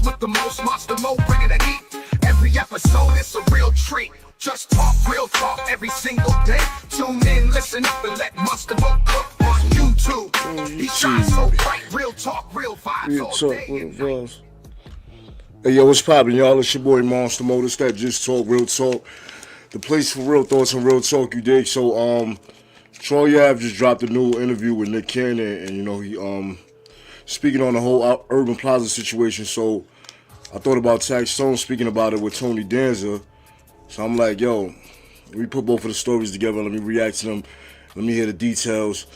host with the most, Monster Mo bringing the heat. Every episode is a real treat. Just talk, real talk every single day. Tune in, listen up, and let Monster Mo cook on YouTube. He shines so bright, real talk, real vibes all day and night. Hey yo, what's poppin', y'all? It's your boy Monster Mo. This that Just Talk, Real Talk. The place for real thoughts and real talk, you dig? So, Troy Ave just dropped a new interview with Nick Cannon, and you know, he speaking on the whole Urban Plaza situation. So, I thought about Taxstone speaking about it with Tony Danza. So I'm like, yo, let me put both of the stories together. Let me react to them. Let me hear the details.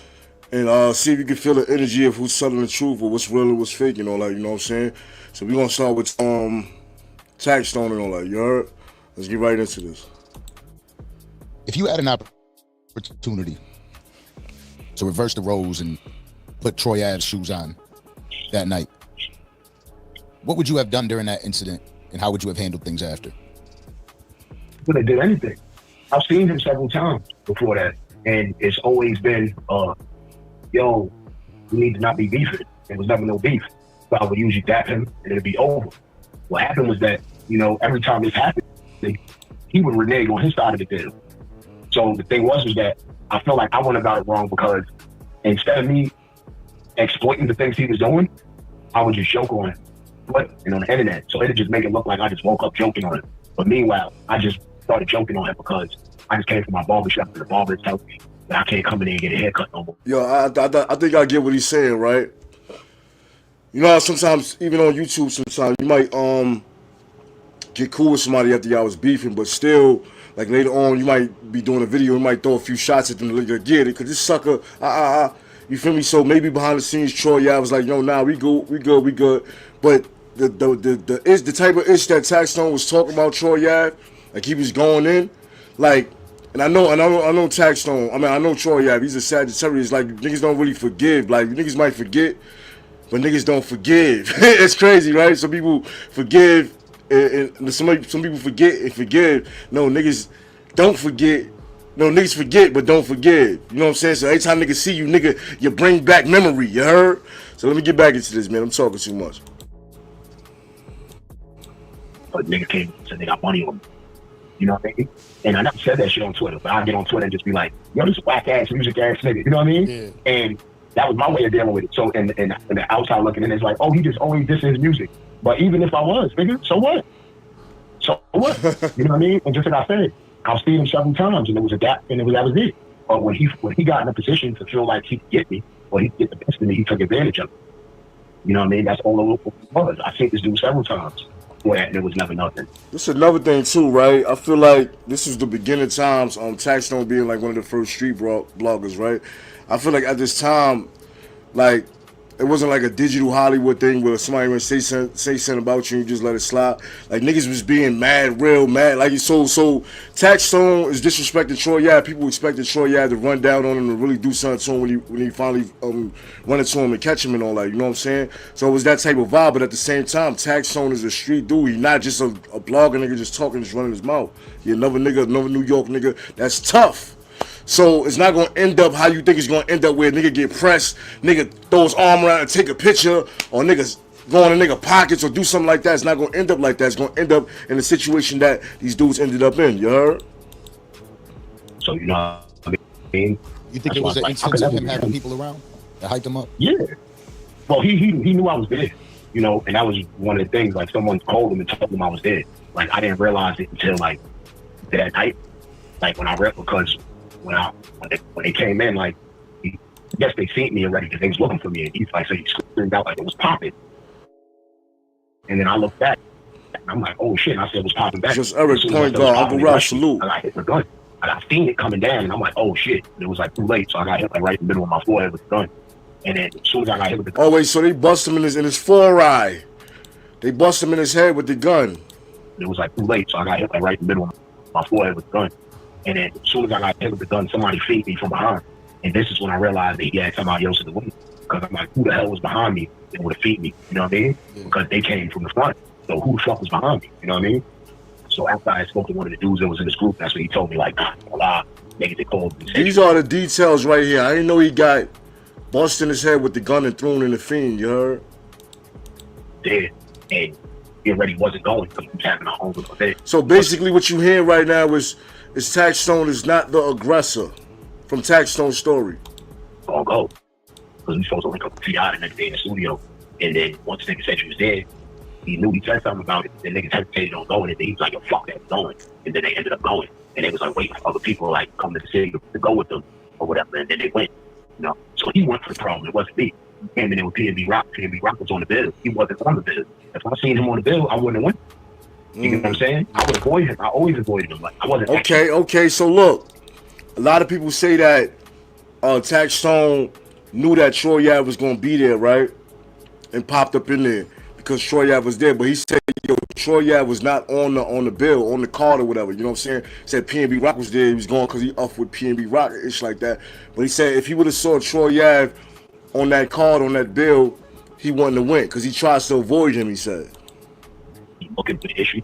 And see if you can feel the energy of who's telling the truth or what's real and what's fake and all that, you know what I'm saying? So we're going to start with Taxstone and all that, you heard? Let's get right into this. If you had an opportunity to reverse the roles and put Troy Ave's shoes on that night, what would you have done during that incident, and how would you have handled things after? Wouldn't have did anything. I've seen him several times before that, and it's always been, yo, we need to not be beefing. There was never no beef. So I would usually dap him, and it'd be over. What happened was that, you know, every time this happened, he would renege on his side of the deal. So the thing was that I felt like I went about it wrong, because instead of me exploiting the things he was doing, I would just joke on it, and on the internet. So it'd just make it look like I just woke up joking on it. But meanwhile, I just started joking on him because I just came from my barbershop, and the barber tells me that I can't come in there and get a haircut no more. Yo, I think I get what he's saying, right? You know how sometimes, even on YouTube, sometimes you might get cool with somebody after y'all was beefing, but still, like later on, you might be doing a video, you might throw a few shots at them to get it, because this sucker, you feel me? So maybe behind the scenes, Troy, yeah, I was like, yo, nah, we good. But the type of ish that Taxstone was talking about Troy Ave, like he was going in, like, and I know Taxstone. I mean, I know Troy Ave. He's a Sagittarius. Like niggas don't really forgive. Like niggas might forget, but niggas don't forgive. It's crazy, right? Some people forgive, and some people forget and forgive. No, niggas don't forget. No, niggas forget but don't forgive. You know what I'm saying? So every time niggas see you, nigga, you bring back memory. You heard? So let me get back into this, man. I'm talking too much. But nigga came and said they got money on me. You know what I mean? And I never said that shit on Twitter, but I'd get on Twitter and just be like, yo, this whack ass music ass nigga. You know what I mean? Yeah. And that was my way of dealing with it. So and the outside looking in, it's like, oh, he just always dissing his music. But even if I was, nigga, so what? So what? You know what I mean? And just like I said, I've seen him several times, and it was a gap, and that was it. But when he got in a position to feel like he could get me, or he could get the best of me, he took advantage of it. You know what I mean? That's all it was. I seen this dude several times. And it was never nothing. This is another thing too, right? I feel like this is the beginning times on Taxstone being like one of the first street bloggers, right? I feel like at this time, like it wasn't like a digital Hollywood thing where somebody would say something about you and you just let it slide. Like niggas was being mad, real mad. Like so Taxstone is disrespecting Troy Ave. People expected Troy Ave to run down on him and really do something to him when he finally run into him and catch him and all that. You know what I'm saying? So it was that type of vibe. But at the same time, Taxstone is a street dude. He's not just a blogger nigga just talking, just running his mouth. He another nigga, another New York nigga that's tough. So it's not gonna end up how you think it's gonna end up, where nigga get pressed, nigga throw his arm around and take a picture, or niggas go in a nigga pockets or do something like that. It's not gonna end up like that. It's gonna end up in the situation that these dudes ended up in. You heard? So you know, I mean, you think it was an instance of him having people around that hyped him up? Yeah. Well, he knew I was there, you know, and that was one of the things. Like someone called him and told him I was there. Like I didn't realize it until like that night. Like when I read, because when they came in, like, I guess they seen me already because they was looking for me. And he's like, so he screamed out like it was popping. And then I looked back, and I'm like, oh shit. And I said it was popping back. Just Eric, point guard, Uncle Rob, salute. I hit the gun. I seen it coming down, and I'm like, oh shit. And it was like too late, so I got hit like right in the middle of my forehead with the gun. And then as soon as I got hit with the gun. Oh wait, so they bust him in his foreeye. They bust him in his head with the gun. It was like too late, so I got hit like right in the middle of my forehead with the gun. And then as soon as I got hit with the gun, somebody feed me from behind. And this is when I realized that he had somebody else in the room. Because I'm like, who the hell was behind me that would have feed me? You know what I mean? Yeah. Because they came from the front. So who the fuck was behind me? You know what I mean? So after I spoke to one of the dudes that was in this group, that's what he told me, like, niggas, they called me. These are the details right here. I didn't know he got busted in his head with the gun and thrown in the fiend, you heard? Dead. And he already wasn't going because he was having a home with a bed. So basically, what you hearing right now is Taxstone is not the aggressor from Taxstone's story. All go. Because we supposed to link up with T.I. the next day in the studio. And then once nigga said she was dead, he knew he said something about it. Then niggas hesitated on going. And then he was like, yo, fuck that, going. And then they ended up going. And they was like waiting for other people like come to the city to go with them or whatever. And then they went. You know? So he went for the problem. It wasn't me. He came in there with P&B Rock. P&B Rock was on the bill. He wasn't on the bill. If I seen him on the bill, I wouldn't have went. You know what I'm saying? I would avoid him. I always avoided him. Like I wasn't. Okay. So look, a lot of people say that Taxstone knew that Troy Ave was gonna be there, right? And popped up in there because Troy Ave was there. But he said, yo, Troy Ave was not on the bill, on the card or whatever. You know what I'm saying? He said P&B Rock was there. He was going because he off with P&B Rock and shit like that. But he said if he would have saw Troy Ave on that card, on that bill, he wouldn't have went because he tries to avoid him, he said. Looking for the issue.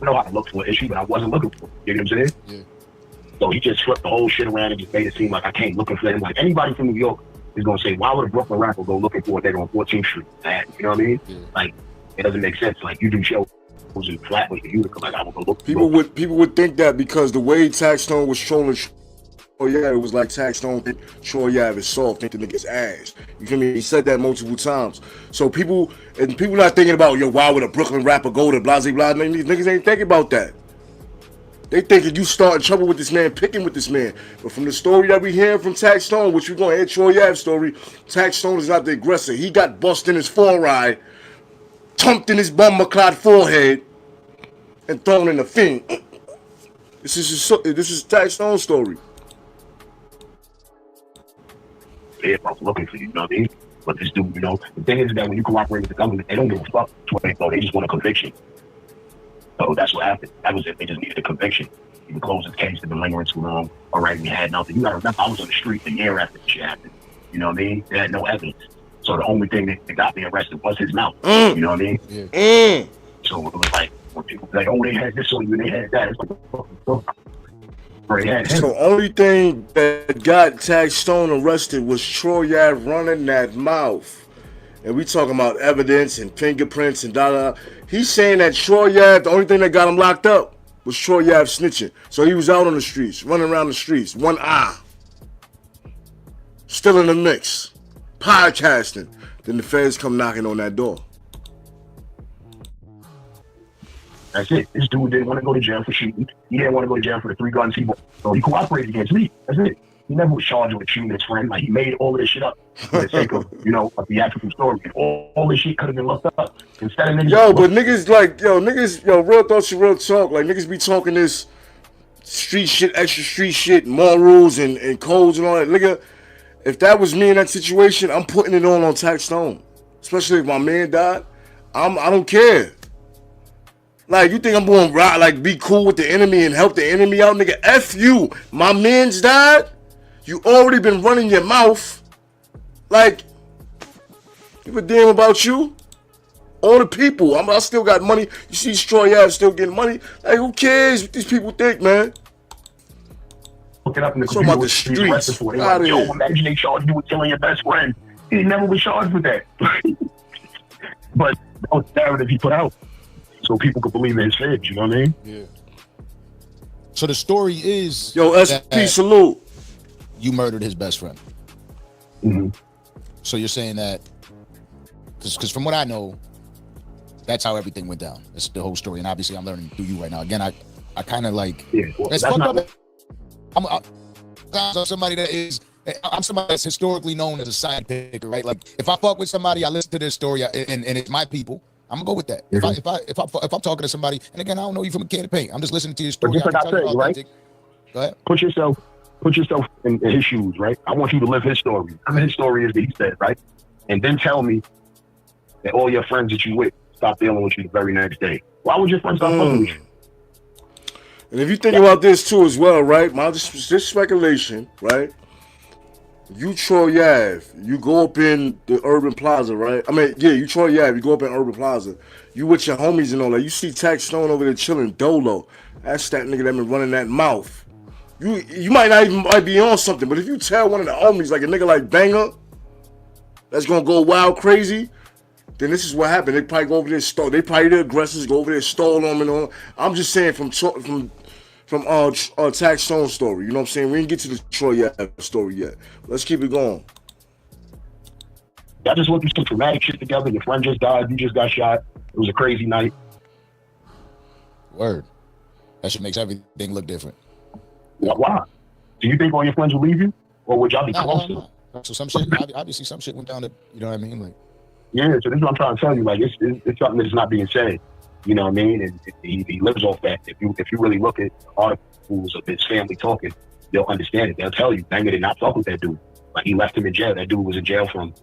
I know how to look for an issue, but I wasn't looking for it. You know what I'm saying? Yeah. So he just flipped the whole shit around and just made it seem like I came looking for him. Like anybody from New York is gonna say, why would a Brooklyn rapper go looking for a nigga on 14th Street? You know what I mean? Yeah. Like it doesn't make sense. Like you do shows in Flatbush for you to come like I would go look. People would think that because the way Taxstone was trolling Troy Ave, it was like Taxstone think Troy Ave is soft, think the nigga's ass. You feel me? He said that multiple times. So people not thinking about, yo, why would a Brooklyn rapper go to blah, blah, blah. These niggas ain't thinking about that. They thinking you starting trouble with this man, picking with this man. But from the story that we hear from Taxstone, which we're going to hear Troy Ave's story, Taxstone is not the aggressor. He got bust in his foreeye, thumped in his bummer-clad forehead, and thrown in the fiend. This is Taxstone's story. Yeah, I was looking for you, you know what I mean? But this dude, you know, the thing is that when you cooperate with the government, they don't give a fuck what they thought. They just want a conviction. So that's what happened. That was it. They just needed a conviction. You can close this case. They've been lingering too long. All right, we had nothing. You gotta remember, I was on the street a year after this shit happened. You know what I mean? They had no evidence. So the only thing that got me arrested was his mouth. You know what I mean? Yeah. So it was like, when people like, oh, they had this on you and they had that. It's like, So only thing that got Taxstone arrested was Troy Ave running that mouth. And we talking about evidence and fingerprints and da. He's saying that Troy Ave, the only thing that got him locked up was Troy Ave snitching. So he was out on the streets, running around the streets, one eye. Still in the mix. Podcasting. Then the feds come knocking on that door. That's it. This dude didn't want to go to jail for shooting. He didn't want to go to jail for the 3 guns he bought. So he cooperated against me. That's it. He never was charged with shooting his friend. Like he made all of this shit up for the sake of, you know, a theatrical story. And all this shit could have been looked up. Instead of niggas. But niggas like, real thoughts and real talk. Like niggas be talking this street shit, extra street shit, morals and codes and all that. Nigga, if that was me in that situation, I'm putting it on Taxstone. Especially if my man died. I don't care. Like, you think I'm going to like be cool with the enemy and help the enemy out? Nigga, F you. My man's died. You already been running your mouth. Like, give a damn about you. All the people. I still got money. You see Troy Ave still getting money. Like, who cares what these people think, man? Looking up in the computer about the streets. Like, yo, imagine they charged you with killing your best friend. He never was charged with that. But that was the narrative he put out. So people could believe in his fibs, you know what I mean? Yeah. So the story is, yo, SP salute. You murdered his best friend. Mm-hmm. So you're saying that, because from what I know, that's how everything went down. That's the whole story, and obviously I'm learning through you right now. Again, I kind of like, it's fucked up. I'm somebody that's historically known as a side picker, right? Like if I fuck with somebody, I listen to their story, and it's my people. I'm gonna go with that. Mm-hmm. If I'm talking to somebody, and again, I don't know you from a can of paint. I'm just listening to your story. But just like I said, right? Go ahead. Put yourself in his shoes, right? I want you to live his story. I mean, his story is that he said, right? And then tell me that all your friends that you with stop dealing with you the very next day. Why would your friends stop fucking with you? And if you think about this too as well, right? This speculation, right? You Troy Ave, you go up in the Urban Plaza, right? I mean, yeah, you Troy Ave, you go up in Urban Plaza. You with your homies and all that. You see Taxstone over there chilling, Dolo. That's that nigga that been running that mouth. You might not even be on something, but if you tell one of the homies, like a nigga like Banger, that's gonna go wild crazy, then this is what happened. They probably go over there, stole. They probably the aggressors go over there, stole them and all. I'm just saying from Taxstone story. You know what I'm saying? We didn't get to the Troy Ave story yet. Let's keep it going. I just went through some traumatic shit together. Your friend just died. You just got shot. It was a crazy night. Word. That shit makes everything look different. Why? Do you think all your friends will leave you, or would y'all be close to? No. So some shit, obviously, some shit went down to, you know what I mean? Like, yeah. So this is what I'm trying to tell you. Like, it's something that's not being said. You know what I mean? And he lives off that. If you really look at articles of his family talking, they'll understand it. They'll tell you, Banger did not fuck with that dude. Like, he left him in jail. That dude was in jail from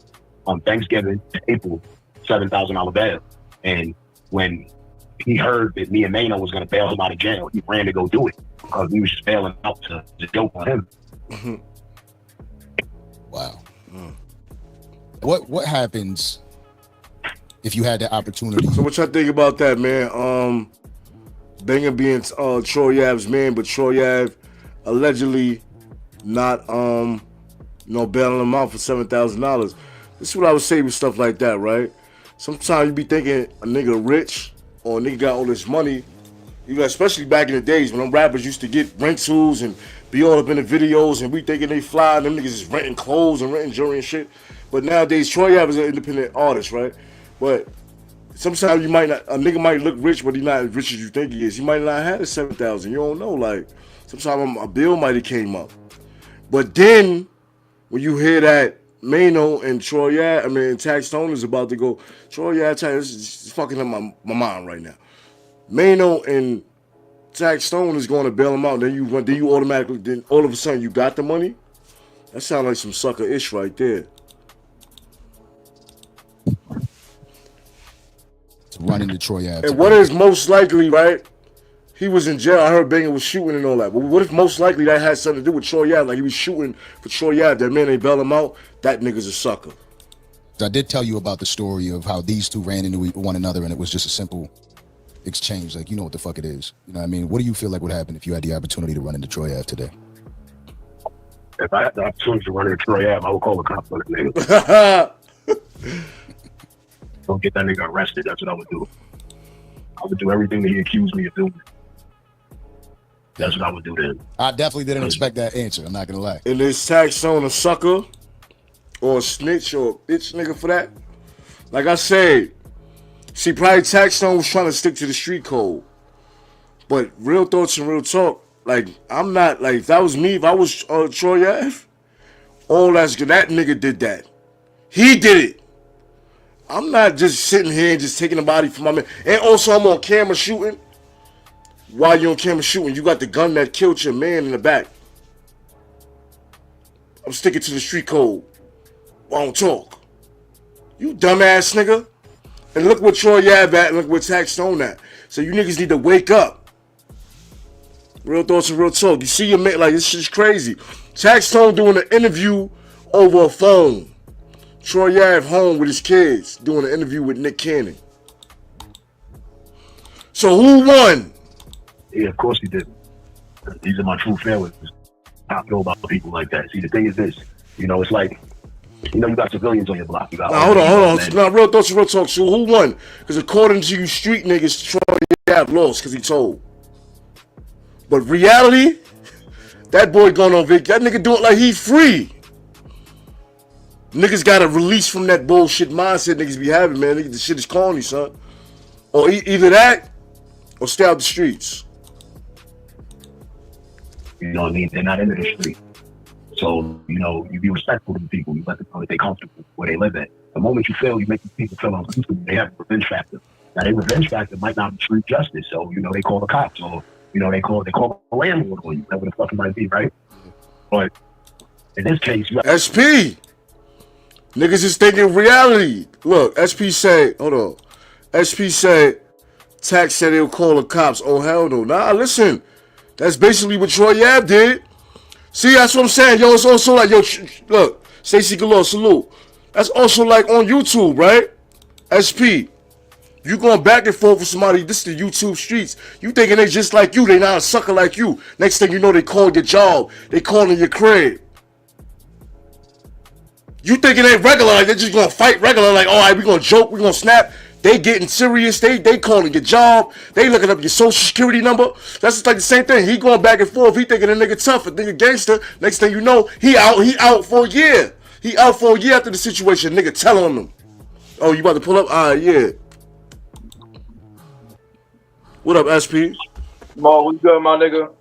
Thanksgiving to April, $7,000 bail. And when he heard that me and Mano was going to bail him out of jail, he ran to go do it because we was just bailing out to dope on him. Mm-hmm. Wow. What happens if you had the opportunity? So what y'all think about that, man? Banger being Troy Ave's man, but Troy Ave allegedly not bailing him out for $7,000. This is what I would say with stuff like that, right? Sometimes you be thinking a nigga rich or a nigga got all this money. You know, especially back in the days when them rappers used to get rentals and be all up in the videos and we thinking they fly and them niggas is renting clothes and renting jewelry and shit. But nowadays, Troy Ave is an independent artist, right? But sometimes a nigga might look rich, but he not as rich as you think he is. He might not have the 7,000. You don't know. Like, sometimes a bill might have came up. But then, when you hear that Mano and Taxstone is about to go, Troy Ave, this is fucking up my mind right now. Mano and Taxstone is going to bail him out. Then you automatically, then all of a sudden you got the money. That sounds like some sucker ish right there. To run into Troy Ave. And what is most likely, right? He was in jail. I heard Banger was shooting and all that. But what if most likely that had something to do with Troy Ave? Like he was shooting for Troy Ave. That man ain't bail him out. That nigga's a sucker. I did tell you about the story of how these two ran into one another and it was just a simple exchange. Like, you know what the fuck it is. You know what I mean? What do you feel like would happen if you had the opportunity to run into Troy Ave today? If I had the opportunity to run into Troy Ave, I would call the cops on that nigga. Don't get that nigga arrested. That's what I would do. I would do everything that he accused me of doing. That's what I would do then. I definitely didn't expect that answer. I'm not gonna lie. And is Taxstone a sucker or a snitch or a bitch nigga for that? Like I said, see, probably Taxstone was trying to stick to the street code. But real thoughts and real talk, like, I'm not, like, if that was me, if I was Troy Ave, all that's good. That nigga did that. He did it. I'm not just sitting here and just taking the body from my man. And also, I'm on camera shooting. While you're on camera shooting, you got the gun that killed your man in the back. I'm sticking to the street code. I don't talk. You dumbass nigga. And look what Troy Ave at and look what Taxstone at. So you niggas need to wake up. Real thoughts and real talk. You see your man, like, this shit's crazy. Taxstone doing an interview over a phone. Troy Ave home with his kids doing an interview with Nick Cannon. So who won? Yeah, of course he did. These are my true feelings. I feel about people like that. See, the thing is this. You know, it's like, you know, you got civilians on your block. You got hold on. Now, real thoughts and real talk. So who won? Because according to you street niggas, Troy Ave lost because he told. But reality, that boy going on vacation. That nigga doing like he free. Niggas got to release from that bullshit mindset niggas be having, man. The shit is corny, son. Or either that, or stay out the streets. You know what I mean? They're not into the street. So, you know, you be respectful to the people. You let them know that they're comfortable where they live at. The moment you fail, you make these people feel uncomfortable. They have a revenge factor. Now, their revenge factor might not be street justice. So, you know, they call the cops or, you know, they call the landlord on you, whatever the fuck it might be, right? But in this case, you have SP. Niggas is thinking reality. Look, SP said, hold on. SP said, Tax said he'll call the cops. Oh, hell no. Nah, listen. That's basically what Troy Ave did. See, that's what I'm saying. Yo, it's also like, yo, look, Stacey Galore, salute. That's also like on YouTube, right? SP. You going back and forth with somebody, this is the YouTube streets. You thinking they just like you, they not a sucker like you. Next thing you know, they calling your job. They calling your crib. You think it ain't regular, like they're just gonna fight regular, like, all right, we gonna joke, we gonna snap. They getting serious, they calling your job, they looking up your social security number. That's just like the same thing. He going back and forth, he thinking a nigga tough, a nigga gangster. Next thing you know, he out for a year. He out for a year after the situation, nigga telling him. Oh, you about to pull up? Yeah. What up, SP? Mo, what's good, my nigga?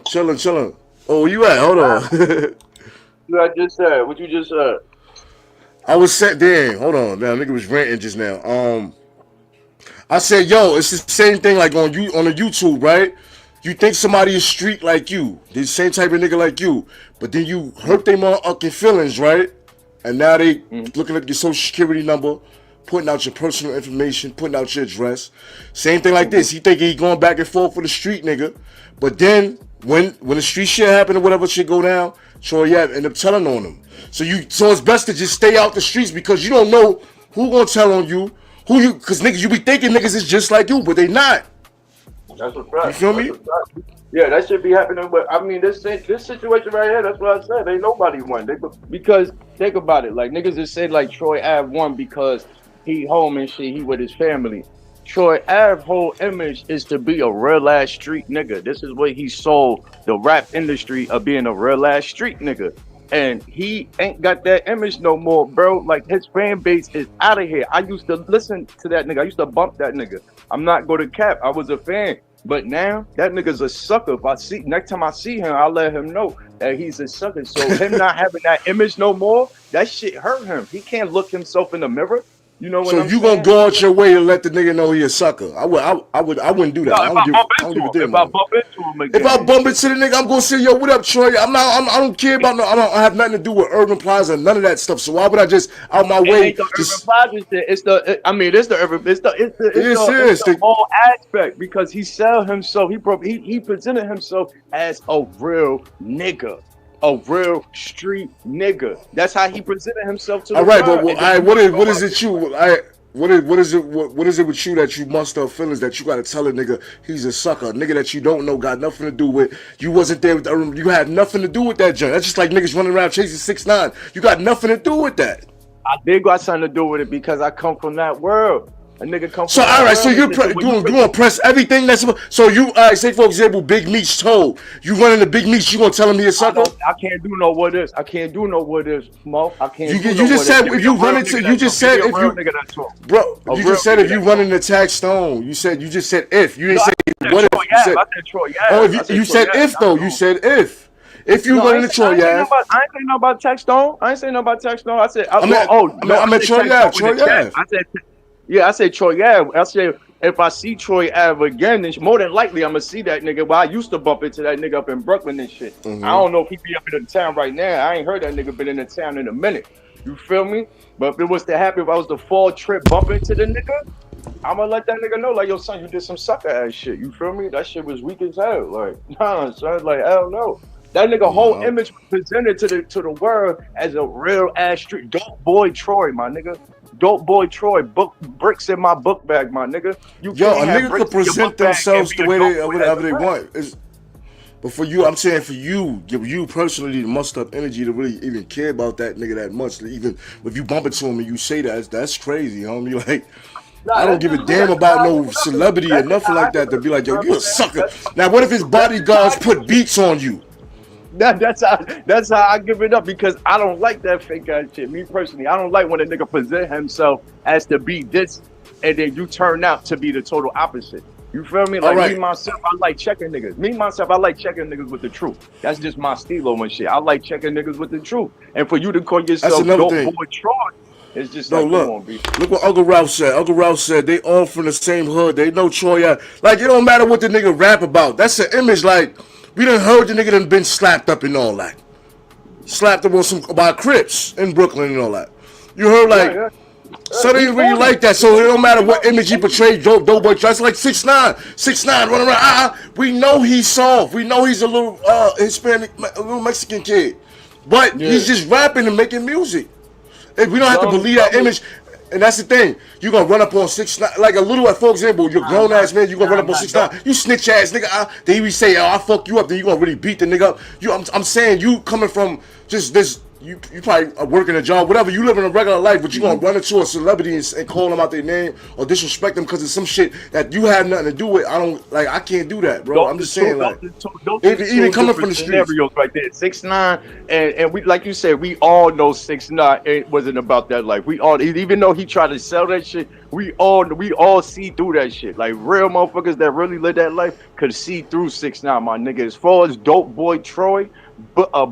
Chilling. Oh, where you at? Hold on. What you just said. I was set there. Hold on. Now, nigga was ranting just now. I said, yo, it's the same thing like on the YouTube, right? You think somebody is street like you, the same type of nigga like you, but then you hurt their motherfucking feelings, right? And now they looking at your social security number, putting out your personal information, putting out your address. Same thing like this. He thinking he going back and forth for the street nigga, but then when the street shit happen or whatever shit go down, Troy Ave end up telling on him. So it's best to just stay out the streets because you don't know who gonna tell on you, cause niggas you be thinking niggas is just like you, but they not. That's a fact. You feel me? Yeah, that should be happening. But I mean, this situation right here, that's what I said. Ain't nobody won. Because think about it, like niggas just said like Troy Ave won because he home and shit, he with his family. Troy Ave whole image is to be a real ass street nigga. This is what he sold the rap industry of being a real ass street nigga. And he ain't got that image no more, bro. Like his fan base is out of here. I used to listen to that nigga. I used to bump that nigga. I'm not going to cap. I was a fan. But now that nigga's a sucker. If next time I see him, I'll let him know that he's a sucker. So him not having that image no more, that shit hurt him. He can't look himself in the mirror. You know what so I'm you saying? Gonna go out your way to let the nigga know he a sucker? I wouldn't do that. No, if I bump into him again. If I bump into the nigga, I'm gonna say, yo, what up, Troy? I don't care about I don't have nothing to do with Urban Plaza, none of that stuff. So why would I just out my way? Urban Plaza shit. It's the whole aspect because he sell himself. He presented himself as a real nigga. A real street nigga. That's how he presented himself to the right, world. but what is it with you that you must have feelings that you gotta tell a nigga he's a sucker, a nigga that you don't know got nothing to do with. You wasn't there with you had nothing to do with that joint. That's just like niggas running around chasing 6ix9ine. You got nothing to do with that. I did got something to do with it because I come from that world. A nigga come from so that all right, world. so you gonna press everything that's so you say for example Big Meech told you running the Big Meech, you gonna tell him he a sucker? I can't do no what is. I can't do no what is, Mo. I can't. You just said if you run into you just said if you bro you just said if you run into Taxstone. You just said if you didn't say what if. You said Troy. Oh, you said if though. You said if. If you run into Troy Ave. I ain't saying no about Taxstone. I said I meant Troy Ave. I said Troy Ave. I said if I see Troy Ave again, then more than likely I'm gonna see that nigga. But I used to bump into that nigga up in Brooklyn and shit. I don't know if he be up in the town right now. I ain't heard that nigga been in the town in a minute. You feel me? But if it was to happen, if I was the fall trip bump into the nigga, I'm gonna let that nigga know, like, yo, son, you did some sucker ass shit. You feel me? That shit was weak as hell. Like, nah, son, like, hell no. That nigga whole image was presented to the world as a real ass street dope boy Troy, my nigga. Dope boy Troy, bricks in my book bag, my nigga. A nigga could present themselves the way whatever they want. But for you, I'm saying for you personally, the must up energy to really even care about that nigga that much. Even if you bump into him and you say that's crazy, homie. Like, I don't give a damn about no celebrity or nothing like that to be like, yo, you a sucker. Now, what if his bodyguards put beats on you? That's how I give it up because I don't like that fake ass shit. Me personally, I don't like when a nigga present himself as to be this and then you turn out to be the total opposite. You feel me? Like me myself, I like checking niggas. I like checking niggas with the truth. That's just my stilo and shit. I like checking niggas with the truth. And for you to call yourself dope boy Troy, it's just like, look what Uncle Ralph said. Uncle Ralph said they all from the same hood. They know Troy Ave. Like, it don't matter what the nigga rap about. That's an image. Like, we done heard the nigga done been slapped up and all that. Slapped up on by Crips in Brooklyn and all that. You heard like, so they didn't really like that. So it don't matter what image he portrayed. Dope boy. That's like 6ix9ine. 6ix9ine running around. We know he's soft. We know he's a little Hispanic, a little Mexican kid. But he's just rapping and making music. And we don't have to believe that image. And that's the thing. You gonna run up on 6ix9ine like a little. For example, you're a grown ass man. You gonna run up on 6ix9ine. You snitch ass nigga. Then we say, "Oh, I fuck you up." Then you gonna really beat the nigga up. I'm saying you coming from just this. you probably are working a job, whatever. You living a regular life, but you gonna run into a celebrity and call them out their name or disrespect them because of some shit that you have nothing to do with. I can't do that, bro. I'm just saying, like, even coming from the streets. Scenarios right there. 6ix9ine, and we, like you said, we all know 6ix9ine. It wasn't about that life. We all, even though he tried to sell that shit, we all see through that shit. Like real motherfuckers that really live that life could see through 6ix9ine, my nigga. As far as Dope Boy Troy,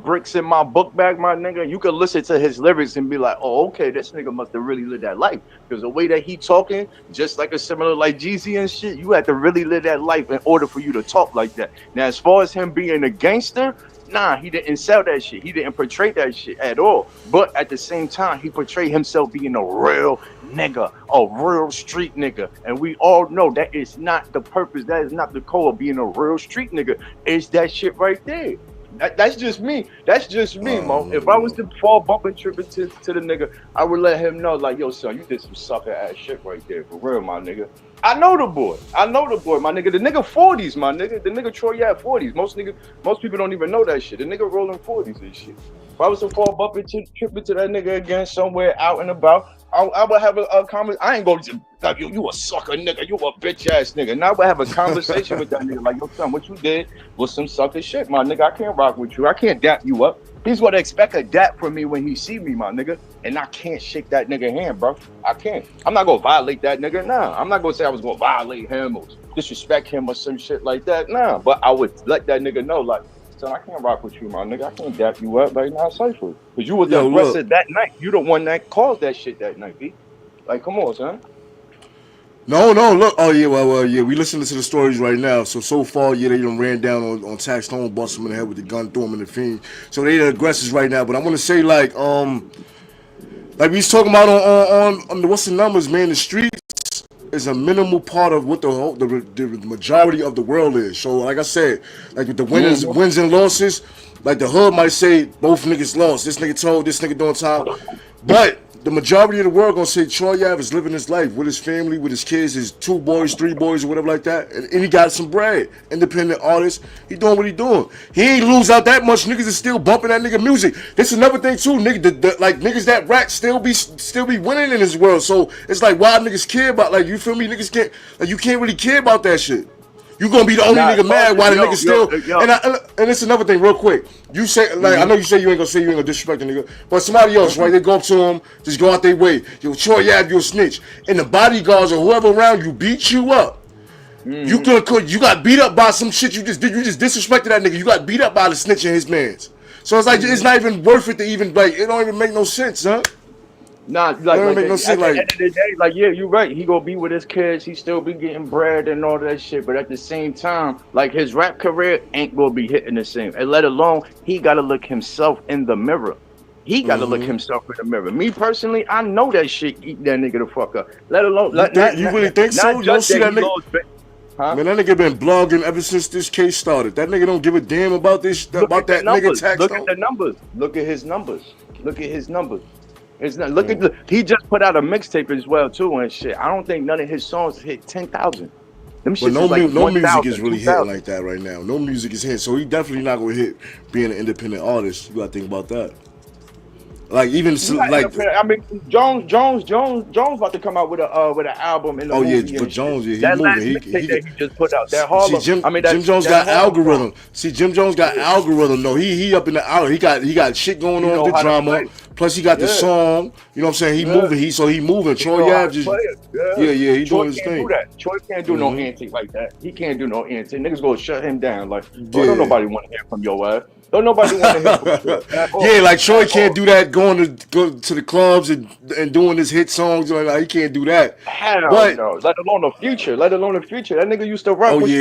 bricks in my book bag, my nigga, you could listen to his lyrics and be like, oh, okay, this nigga must have really lived that life. Because the way that he talking, just like a similar like Jeezy and shit, you had to really live that life in order for you to talk like that. Now, as far as him being a gangster, nah, he didn't sell that shit. He didn't portray that shit at all. But at the same time, he portrayed himself being a real nigga, a real street nigga. And we all know that is not the purpose. That is not the core of being a real street nigga. It's that shit right there. That's just me. That's just me, Mo. If I was to fall bumping tripping to the nigga, I would let him know, like, yo, son, you did some sucker ass shit right there, for real, my nigga. I know the boy, my nigga. The nigga 40s, my nigga. The nigga Troy had 40s. Most people don't even know that shit. The nigga rolling 40s and shit. If I was to fall bumping tripping to that nigga again somewhere out and about, I would have a conversation. I ain't going to like, you a sucker nigga, you a bitch ass nigga. Now I would have a conversation with that nigga like, yo, son, what you did was some sucker shit, my nigga. I can't rock with you. I can't dap you up. He's gonna expect a dap from me when he see me, my nigga. And I can't shake that nigga hand, bro. I can't. I'm not gonna violate that nigga. Nah. I'm not gonna say I was gonna violate him or disrespect him or some shit like that. Nah. But I would let that nigga know, like, son, I can't rock with you, my nigga. I can't dap you up right now, safer. Because you was the aggressor that night. You the one that caused that shit that night, B. Like, come on, son. No, look. Oh, yeah, well, yeah. We listening to the stories right now. So far, yeah, they done ran down on Taxstone, bust him in the head with the gun, threw him in the fiend. So they the aggressors right now. But I want to say, like we was talking about on what's the numbers, man? The streets is a minimal part of what the majority of the world is. So, like I said, like with the wins and losses, like the hood might say both niggas lost. This nigga told, this nigga doing time. But the majority of the world gonna say Troy Ave is living his life with his family, with his kids, his 2 boys, 3 boys, or whatever like that, and he got some bread. Independent artist, he doing what he doing. He ain't lose out that much. Niggas is still bumping that nigga music. This is another thing too, nigga. Like niggas that rap still be winning in this world. So it's like why niggas care about, like, you feel me? Niggas can't, like, you can't really care about that shit. You gonna be the only nigga mad while the nigga still. And it's another thing, real quick. You say, like, I know you say you ain't gonna disrespect the nigga, but somebody else, right? They go up to him, just go out their way. Yo, Troy Ave, you a snitch, and the bodyguards or whoever around you beat you up. You got beat up by some shit you just did. You just disrespected that nigga. You got beat up by the snitch and his mans. So it's like it's not even worth it to even, like, it don't even make no sense, huh? Nah, like, at the end of the day, like, yeah, you're right. He gonna be with his kids. He still be getting bread and all that shit. But at the same time, like, his rap career ain't gonna be hitting the same. And let alone, he gotta look himself in the mirror. He gotta look himself in the mirror. Me personally, I know that shit eat that nigga the fuck up. Let alone, you really think so? You don't see that nigga? Huh? Man, that nigga been blogging ever since this case started. That nigga don't give a damn about this, about that nigga Taxstone. Look at the numbers. Look at his numbers. Look at his numbers. It's not, look at he just put out a mixtape as well too and shit. I don't think none of his songs hit 10,000. Them shit no, like no music is really hitting like that right now. No music is hitting, so he definitely not gonna hit being an independent artist. You gotta think about that. Like even like, I mean, Jones about to come out with an album. In the movie but Jones, yeah, that he moving. He just put out that Harlem. See, Jim Jones got algorithm. See, Jim Jones got algorithm. No, he up in the out. He got shit going on with the drama. Plus he got the song. You know what I'm saying? He moving. He moving. Troy Ave just he doing his thing. Troy can't do no antic like that. He can't do no antic. Niggas gonna shut him down. Like, don't nobody want to hear from your ass. Don't nobody want to hear from yeah, like Troy can't do that. Go to the clubs and doing his hit songs. Like, he can't do that. Hell no. Let alone the future. That nigga used to rock with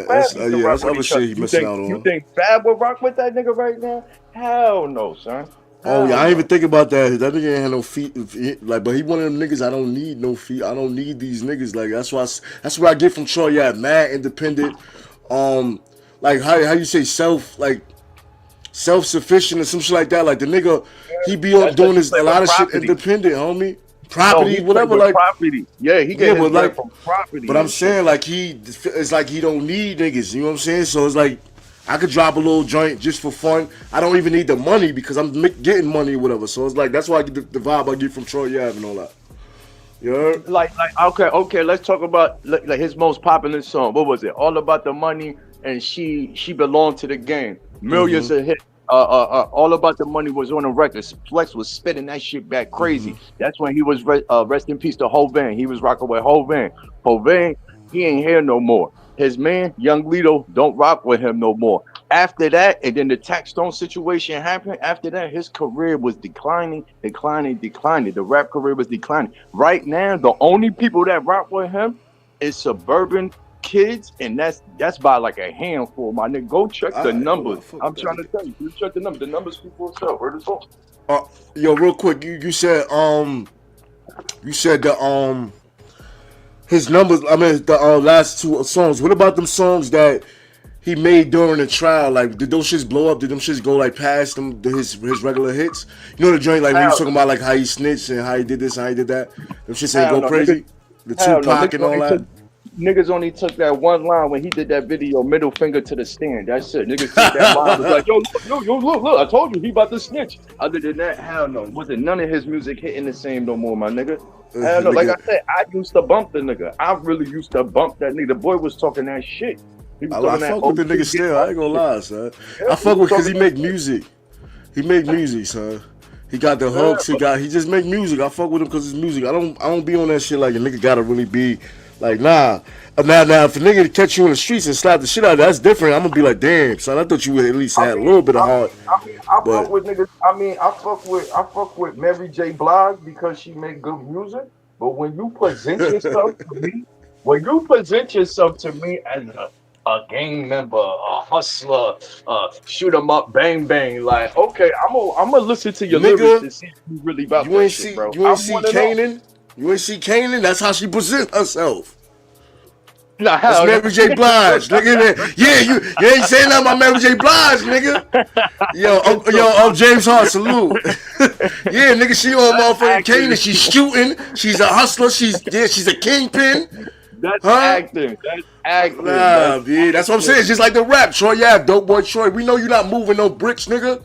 That's other shit he missing out on. You think Fab would rock with that nigga right now? Hell no, son. Oh yeah, I ain't even think about that. That nigga ain't had no feet. Like, but he one of them niggas. I don't need no feet. I don't need these niggas. Like, that's what I get from Troy. Yeah, mad independent. Like how you say self-sufficient or some shit like that. Like the nigga, he be on doing a lot of shit independent, homie. Property, whatever, like property. Yeah, he get his like from property. But I'm saying, like, it's like he don't need niggas. You know what I'm saying? So it's like I could drop a little joint just for fun. I don't even need the money because I'm getting money or whatever. So it's like that's why I get the vibe I get from Troy Ave and all that. You heard? Like okay, let's talk about like his most popular song. What was it? All About the Money, and she belonged to the game. Millions of hits. All About the Money was on the record. Flex was spitting that shit back crazy. That's when he was rest in peace to Hovan. He was rocking with Hovan. Hovan, he ain't here no more. His man, Young Lito, don't rock with him no more. After that, and then the Taxstone situation happened. After that, his career was declining. The rap career was declining. Right now, the only people that rock with him is suburban kids, and that's by like a handful, my nigga. Go check the numbers. I'm trying to tell you. You check the numbers. The numbers speak for itself. Where the song? Yo, real quick, you said the his numbers. I mean the last two songs. What about them songs that he made during the trial? Like, did those shits blow up? Did them shits go like past them his regular hits? You know the joint like when he was talking about like how he snitched and how he did this and how he did that. Them shits ain't go crazy. The Tupac and all that. Niggas only took that one line when he did that video, middle finger to the stand. That's it. Niggas took that line. Was like, yo, look, I told you he about to snitch. Other than that, hell no. Wasn't none of his music hitting the same no more, my nigga. Hell no. Like I said, I used to bump the nigga. I really used to bump that nigga. The boy was talking that shit. I fuck with the nigga still. I ain't gonna lie, son. I fuck with because he make music. He make music, son. He got the hooks. He just make music. I fuck with him because it's music. I don't be on that shit like a nigga gotta really be. Like, nah. Now, if a nigga catch you in the streets and slap the shit out of that's different. I'm gonna be like, damn, son, I thought you would at least had a little bit of heart. I fuck with niggas. I fuck with Mary J. Blige because she make good music. But when you present yourself to me, as a gang member, a hustler, shoot 'em up, bang bang, like, okay, I'm gonna listen to your lyrics to see if you really about that shit, bro. You ain't see Kanan? You ain't see Kanan? That's how she present herself. Nah, that's Mary J. Blige. Look at that. Yeah, you ain't saying nothing about Mary J. Blige, nigga. Yo, James Hart, salute. Yeah, nigga, she on motherfucking Kanan. She's shooting. She's a hustler. She's a kingpin. That's acting. That's acting. Nah, man. That's what I'm saying. It's just like the rap. Troy, Dope Boy Troy. We know you not moving no bricks, nigga.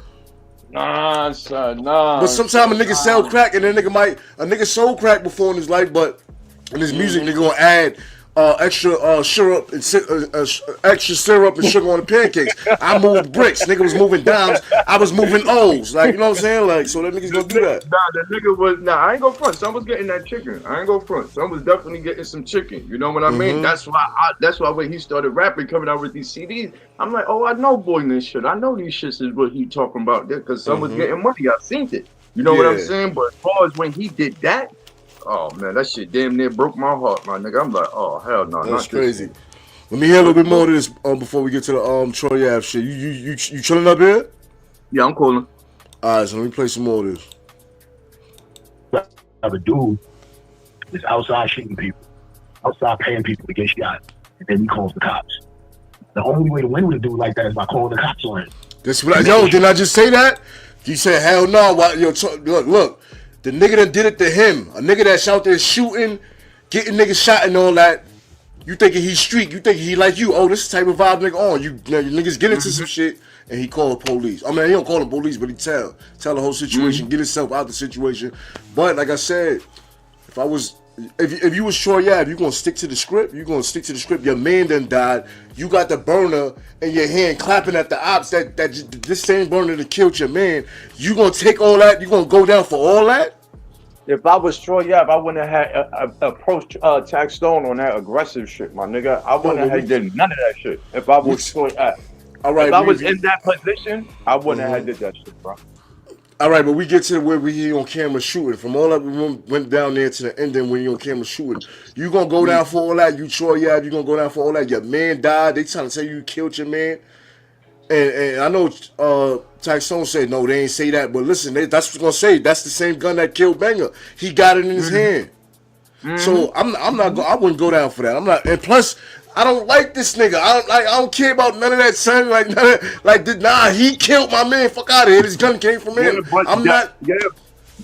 Nah, son, nah. But sometimes a nigga sell crack and a nigga sold crack before in his life, but in his music, nigga gonna add extra syrup and extra syrup and sugar on the pancakes. I moved bricks. Nigga was moving dimes. I was moving O's. Like, you know what I'm saying? Like, so that nigga's gonna do that. Nah, the nigga was I ain't gonna front. Some was getting that chicken. I ain't gonna front. Some was definitely getting some chicken. You know what I mean? That's why when he started rapping, coming out with these CDs, I'm like, oh, I know boy this shit. I know these shits is what he talking about there because some was getting money. I seen it. You know what I'm saying? But as far as when he did that, oh man, that shit damn near broke my heart, my nigga. I'm like, oh hell no, that's crazy. Let me hear a little bit more of this before we get to the Troy Ave shit. You chilling up here? Yeah, I'm calling. All right, so let me play some more of this. The dude is outside shooting people, outside paying people to get shot, and then he calls the cops. The only way to win with a dude like that is by calling the cops on him. That's what didn't I just say that? You said hell no. Look. The nigga that did it to him, a nigga that's out there shooting, getting niggas shot and all that. You thinking he's street? You thinking he like you? Oh, this is the type of vibe nigga on. You niggas get into some shit and he call the police. I mean, he don't call the police, but he tell the whole situation, get himself out the situation. But like I said, if you was Troy Ave, you gonna stick to the script. You gonna stick to the script. Your man done died. You got the burner in your hand, clapping at the ops. That this same burner that killed your man. You gonna take all that? You gonna go down for all that? If I was Troy Ave, I wouldn't have had approached Taxstone on that aggressive shit, my nigga. I wouldn't have did none of that shit. If I was Troy Ave, if I was in that position, I wouldn't have did that shit, bro. All right, but we get to where we on camera shooting. From all that we went down there to the ending when you on camera shooting. You gonna go down for all that? You Troy Ave, you gonna go down for all that? Your man died. They trying to tell you killed your man. And I know Taxstone said no, they ain't say that. But listen, that's what gonna say. That's the same gun that killed Banger. He got it in his hand. So I wouldn't go down for that. I'm not. And plus, I don't like this nigga. I don't care about none of that, son. Nah, he killed my man. Fuck out of here. This gun came from him. I'm not. Yeah,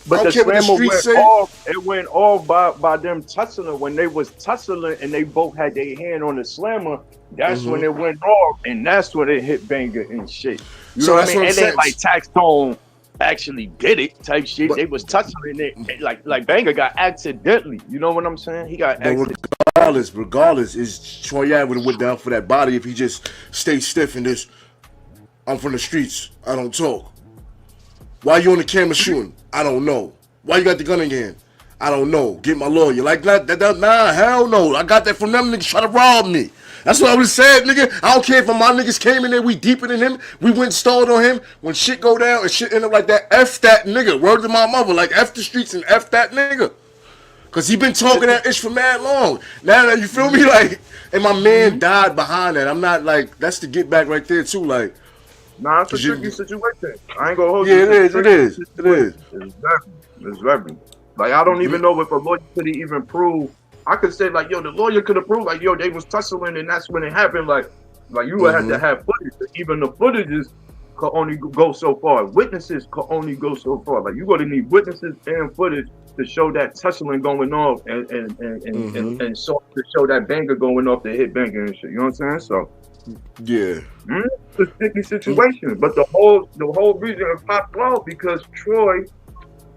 But the don't care what the slammer streets went say. off. It went off by them tussling when they was tussling and they both had their hand on the slammer. That's when it went off, and that's when it hit Banger and shit. You So know what that's I mean? what I'm And then saying. like Taxstone actually did it type shit. But- They was tussling it like Banger got accidentally. You know what I'm saying? He got But accidentally. regardless, is Troy Ave would have went down for that body if he just stayed stiff in this. I'm from the streets. I don't talk. Why you on the camera shooting? I don't know. Why you got the gun in your hand? I don't know. Get my lawyer. Like nah, hell no. I got that from them niggas trying to rob me. That's what I was saying, nigga. I don't care if my niggas came in there, we deeper than him. We went and stalled on him. When shit go down and shit end up like that, F that nigga. Word to my mother. Like F the streets and F that nigga. Cause he been talking that ish for mad long. Now you feel me? Like, and my man died behind that. I'm not like, that's the get back right there too. Like, Nah, it's a tricky situation. I ain't gonna hold yeah, you. it is. It is. It is. It's very. Like I don't even know if a lawyer could even prove. I could say like, yo, the lawyer could have proved like, yo, they was tussling and that's when it happened. Like you would have to have footage. Even the footages could only go so far. Witnesses could only go so far. Like you gonna need witnesses and footage to show that tussling going off and so to show that Banger going off to hit Banger and shit. You know what I'm saying? So Yeah. it's a sticky situation. But the whole reason it popped off because Troy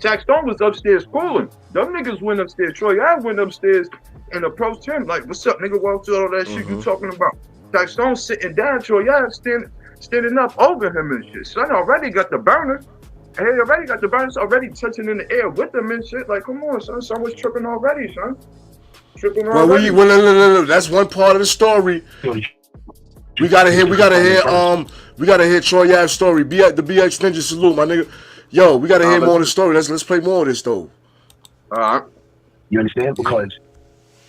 Taxstone was upstairs schooling. Them niggas went upstairs. Troy I went upstairs and approached him like, "What's up, nigga? What's all that shit you talking about?" Taxstone sitting down. Troy I standing up over him and shit. Son already got the burner. And he already got the burners already touching in the air with them and shit. Like, come on, son. Son was tripping already, son. Tripping Well, already. no. That's one part of the story. We gotta hear Troy Ave's story. The BX Ninja salute, my nigga. Yo, we gotta hear more of the story. Let's play more of this though. You understand? Because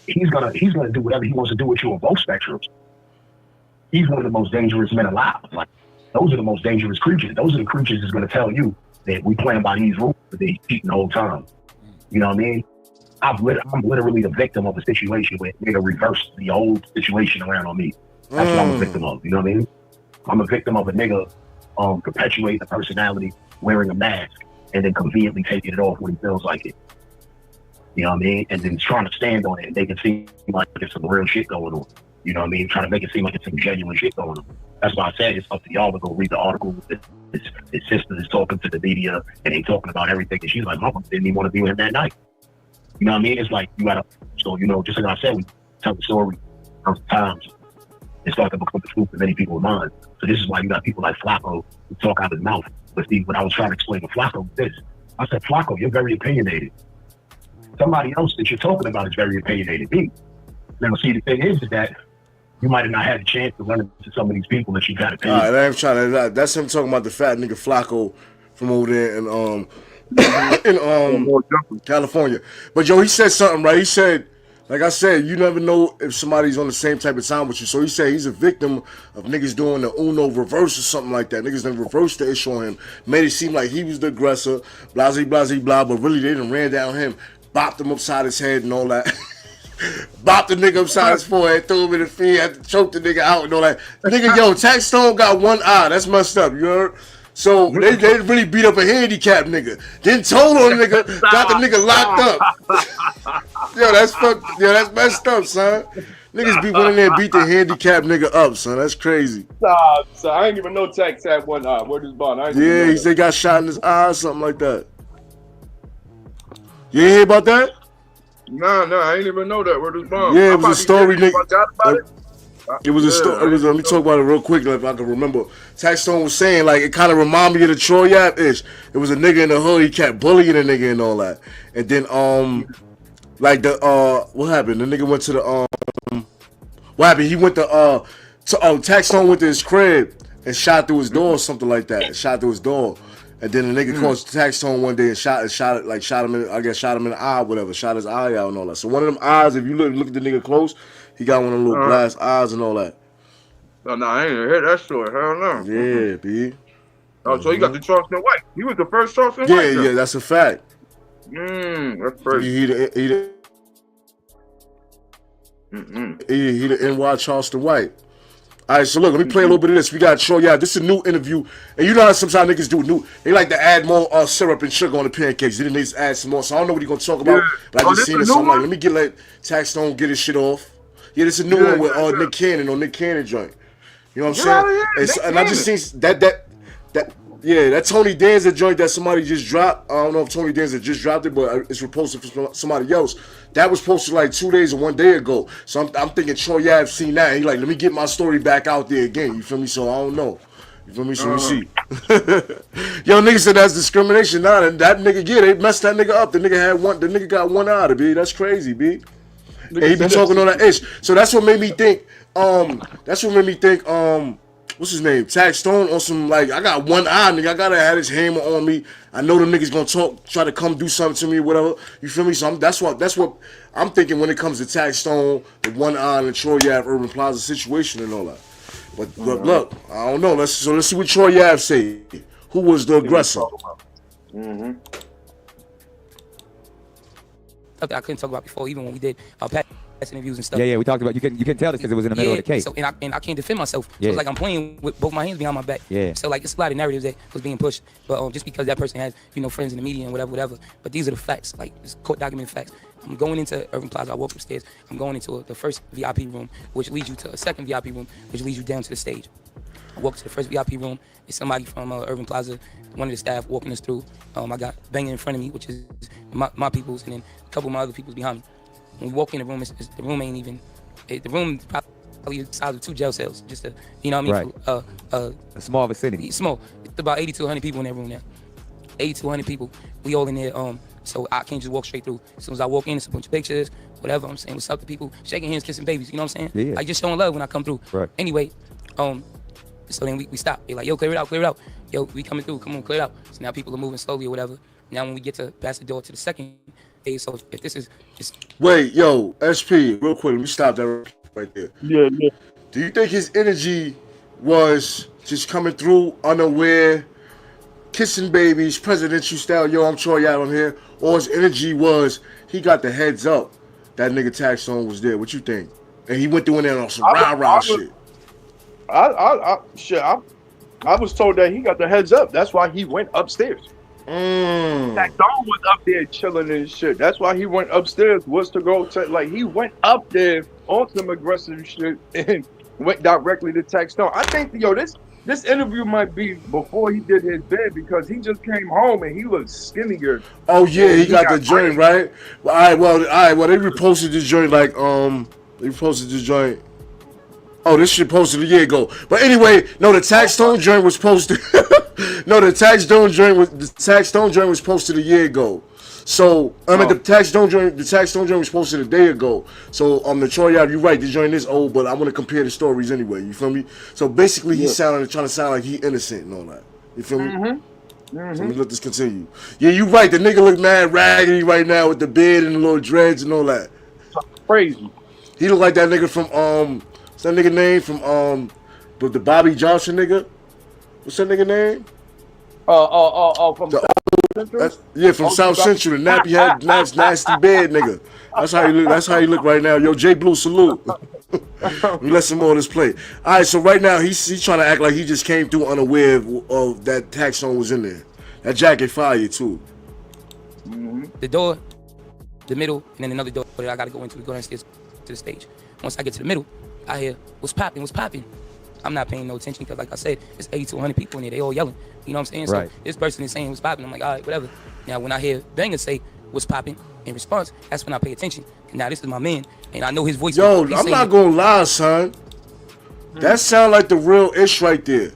he's gonna do whatever he wants to do with you on both spectrums. He's one of the most dangerous men alive. Like those are the most dangerous creatures. Those are the creatures that's gonna tell you that we playing by these rules, but they cheating the whole time. You know what I mean? I'm literally the victim of a situation where they reversed the old situation around on me. That's what I'm a victim of. You know what I mean? I'm a victim of a nigga perpetuating a personality, wearing a mask, and then conveniently taking it off when he feels like it. You know what I mean? And then trying to stand on it and make it seem like there's some real shit going on. You know what I mean? Trying to make it seem like it's some genuine shit going on. That's why I said it's up to y'all to go read the article. His sister is talking to the media and they talking about everything. And she's like, Mama didn't even want to be with him that night. You know what I mean? It's like you gotta, so you know, just like I said, we tell the story sometimes and start to become the truth in many people's minds. So this is why you got people like Flacco who talk out of his mouth. But see, when I was trying to explain to Flacco this, I said, Flacco, you're very opinionated. Somebody else that you're talking about is very opinionated. Me. Now, see, the thing is that you might have not had a chance to run into some of these people that you got to All right, that's him talking about the fat nigga Flacco from over there in California. But yo, he said something right. He said, like I said, you never know if somebody's on the same type of time with you. So he said he's a victim of niggas doing the Uno reverse or something like that. Niggas done reversed the issue on him, made it seem like he was the aggressor, blah blah, but really they done ran down him, bopped him upside his head and all that. Bopped the nigga upside his forehead, threw him in the feet, had to choke the nigga out and all that. Nigga, yo, Taxstone got one eye. That's messed up, you heard? So they really beat up a handicapped nigga. Then told on the nigga, got the nigga locked up. Yo, that's messed up, son. Niggas be running there and beat the handicapped nigga up, son. That's crazy. So I ain't even know Tax had one eye. Where this bond? Yeah, he said got shot in his eye or something like that. You ain't hear about that? Nah, I ain't even know that. Where this bomb? Yeah, it was a story, nigga. It was a story. Let me talk about it real quick, if I can remember. Taxstone was saying, like, it kind of reminded me of the Troy Ave-ish. It was a nigga in the hood. He kept bullying a nigga and all that. And then, like what happened? The nigga went to the what happened? He went to Taxstone went to his crib and shot through his door or something like that. Shot through his door. And then the nigga called Taxstone one day and shot him in, I guess shot him in the eye, whatever, shot his eye out and all that. So one of them eyes, if you look at the nigga close, he got one of them little glass eyes and all that. Oh, no, I ain't even heard that story. Hell no. Yeah, B. Oh, so he got the Charleston White. He was the first Charleston White. Yeah, that's a fact. That's crazy. He the NY Charleston White. All right, so look, let me play a little bit of this. We got Troy Ave. This is a new interview, and you know how sometimes niggas do new. They like to add more syrup and sugar on the pancakes. Then they just add some more. So I don't know what he gonna talk about. But I just seen it. So I'm like, let me let Taxstone get his shit off. Yeah, this is a new one with Nick Cannon on Nick Cannon joint. You know what I'm saying? And I just seen that Tony Danza joint that somebody just dropped. I don't know if Tony Danza just dropped it, but it's reposted from somebody else. That was posted like 2 days or 1 day ago. So I'm thinking Troy Ave seen that. He like, let me get my story back out there again. You feel me? So I don't know. You feel me? So we see. Yo, nigga said that's discrimination. Nah, that nigga, they messed that nigga up. The nigga got one eye to be. That's crazy, B. And he be talking on that ish. So that's what made me think. What's his name? Taxstone on some like, I got one eye, nigga. I gotta have his hammer on me. I know the niggas gonna try to come do something to me, or whatever. You feel me? So that's what I'm thinking when it comes to Taxstone, the one eye and the Troy Ave Urban Plaza situation and all that. But look, I don't know. Let's see what Troy Ave say. Who was the aggressor? I couldn't talk about before, even when we did past interviews and stuff. Yeah, we talked about. You can tell this because it was in the middle of the case. So and I can't defend myself. So it's like I'm playing with both my hands behind my back. Yeah. So like it's a lot of narratives that was being pushed, but just because that person has friends in the media and whatever. But these are the facts, like it's court documented facts. I'm going into Urban Plaza. I walk upstairs. I'm going into the first VIP room, which leads you to a second VIP room, which leads you down to the stage. I walk to the first VIP room. It's somebody from Urban Plaza, one of the staff walking us through. I got banging in front of me, which is my people's, and then a couple of my other people's behind me. When we walk in the room, the room ain't even. The room probably the size of 2 jail cells, just to, Right. A small vicinity. Small. It's about 80 to 100 people in that room now. 80 to 100 people. We all in there. So I can't just walk straight through. As soon as I walk in, it's a bunch of pictures, whatever. I'm saying what's up to people, shaking hands, kissing babies. You know what I'm saying? Yeah. Like just showing love when I come through. Right. Anyway, so then we stop. They're like, yo, clear it out. Yo, we coming through. Come on, clear it out. So now people are moving slowly or whatever. Now when we get to past the door to the second phase, so if this is just Wait, yo, SP, real quick, let me stop that right there. Yeah. Do you think his energy was just coming through unaware, kissing babies, presidential style, yo, I'm Troy out on here, or his energy was he got the heads up that nigga Taxstone was there? What you think? And he went through in there on some rah-rah shit. I was told that he got the heads up. That's why he went upstairs. Taxstone was up there chilling and shit. That's why he went upstairs, was to go to, like, he went up there on some aggressive shit and went directly to Taxstone. I think, this interview might be before he did his bid, because he just came home and he looked skinnier. Oh yeah, he got the joint, right? Well, all right, well, they reposted this joint like Oh, this shit posted a year ago. But anyway, no, the Taxstone joint was posted. No, the Taxstone joint was posted a year ago. So I mean, the Taxstone joint was posted a day ago. So the Troy Ave, you're right, the joint is old, but I want to compare the stories anyway. You feel me? So basically, he's trying to sound like he innocent and all that. You feel me? So let me let this continue. Yeah, you right. The nigga look mad raggedy right now with the beard and the little dreads and all that. Crazy. He look like that nigga from what's that nigga name from the Bobby Johnson nigga? What's that nigga name? From South Central? From South Central. The nappy head, nasty bed nigga. That's how he look. That's how he look right now. Yo, J Blue, salute. We let some more of this play. All right, so right now he's trying to act like he just came through unaware of that Taxstone was in there. That jacket fire too. the door, the middle, and then another door that I gotta go into to go downstairs to the stage. Once I get to the middle, I hear, what's popping? I'm not paying no attention because, like I said, it's 80 to 100 people in there. They all yelling. You know what I'm saying? Right. So this person is saying what's popping. I'm like, all right, whatever. Now, when I hear Banger say what's popping in response, that's when I pay attention. And now this is my man, and I know his voice. Yo, I'm not gonna lie, son. That sound like the real ish right there.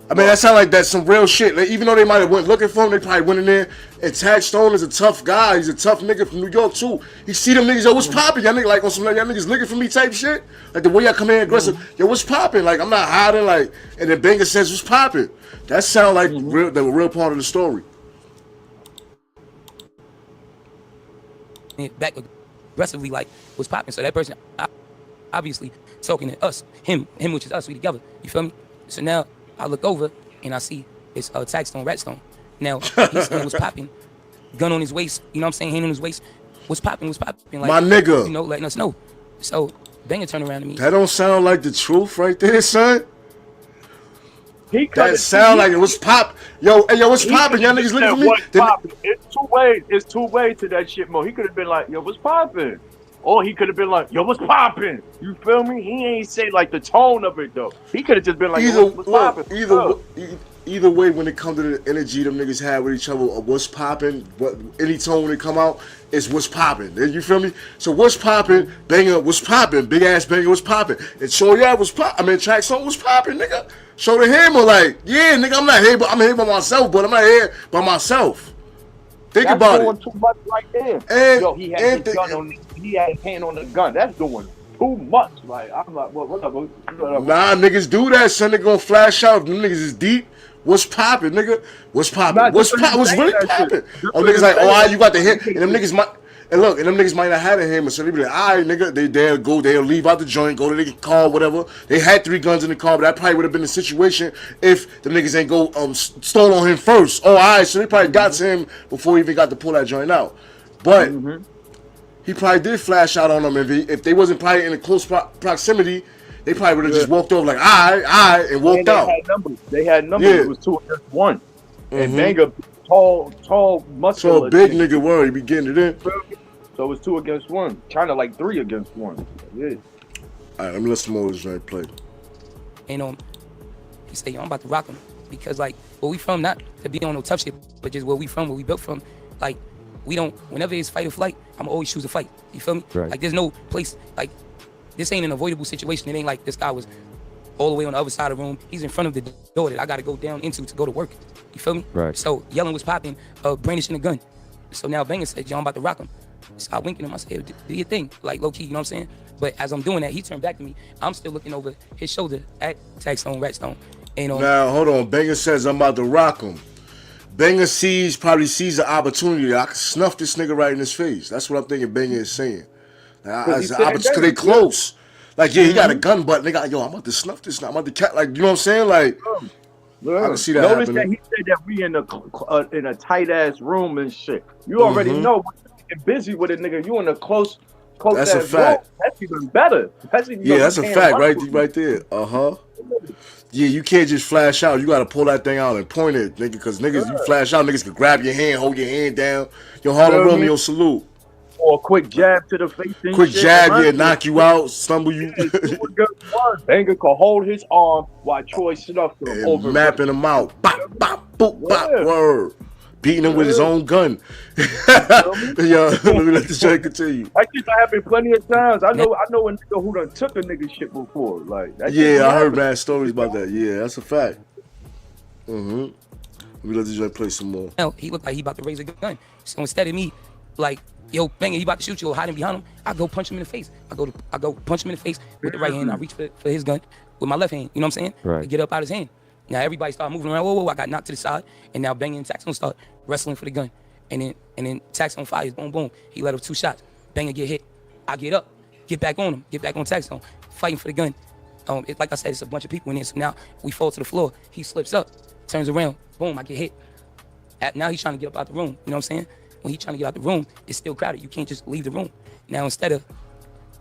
I mean, that sound like that's some real shit. Like, even though they might have went looking for him, they probably went in there. And Taxstone is a tough guy. He's a tough nigga from New York too. He see them niggas, yo, what's poppin'? Y'all niggas like on some like y'all niggas looking for me type shit. Like the way y'all come in aggressive. Yo, what's poppin'? Like I'm not hiding. Like, and then Banger says, what's poppin'? That sound like the real part of the story. Back aggressively, like what's popping. So that person obviously talking to us, him, which is us, we together. You feel me? So now I look over and I see it's Taxstone, Ratstone. Now he's saying what's popping, gun on his waist. You know what I'm saying? Hand on his waist. What's popping? Like my nigga. You know, letting us know. So Banger turned around to me. That don't sound like the truth right there, son. He That sound like it was pop. Yo, hey, yo, what's popping? Y'all niggas looking for me? What's popping? It's two ways. It's two ways to that shit, Mo. He could have been like, yo, what's popping? Or he could have been like, yo, what's popping? You feel me? He ain't say like the tone of it though. He could have just been like, yo, what's popping? Either way, when it comes to the energy them niggas have with each other, or what's popping, what any tone they come out, it's what's popping. You feel me? So what's popping? Banger, what's popping? Big ass banger, what's popping? And show yeah, was pop. I mean, Taxstone was popping, nigga. Show the hammer, like, yeah, nigga, I'm not here, but I'm here by myself, but I'm not here by myself. Think That's about doing it. too much right there. And, yo, he had his gun on. He had his hand on the gun. That's doing too much. Like, I'm like, what up? Nah, niggas do that, son. They gonna flash out. Them niggas is deep. What's popping, nigga? What's popping? Nah, What's really popping? Oh, niggas like, oh, you got the hit, and them niggas might. And look, and them niggas might not have a hammer, so they be like, all right, nigga, they'll leave out the joint, go to the car, whatever. They had 3 guns in the car, but that probably would have been the situation if the niggas ain't go stole on him first. Oh, all right, so they probably got to him before he even got to pull that joint out. But he probably did flash out on them. If they wasn't probably in a close proximity, they probably would have just walked over like, all right, and walked out. They had numbers. Yeah. It was 2 against 1. And Banger, tall, muscular. So a big nigga word, he be getting it in. So it was 2 against 1. Kind of like 3 against 1. Yeah. All right, let me let some more of this joint play. And he said, yo, I'm about to rock him. Because, like, where we from, not to be on no tough shit, but just where we from, where we built from, like, we don't, whenever it's fight or flight, I'm always choose a fight. You feel me? Right. Like, there's no place, like, this ain't an avoidable situation. It ain't like this guy was all the way on the other side of the room. He's in front of the door that I got to go down into to go to work. You feel me? Right. So yelling was popping, brandishing a gun. So now Banger said, yo, I'm about to rock him. So I winked at him. I said, hey, do your thing. Like, low key, you know what I'm saying? But as I'm doing that, he turned back to me. I'm still looking over his shoulder at Taxstone, Ratstone. And, Now, hold on. Banger says, I'm about to rock him. Banger probably sees the opportunity. I can snuff this nigga right in his face. That's what I'm thinking Banger is saying. Because they close. Like, yeah, he got a gun, but nigga, yo, I'm about to snuff this now. I'm about to cat, like, you know what I'm saying? Like, I can see that Notice happening. that he said that we in a tight ass room and shit. You already know when you're busy with a nigga. You in a close That's a ass fact. room. That's even better. That's a fact, right there. Yeah, you can't just flash out. You gotta pull that thing out and point it, nigga. Because niggas, you flash out, niggas can grab your hand, hold your hand down. Yo, Harlem Romeo, salute. Or a quick jab to the face. And Quick shit. jab, yeah, knock you out, stumble you. Banger could hold his arm while Troy snuffed him And over. mapping him out. Bop, bop, boop, bop, word. Beating him with his own gun. Yo, let me let the joke continue. That shit happened plenty of times. I know a nigga who done took a nigga shit before. Like that shit Yeah, I heard happened. bad stories about that. Yeah, that's a fact. Let me let the joke play some more. now he looked like he about to raise a gun. So instead of me, like, yo, Banger, he about to shoot you or hiding behind him, I go punch him in the face. I go punch him in the face with the right hand. I reach for his gun with my left hand. You know what I'm saying? Right. To get up out his hand. Now everybody started moving around. Whoa. I got knocked to the side, and now Banger and Taxstone start wrestling for the gun. And then Taxstone fires. Boom, boom. He let up 2 shots. Banger get hit. I get up, get back on him, get back on Taxstone, fighting for the gun. Like I said, it's a bunch of people in there. So now we fall to the floor. He slips up, turns around. Boom, I get hit. Now he's trying to get up out the room. You know what I'm saying? When he's trying to get out the room, it's still crowded. You can't just leave the room. Now instead of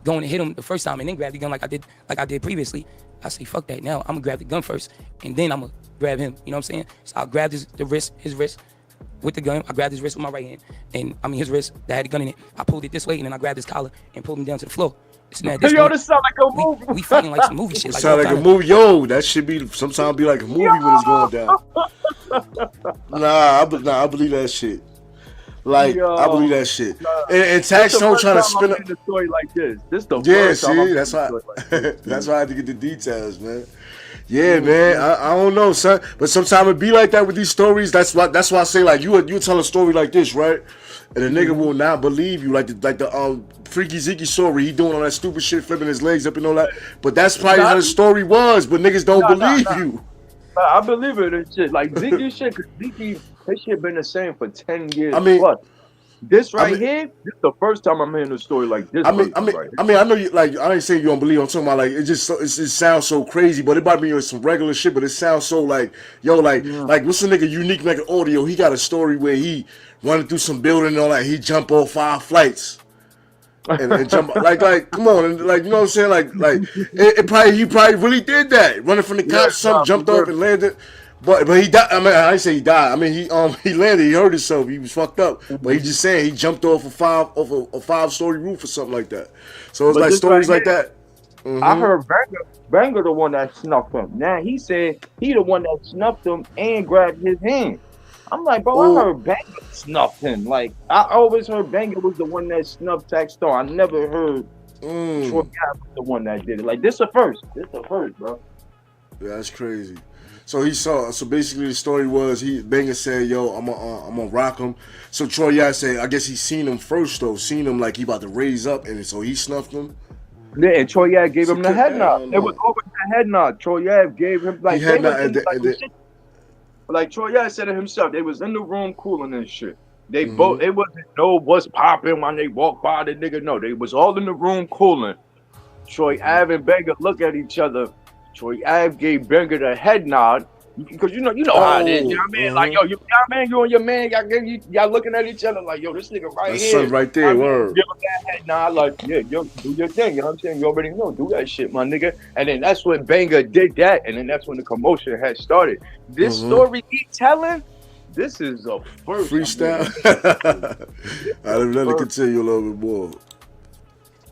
going to hit him the first time and then grab the gun like I did previously, I say fuck that. Now I'm gonna grab the gun first and then I'm gonna grab him. You know what I'm saying? So I grabbed his wrist with the gun. I grabbed his wrist with my right hand, and his wrist that had the gun in it. I pulled it this way and then I grabbed his collar and pulled him down to the floor. So now, This sound like a movie. we fighting like some movie shit. Like Sound like a movie. Yo, that should be sometimes be like a movie when it's going down. I believe that shit. Like, I believe that shit. And Taxstone trying to spin up the story like this. This the Yeah, first time see, that's why. like That's why I had to get the details, man. Yeah, man. I don't know, son, but sometimes it be like that with these stories. That's why I say, like, you tell a story like this, right? And the nigga will not believe you, like the Freaky Zeke story. He doing all that stupid shit, flipping his legs up and all that. But that's probably how the story was. But niggas don't believe you. I believe it and shit. Like Zeke shit, cause Zeke, his shit been the same for 10 years. I mean, plus. This here, this is the first time I'm hearing a story like this. I mean, I know you, like, I ain't saying you don't believe. I'm talking about, like, it just sounds so crazy, but it might be some regular shit, but it sounds so like, yo, like what's the nigga Unique Nigga Audio? He got a story where he running through some building and all that. He jumped off 5 flights. and jump like come on, and like you know what I'm saying, like it probably he probably really did that, running from the Yeah, cops, something nah, jumped for off real. and landed. But he died. I mean, I didn't say he died. I mean, he landed. He hurt himself. He was fucked up. But he just saying he jumped off a 5-story roof or something like that. So it's But like this right stories like here, that. I heard Banger the one that snuffed him. Now he said he the one that snuffed him and grabbed his hand. I'm like, bro, I Oh, heard Banger snuffed him. Like I always heard Banger was the one that snuffed Taxstone. I never heard Troy Ave was the one that did it. Like this a first. This a first, bro. yeah, that's crazy. So he saw. So basically, the story was Banger said, "Yo, I'm gonna rock him." So Troy Ave said, "I guess he seen him first though. Seen him like he about to raise up, and so he snuffed him." Yeah, and Troy Ave gave So him the head I nod. don't It was know. always the head nod. Troy Ave gave him He like they had was not, in like and shit. Like Troy Ave said it himself. They was in the room cooling and shit. They both it wasn't no what's popping when they walked by the nigga. No, they was all in the room cooling. Troy Ave and Banger look at each other. Troy Ave gave Banger the head nod because you know how it is. You know what I mean? Like yo, you know what I mean? You and your man, y'all looking at each other like yo, this nigga right That's here. something right there. I mean, Word. give him that head nod like yeah, yo, do your thing. You know what I'm saying? You already know, do that shit, my nigga. And then that's when Banger did that, and then that's when the commotion had started. This story he telling. This is a first Freestyle. Let it continue a little bit more.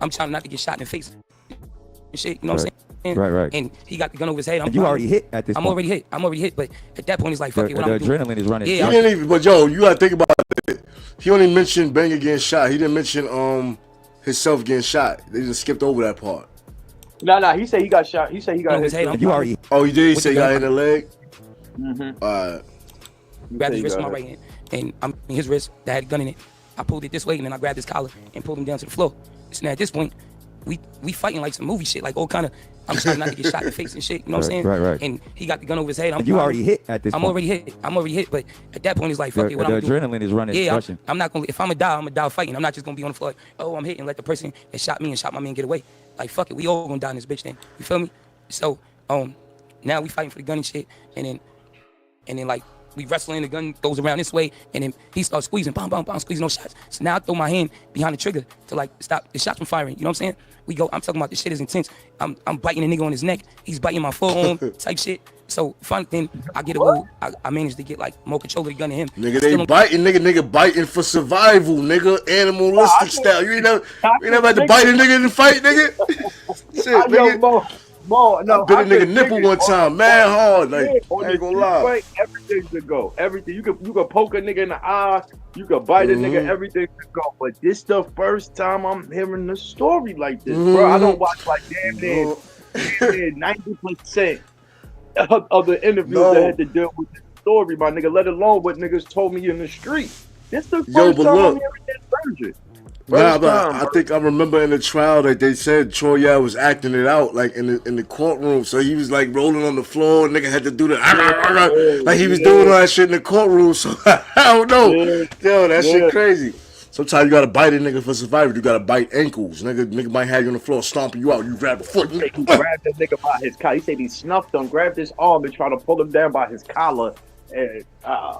I'm trying not to get shot in the face and shit. You know what I'm saying? Right. And he got the gun over his head. And you already hit at this I'm point. already hit. But at that point, it's like, fuck it. What The I'm doing? adrenaline is running. Yeah, He didn't even. But yo, you gotta think about it. He only mentioned Banger getting shot. He didn't mention himself getting shot. They just skipped over that part. Nah. He said he got shot. He said he got his hit. head too. on You already. Oh, he did. He With said he the got gun. in the leg. Mhm. Grabbed his He wrist got with my hit. right hand, and I'm in his wrist that had a gun in it. I pulled it this way, and then I grabbed his collar and pulled him down to the floor. So now at this point, we fighting like some movie shit, like all kind of. I'm trying not to get shot in the face and shit. You know what I'm saying? Right. And he got the gun over his head. And you already hit at this I'm point. already hit. But at that point, it's like, fuck it. What The I'm doing? adrenaline is running. Yeah, rushing. I'm not gonna. If I'm gonna die fighting. I'm not just gonna be on the floor. Like, oh, I'm hitting. Let the person that shot me and shot my man get away. Like, fuck it. We all gonna die in this bitch thing. You feel me? So, now we fighting for the gun and shit. And then like we wrestling. The gun goes around this way, and then he starts squeezing, bam, squeezing no shots. So now I throw my hand behind the trigger to like stop the shots from firing. You know what I'm saying? We go. I'm talking about this shit is intense. I'm biting the nigga on his neck. He's biting my forearm type shit. So fine, then I get a little. I managed to get like more control of the gun to him. Nigga, they biting. Nigga biting for survival. Nigga, animalistic style. You ain't never had to bite a nigga in the fight, nigga. Shit, nigga. Mo, no, I bit a nigga nipple one time, mad hard. Like, I ain't gonna lie. Fight, everything's to go. Everything. You could poke a nigga in the eye. You could bite a nigga. Everything's to go. But this the first time I'm hearing the story like this, bro. I don't watch like damn near 90% of the interviews that had to deal with this story, my nigga. Let alone what niggas told me in the street. This the first time I'm hearing this version. Nah, but I think I remember in the trial that they said Troy Ave was acting it out like in the courtroom. So he was like rolling on the floor. Nigga had to do the like he was doing all that shit in the courtroom. So I don't know, yo, that shit crazy. Sometimes you gotta bite a nigga for survival. You gotta bite ankles. Nigga might have you on the floor, stomping you out. You grab a foot. He grabbed that nigga by his collar. He said he snuffed him, grabbed his arm, and tried to pull him down by his collar. And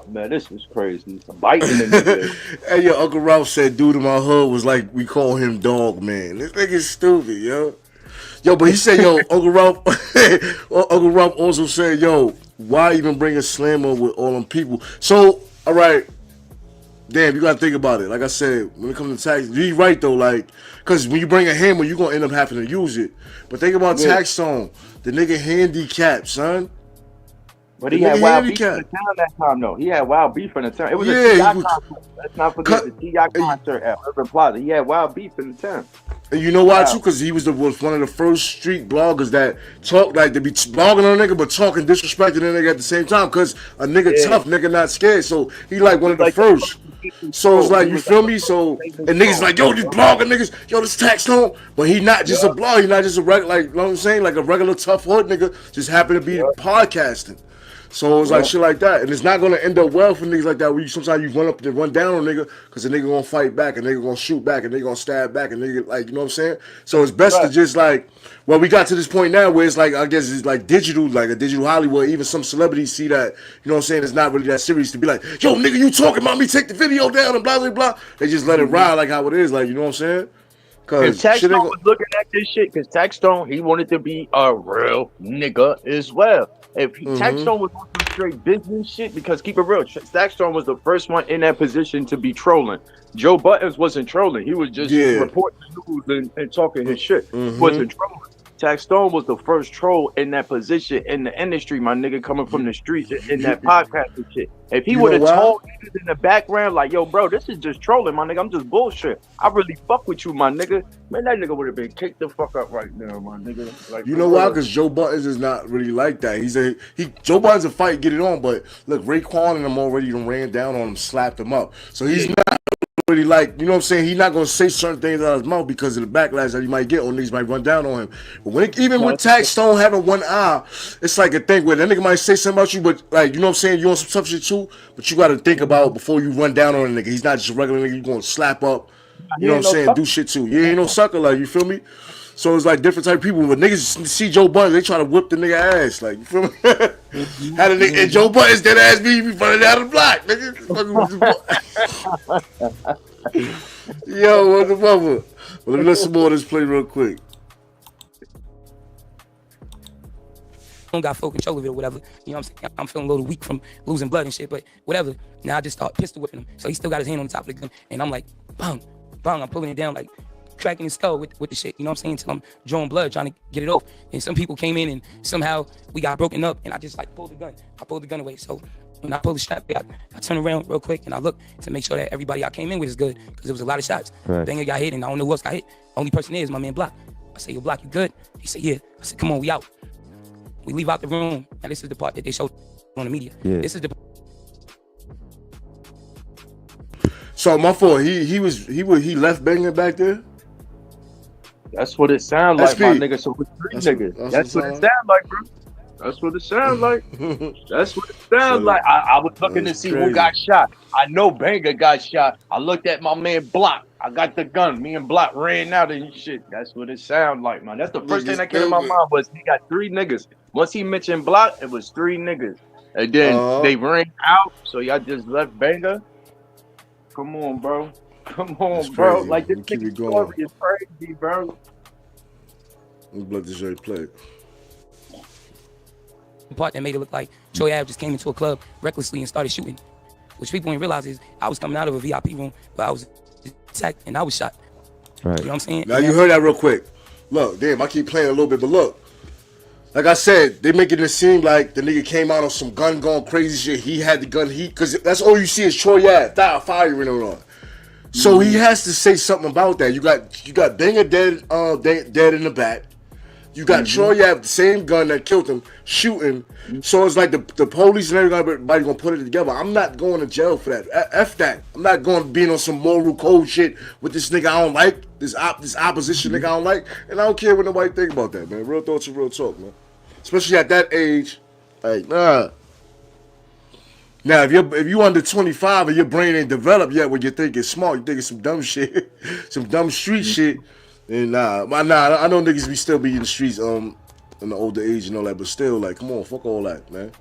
man, this was crazy. Some biting in the Hey, yo, Uncle Ralph said, dude in my hood was like, we call him Dog Man. This nigga's stupid, yo. Yo, but he said, yo, Uncle Ralph also said, yo, why even bring a slammer with all them people? So, all right, damn, you gotta think about it. Like I said, when it comes to tax, you're right though, like, cause when you bring a hammer, you're gonna end up having to use it. But think about Taxstone, the nigga handicapped, son. But he had wild beef in the town that time, though. He had wild beef in the town. It was a T.I. concert. Let's not forget the T.I. concert at Urban Plaza. He had wild beef in the town. And you know why, too? Because he was one of the first street bloggers that talk like, they be blogging on a nigga, but talking disrespecting a nigga at the same time. Because a nigga tough, nigga not scared. So he like one of the first. So it's like, you feel me? So, and niggas like, yo, these blogging niggas, yo, this Taxstone. But he not just a blogger. He not just a regular, like, you know what I'm saying? Like a regular tough hood nigga. Just happen to be podcasting. So it was like shit like that, and it's not gonna end up well for niggas like that. Where you sometimes you run down on a nigga because the nigga gonna fight back, and nigga gonna shoot back, and they gonna stab back, and nigga like, you know what I'm saying. So it's best to just like, well, we got to this point now where it's like, I guess it's like digital, like a digital Hollywood. Even some celebrities see that, you know what I'm saying. It's not really that serious to be like, yo, nigga, you talking about me? Take the video down and blah blah blah. They just let it ride like how it is, like, you know what I'm saying. If Cause shit Taxstone ain't was looking at this shit, because Taxstone, he wanted to be a real nigga as well. If Taxstone was on some straight business shit, because keep it real, Taxstone was the first one in that position to be trolling. Joe Buttons wasn't trolling. He was just yeah. reporting the news and talking his shit. He wasn't trolling. Taxstone was the first troll in that position in the industry, my nigga, coming from the streets in that podcast and shit. If he You would know have why? told niggas in the background, like, yo, bro, this is just trolling, my nigga. I'm just bullshit. I really fuck with you, my nigga. Man, that nigga would have been kicked the fuck up right now, my nigga. Like, You for know why? real. Because Joe Buttons is not really like that. Joe Buttons a fight, get it on, but look, Raekwon and them already done ran down on him, slapped him up. So he's not really like, you know what I'm saying? He's not gonna say certain things out of his mouth because of the backlash that he might get, or niggas might run down on him. But even with Taxstone having one eye, it's like a thing where that nigga might say something about you, but like, you know what I'm saying? You on some tough shit too, but you gotta think about before you run down on a nigga. He's not just a regular nigga you gonna slap up, you know what I'm saying? Do shit too. You ain't no sucker, like, you feel me? So it's like different type of people. But niggas see Joe Buttons, they try to whip the nigga ass. Like, you feel me? Had a nigga, and Joe Buttons dead ass me, be running down the block. Nigga. Yo, what the fuck? Well, let me listen more of this play real quick. Don't got full control of it or whatever. You know what I'm saying? I'm feeling a little weak from losing blood and shit, but whatever. Now I just start pistol whipping him. So he still got his hand on the top of the gun. And I'm like, bang, bang. I'm pulling it down, like cracking his skull with the shit. You know what I'm saying? Until I'm drawing blood, trying to get it off. And some people came in and somehow we got broken up and I just like pulled the gun. I pulled the gun away. So when I pulled the strap, I turn around real quick and I look to make sure that everybody I came in with is good. Because there was a lot of shots. Right. Banger got hit and I don't know who else got hit. Only person there is my man Block. I say, yo, Block, you good? He said, yeah. I said, come on, we out. We leave out the room. Now this is the part that they showed on the media. Yeah. This is the So my fault. He left Banger back there. That's what it sounds like, my SP. nigga. So with three That's niggas, what that's what it sound sounds like, bro. That's what it sounds like. That's what it sounds like. I was looking to That's see crazy. who got shot. I know Banger got shot. I looked at my man Block. I got the gun. Me and Block ran out and shit. That's what it sounded like, man. That's the first thing that came to my mind was he got three niggas. Once he mentioned Block, it was three niggas. And then they ran out, so y'all just left Banger. Come on, bro. Come on, That's bro. crazy. Like this We keep nigga it going. story is crazy, bro. Let's let this Jerry play. part that made it look like Troy Ave just came into a club recklessly and started shooting. Which people didn't realize is I was coming out of a VIP room, but I was attacked and I was shot. Right. You know what I'm saying? Now you heard that real quick. Look, damn, I keep playing a little bit, but look. Like I said, they making it seem like the nigga came out on some gun going crazy shit. He had the gun, because that's all you see is Troy Ave firing on. So he has to say something about that. You got Banger dead in the back. You got Troy Ave, the same gun that killed him, shooting. So it's like the police and everybody gonna put it together. I'm not going to jail for that. F that. I'm not going to be on some moral code shit with this nigga I don't like, this opposition nigga I don't like, and I don't care what nobody think about that, man. Real thoughts and real talk, man. Especially at that age, like nah. Now, if you under 25 and your brain ain't developed yet, when you think it's smart, you think it's some dumb shit, some dumb street shit. And I know niggas be still be in the streets in the older age and all that, but still, like, come on, fuck all that, man.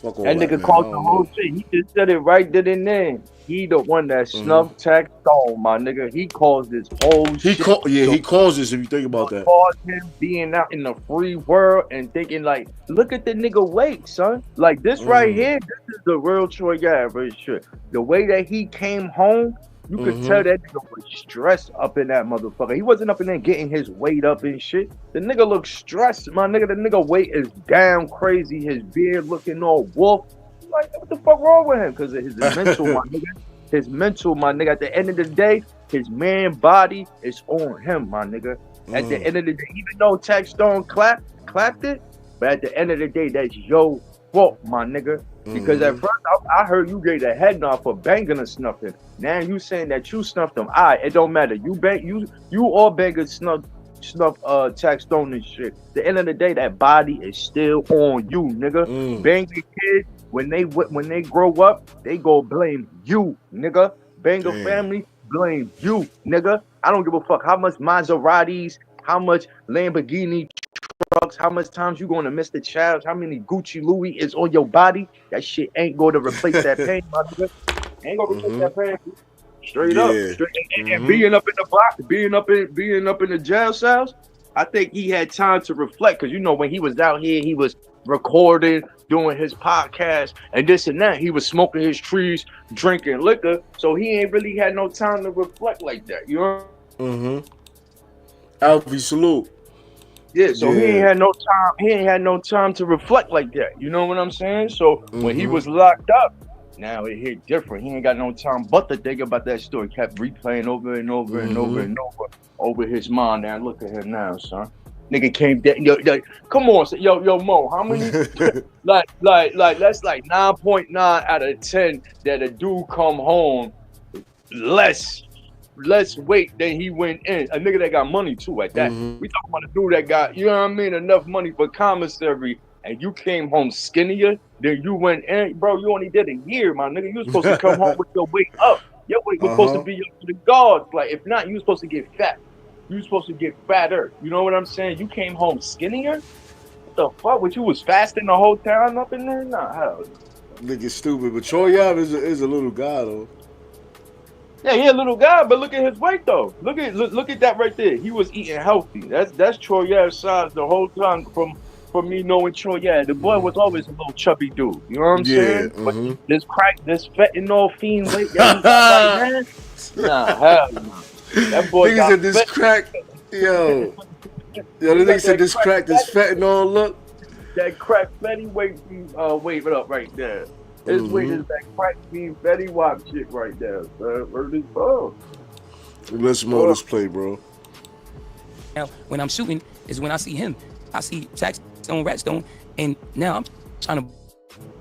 Fuck all that, That nigga man. caused the whole shit. He just said it right then and there. He the one that snuffed Taxstone, my nigga. He caused this whole shit. He caused this if you think about that. Caused him being out in the free world and thinking like, look at the nigga weight, son. Like this right here, this is the real Troy Ave shit. The way that he came home, you could tell that nigga was stressed up in that motherfucker. He wasn't up in there getting his weight up and shit. The nigga looked stressed, my nigga. The nigga weight is down crazy. His beard looking all wolf. Like, what the fuck wrong with him? Because of his mental, my nigga. His mental, my nigga. At the end of the day, his man body is on him, my nigga. At the end of the day, even though Taxstone clapped it, but at the end of the day, that's your fault, my nigga. Because at first, I heard you gave the head nod for banging and snuffing. Now you saying that you snuffed him. It don't matter. You all bangers snuff Taxstone and shit. At the end of the day, that body is still on you, nigga. Bang the kid. When they grow up, they go blame you, nigga. Banger family, blame you, nigga. I don't give a fuck how much Maseratis, how much Lamborghini trucks, how much times you going to miss the child, how many Gucci Louis is on your body. That shit ain't going to replace that pain, my nigga. Ain't going to replace that pain. Straight up, Yeah. straight and being up in the block, being up in the jail cells. I think he had time to reflect because you know when he was out here, he was recording, doing his podcast, and this and that. He was smoking his trees, drinking liquor, so he ain't really had no time to reflect like that. You know? Alfie, salute. Yeah, so he ain't Yeah. had no time. He ain't had no time to reflect like that. You know what I'm saying? So when he Mm-hmm. was locked up, now it hit different. He ain't got no time but to think about that story. Kept replaying over and over and over and over his mind. Now look at him now, son. Nigga came down. Come on, yo, Mo. How many? like that's like 9.9 out of 10 that a dude come home less weight than he went in. A nigga that got money too at that. We talking about a dude that got, you know what I mean, enough money for commissary, and you came home skinnier than you went in. Bro, you only did a year, my nigga. You was supposed to come home with your weight up. Your weight was supposed to be up to the guards. Like, if not, you was supposed to get fat. You was supposed to get fatter. You know what I'm saying? You came home skinnier? What the fuck? What, you was fasting the whole time up in there? Nah, hell. Nigga stupid, but Troy Ave is a little guy though. Yeah, he a little guy, but look at his weight though. Look at that right there. He was eating healthy. That's Troy Ave's size the whole time from me knowing Troy Ave. The boy was always a little chubby dude. You know what I'm saying? But this fentanyl fiend weight that he got right now, nah, hell no. That boy Nigga said this crack, yo. Yo, the nigga said this crack, this fentanyl look. That crack fatty weight wave it up right there. His weight is that crack being fatty wop shit right there, son. Where this phone? Let's more this play, bro. Now, when I'm shooting is when I see him. I see Taxstone, Ratstone, and now I'm trying to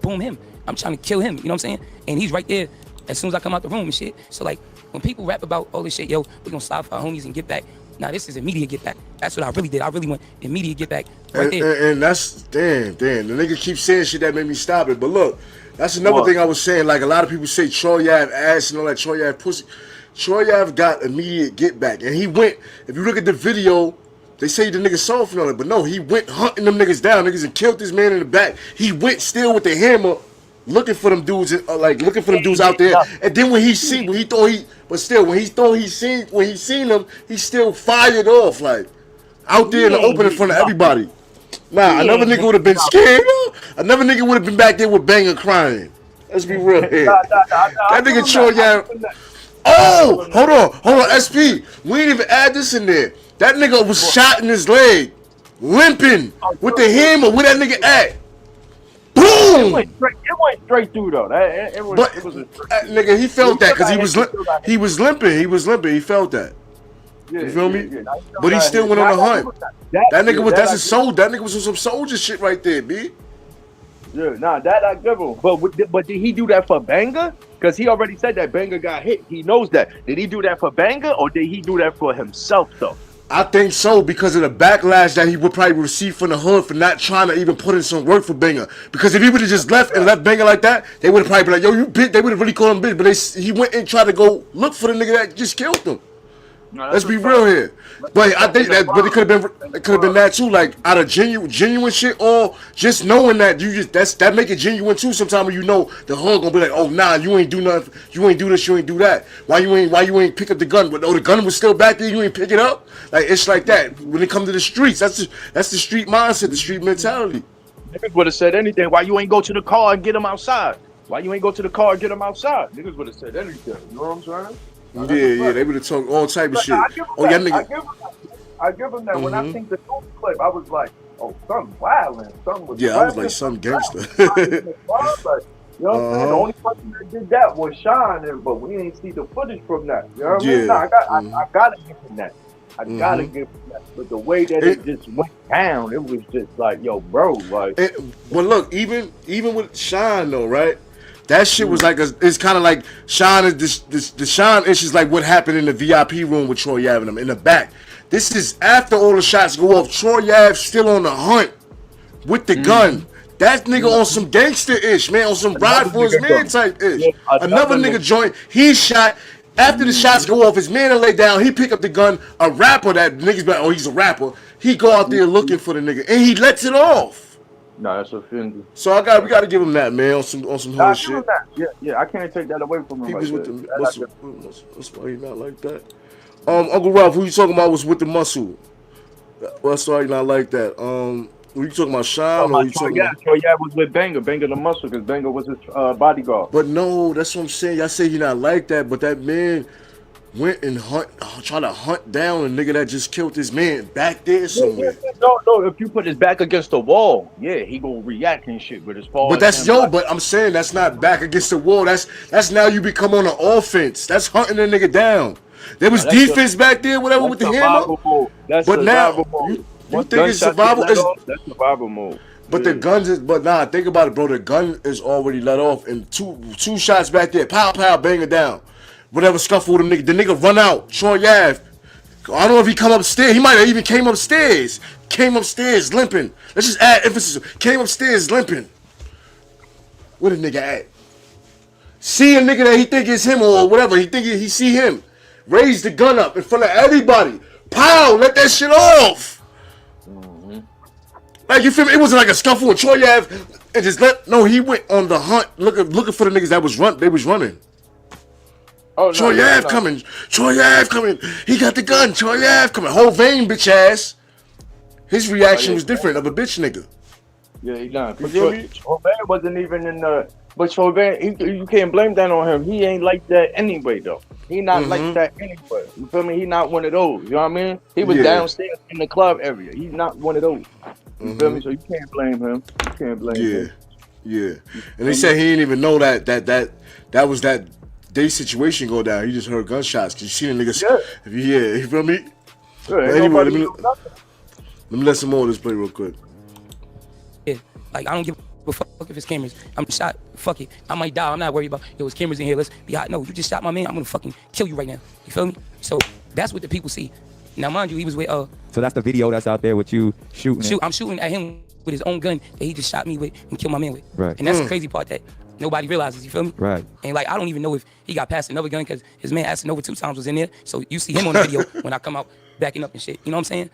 boom him. I'm trying to kill him, you know what I'm saying? And he's right there as soon as I come out the room and shit. So, like, when people rap about all this shit, yo, we gonna slide for our homies and get back. Now, this is immediate get back. That's what I really did. I really went immediate get back right there. And that's, damn. The nigga keeps saying shit that made me stop it. But look, that's another thing I was saying. Like, a lot of people say Troy Ave ass and all that, Troy Ave pussy. Troy Ave got immediate get back. And he went, if you look at the video, they say the nigga soft on it, but no, he went hunting them niggas down. Niggas and killed this man in the back. He went still with the hammer, looking for them dudes, looking for them dudes out there. And then when he seen them, he still fired off, like, out there in the open in front of everybody. Nah, another nigga would have been scared. Another nigga would have been back there with Banger crying. Let's be real here. That nigga Troy Ave. Oh, hold on, SP. We ain't even add this in there. That nigga was shot in his leg, limping with the hammer. Where that nigga at? Boom! It went straight through though. It was nigga, he felt that because he was limping. He felt that. Yeah, you feel me? But he still went on a hunt. That nigga was that's his soul. That nigga was on some soldier shit right there, B. Yeah, nah, that I give him. But did he do that for Banger? Because he already said that Banger got hit. He knows that. Did he do that for Banger or did he do that for himself though? I think so because of the backlash that he would probably receive from the hood for not trying to even put in some work for Banger. Because if he would have just left Banger like that, they would have probably been like, yo, you bitch. They would have really called him bitch. But he went and tried to go look for the nigga that just killed him. No, let's be real here. But I think that, but it could have been that too, like out of genuine shit, or just knowing that you just that make it genuine too. Sometimes when you know the hood gonna be like, oh nah, you ain't do nothing, you ain't do this, you ain't do that. Why you ain't pick up the gun? But the gun was still back there, you ain't pick it up. Like it's like that when it comes to the streets. That's the street mindset, the street mentality. Niggas would have said anything. Why you ain't go to the car and get him outside? Why you ain't go to the car and get him outside? Niggas would have said anything. You know what I'm saying? Yeah, they would have talked all type of shit. I give him that. When I think the news clip, I was like, oh, something violent. Something was I was like, some gangster. You know what I'm saying? The only person that did that was Sean, but we ain't see the footage from that. You know what I mean? No, I gotta give him that. I gotta give him that. But the way that it just went down, it was just like, yo, bro, like. But look, even with Sean though, right? That shit was like it's kind of like Sean is the Sean issues like what happened in the VIP room with Troy Ave and them in the back. This is after all the shots go off. Troy Ave still on the hunt with the gun. That nigga on some gangster ish, man, on some ride for his man type ish. Yeah, another nigga joint. He shot after the shots go off. His man lay down. He pick up the gun. A rapper that niggas be like, oh, he's a rapper. He go out there looking for the nigga and he lets it off. No, that's offending. So we gotta give him that, man, on some Nah, hood give him shit. that. Yeah, I can't take that away from him. People's Right with there. the muscle. That's why he not like that. Uncle Ralph, who you talking about was with the muscle? Well, that's why he not like that. Who you talking about, Sean, or you talking about? Troy was with Banger the muscle, because Banger was his bodyguard. But no, that's what I'm saying. Y'all say he not like that, but that man went and try to hunt down a nigga that just killed his man back there somewhere. No. If you put his back against the wall, yeah, he gonna react and shit. But as far But as but I'm saying that's not back against the wall. That's now you become on the offense. That's hunting a nigga down. There was defense back there, whatever, with the hammer. That's but now survival mode. you think it's survival? That's survival mode. But the guns is, but nah, think about it, bro. The gun is already let off, and two shots back there, pow pow, bang it down. Whatever scuffle with the nigga run out. Troy Ave. I don't know if he come upstairs. He might have even came upstairs. Came upstairs limping. Let's just add emphasis. Came upstairs limping. Where the nigga at? See a nigga that he think is him or whatever. He think he see him. Raise the gun up in front of everybody. Pow! Let that shit off. Like, you feel me? It wasn't like a scuffle with Troy Ave and just no. He went on the hunt looking for the niggas that was They was running. Oh, Troy Ave coming. Troy Ave coming. He got the gun. Troy Ave coming. Whole vein, bitch ass. His reaction was different of a bitch nigga. Yeah, he done. You feel me? Chauvin wasn't even in the. But Chauvin, you can't blame that on him. He ain't like that anyway, though. He not like that anyway. You feel me? He not one of those. You know what I mean? He was downstairs in the club area. He's not one of those. You feel me? So you can't blame him. You can't blame him. Yeah. And they said he didn't even know that was that day situation go down. He just heard gunshots. Cause you see the niggas. Yeah. You feel me? Yeah, anyway, let me let some more of this play real quick. Yeah, like I don't give a fuck if it's cameras. I'm shot. Fuck it. I might die. I'm not worried about it was cameras in here. Let's be hot. No, you just shot my man. I'm gonna fucking kill you right now. You feel me? So that's what the people see. Now, mind you, he was with So that's the video that's out there with you shooting. I'm shooting at him with his own gun that he just shot me with and killed my man with. Right. And that's the crazy part that nobody realizes. You feel me? Right. And like I don't even know if he got past another gun because his man asked over 2 times was in there. So you see him on the video when I come out backing up and shit. You know what I'm saying?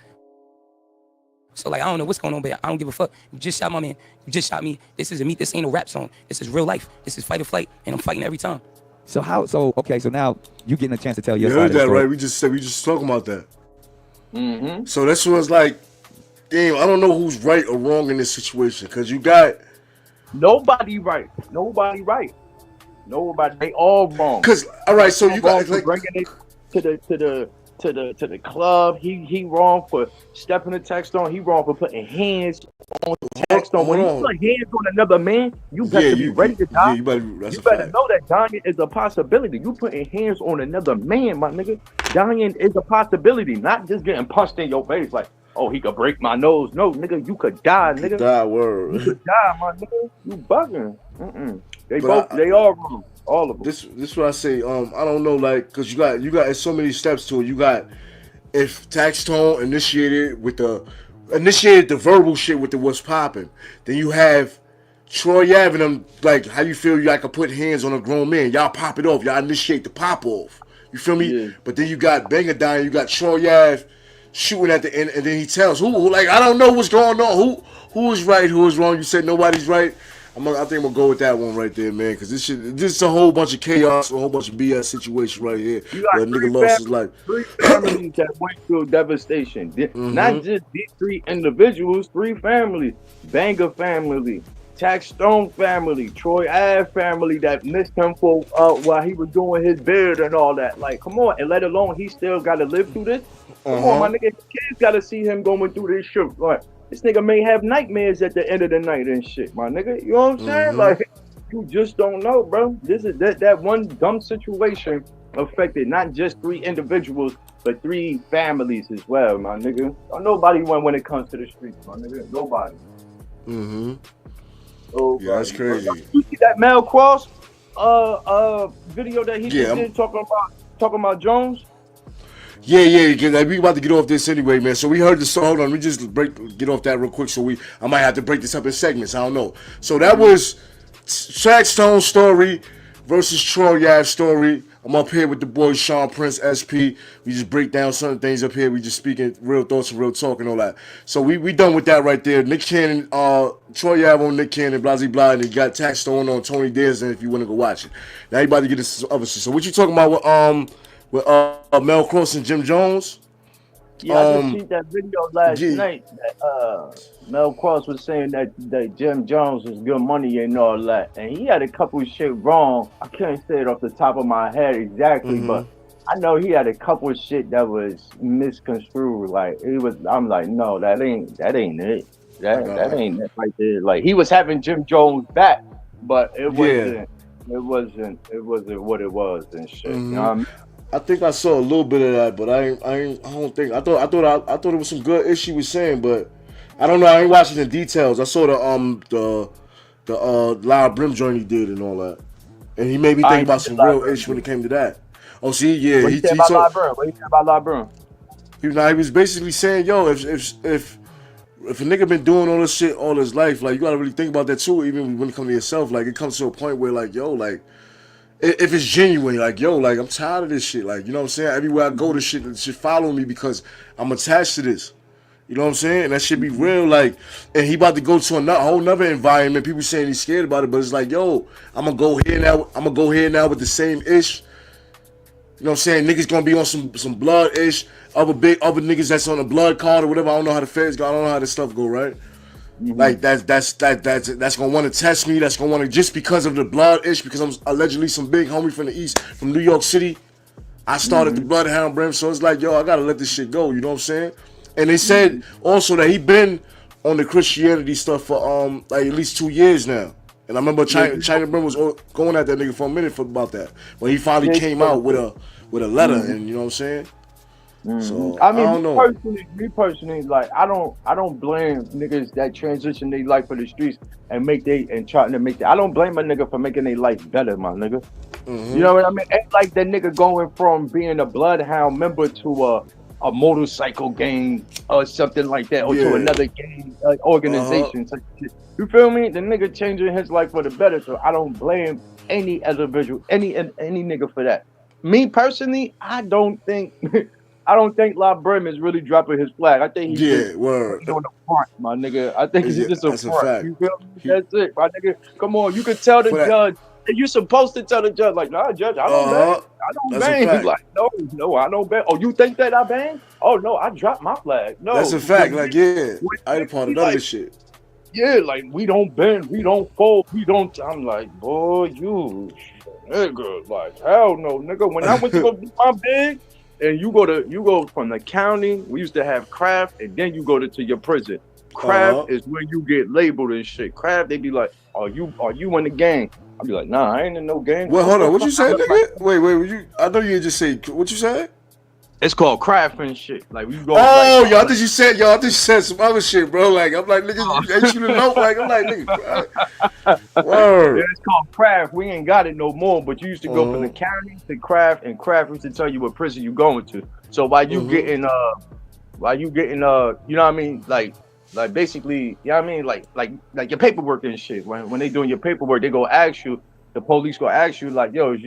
So like I don't know what's going on, but I don't give a fuck. You just shot my man. You just shot me. This isn't me. This ain't no rap song. This is real life. This is fight or flight, and I'm fighting every time. So okay, so now you getting a chance to tell your You side heard of the that, story. right? We just talking about that. So this was like, damn, I don't know who's right or wrong in this situation, cause you got nobody right. They all wrong. Cause all right, so you got like bringing it to the club. He wrong for stepping to Taxstone. He wrong for putting hands on Taxstone. When you put hands on another man, you better be ready to die. Yeah, you better know that dying is a possibility. You putting hands on another man, my nigga. Dying is a possibility, not just getting punched in your face like, oh, he could break my nose. No, nigga, you could die, nigga. Die, word. You could die, my nigga. You bugging. They all wrong. All of them. This is what I say. I don't know, like, cause you got so many steps to it. You got if Taxstone initiated the verbal shit with the what's popping, then you have Troy Ave and them, like, how you feel y'all can put hands on a grown man. Y'all pop it off. Y'all initiate the pop off. You feel me? Yeah. But then you got Banger dying. You got Troy Ave shooting at the end, and then he tells who like, I don't know what's going on. Who is right? Who is wrong? You said nobody's right. I think I'm gonna go with that one right there, man. Cause this is a whole bunch of chaos, a whole bunch of BS situation right here. Where a nigga lost his life. 3 families that went through devastation. Not just these 3 individuals, 3 families. Banger family, Taxstone family, Troy Ave family that missed him for while he was doing his beard and all that. Like, come on, and let alone he still got to live through this. Come on, my nigga, his kids got to see him going through this shit. Like, this nigga may have nightmares at the end of the night and shit, my nigga. You know what I'm saying? Like, you just don't know, bro. This is that one dumb situation affected not just 3 individuals, but 3 families as well, my nigga. Nobody won when it comes to the streets, my nigga. Nobody. Oh, yeah, that's crazy. You see that Mel Cross video that he just did talking about Jones? Yeah, like, we about to get off this anyway, man. So we heard the song. Hold on, we just get off that real quick. So I might have to break this up in segments. I don't know. So that was Taxstone story versus Troy Ave story. I'm up here with the boys Sean Prince, SP. We just break down certain things up here. We just speaking real thoughts and real talk and all that. So we done with that right there. Nick Cannon, Troy Ave on Nick Cannon, Blasey Blah, and you got Taxstone on Tony Danza if you want to go watch it. Now everybody get this other shit. So what you talking about with Mel Cross and Jim Jones? Yeah, I just seen that video last night that Mel Cross was saying that Jim Jones was good money and all that, and he had a couple of shit wrong. I can't say it off the top of my head exactly, but I know he had a couple of shit that was misconstrued. Like I'm like, no, that ain't it. That ain't it right there. Like he was having Jim Jones back, but it wasn't what it was and shit. You know what I mean? I think I saw a little bit of that, but I don't think I thought it was some good ish she was saying, but I don't know. I ain't watching the details. I saw the Loud Brim joint he did and all that, and he made me think about some real ish when it came to that. Oh, see, yeah, what he said about Loud Brim? What he said about Loud Brim? He was basically saying, yo, if a nigga been doing all this shit all his life, like you gotta really think about that too. Even when it comes to yourself, like it comes to a point where like, yo, like. If it's genuine, like, yo, like, I'm tired of this shit. Like, you know what I'm saying? Everywhere I go, this shit follow me because I'm attached to this. You know what I'm saying? And that shit be real, like, and he about to go to a whole nother environment. People saying he's scared about it, but it's like, yo, I'm gonna go here now with the same ish. You know what I'm saying? Niggas gonna be on some blood ish. Other niggas that's on a blood card or whatever. I don't know how the feds go. I don't know how this stuff go, right? Mm-hmm. Like that's gonna want to test me. That's gonna want to just because of the blood ish. Because I'm allegedly some big homie from the East, from New York City. I started the Bloodhound Brim, so it's like, yo, I gotta let this shit go. You know what I'm saying? And they said also that he been on the Christianity stuff for like at least 2 years now. And I remember China Brim was going at that nigga for a minute about that. When he finally came out with a letter, and you know what I'm saying? So I mean, I don't know. Me personally, like I don't blame niggas that transition their life for the streets and trying to make I don't blame a nigga for making their life better, my nigga. You know what I mean? Ain't like that nigga going from being a Bloodhound member to a motorcycle gang or something like that, or to another gang organization. You feel me? The nigga changing his life for the better. So I don't blame any individual, any nigga for that. Me personally, I don't think La Brim is really dropping his flag. I think he's just doing a front, my nigga. I think he's just a front. You feel me? That's it, my nigga. Come on, you can tell the judge. You're supposed to tell the judge, like, nah, judge, I don't bang. I don't bang. He's like, no, I don't bang. Oh, you think that I bang? Oh, no, I dropped my flag. No. That's a fact. Like, yeah, I ain't a part of none of this shit. Yeah, like, we don't bend, we don't fold, we don't. I'm like, boy, you nigga, like, hell no, nigga. When I went to go do my big, and you go from the county, we used to have craft, and then you go to your prison. Craft is where you get labeled and shit. Craft, they be like, are you in the gang? I'll be like, nah, I ain't in no gang. Well, hold on, what you say, nigga? Wait, I know you just say, what you say? It's called craft and shit. Like we go. Oh, like, y'all, I think you said some other shit, bro. Like I'm like, nigga, ain't you the note? Like I'm like, nigga, word. Yeah, it's called craft. We ain't got it no more. But you used to go from the county to craft, and craft used to tell you what prison you going to. So while you getting, you know what I mean, like basically, you know what I mean, like your paperwork and shit. When they doing your paperwork, they go ask you. The police go ask you like, yo, is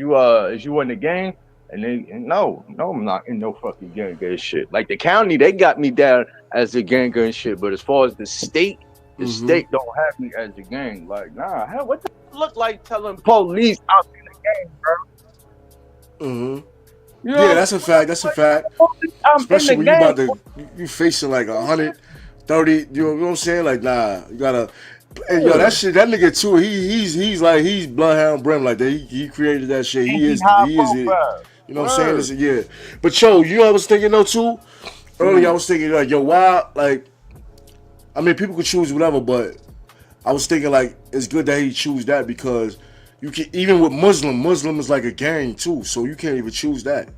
you in the gang? And no, I'm not in no fucking gang shit. Like the county, they got me down as a gang and shit. But as far as the state don't have me as a gang. Like, nah, hell, what the look like telling police I'm in the gang, bro? You know, yeah, that's a fact. That's a fact. Especially when you facing like 130. You know what I'm saying? Like, nah, you gotta. And yo, that nigga too. He's Bloodhound Brim. Like that. He created that shit. He is it. You know what I'm saying? Yeah. But yo, you know what I was thinking though too? Earlier I was thinking like, yo, why? Like, I mean, people could choose whatever, but I was thinking like it's good that he choose that because you can even with Muslim is like a gang too, so you can't even choose that.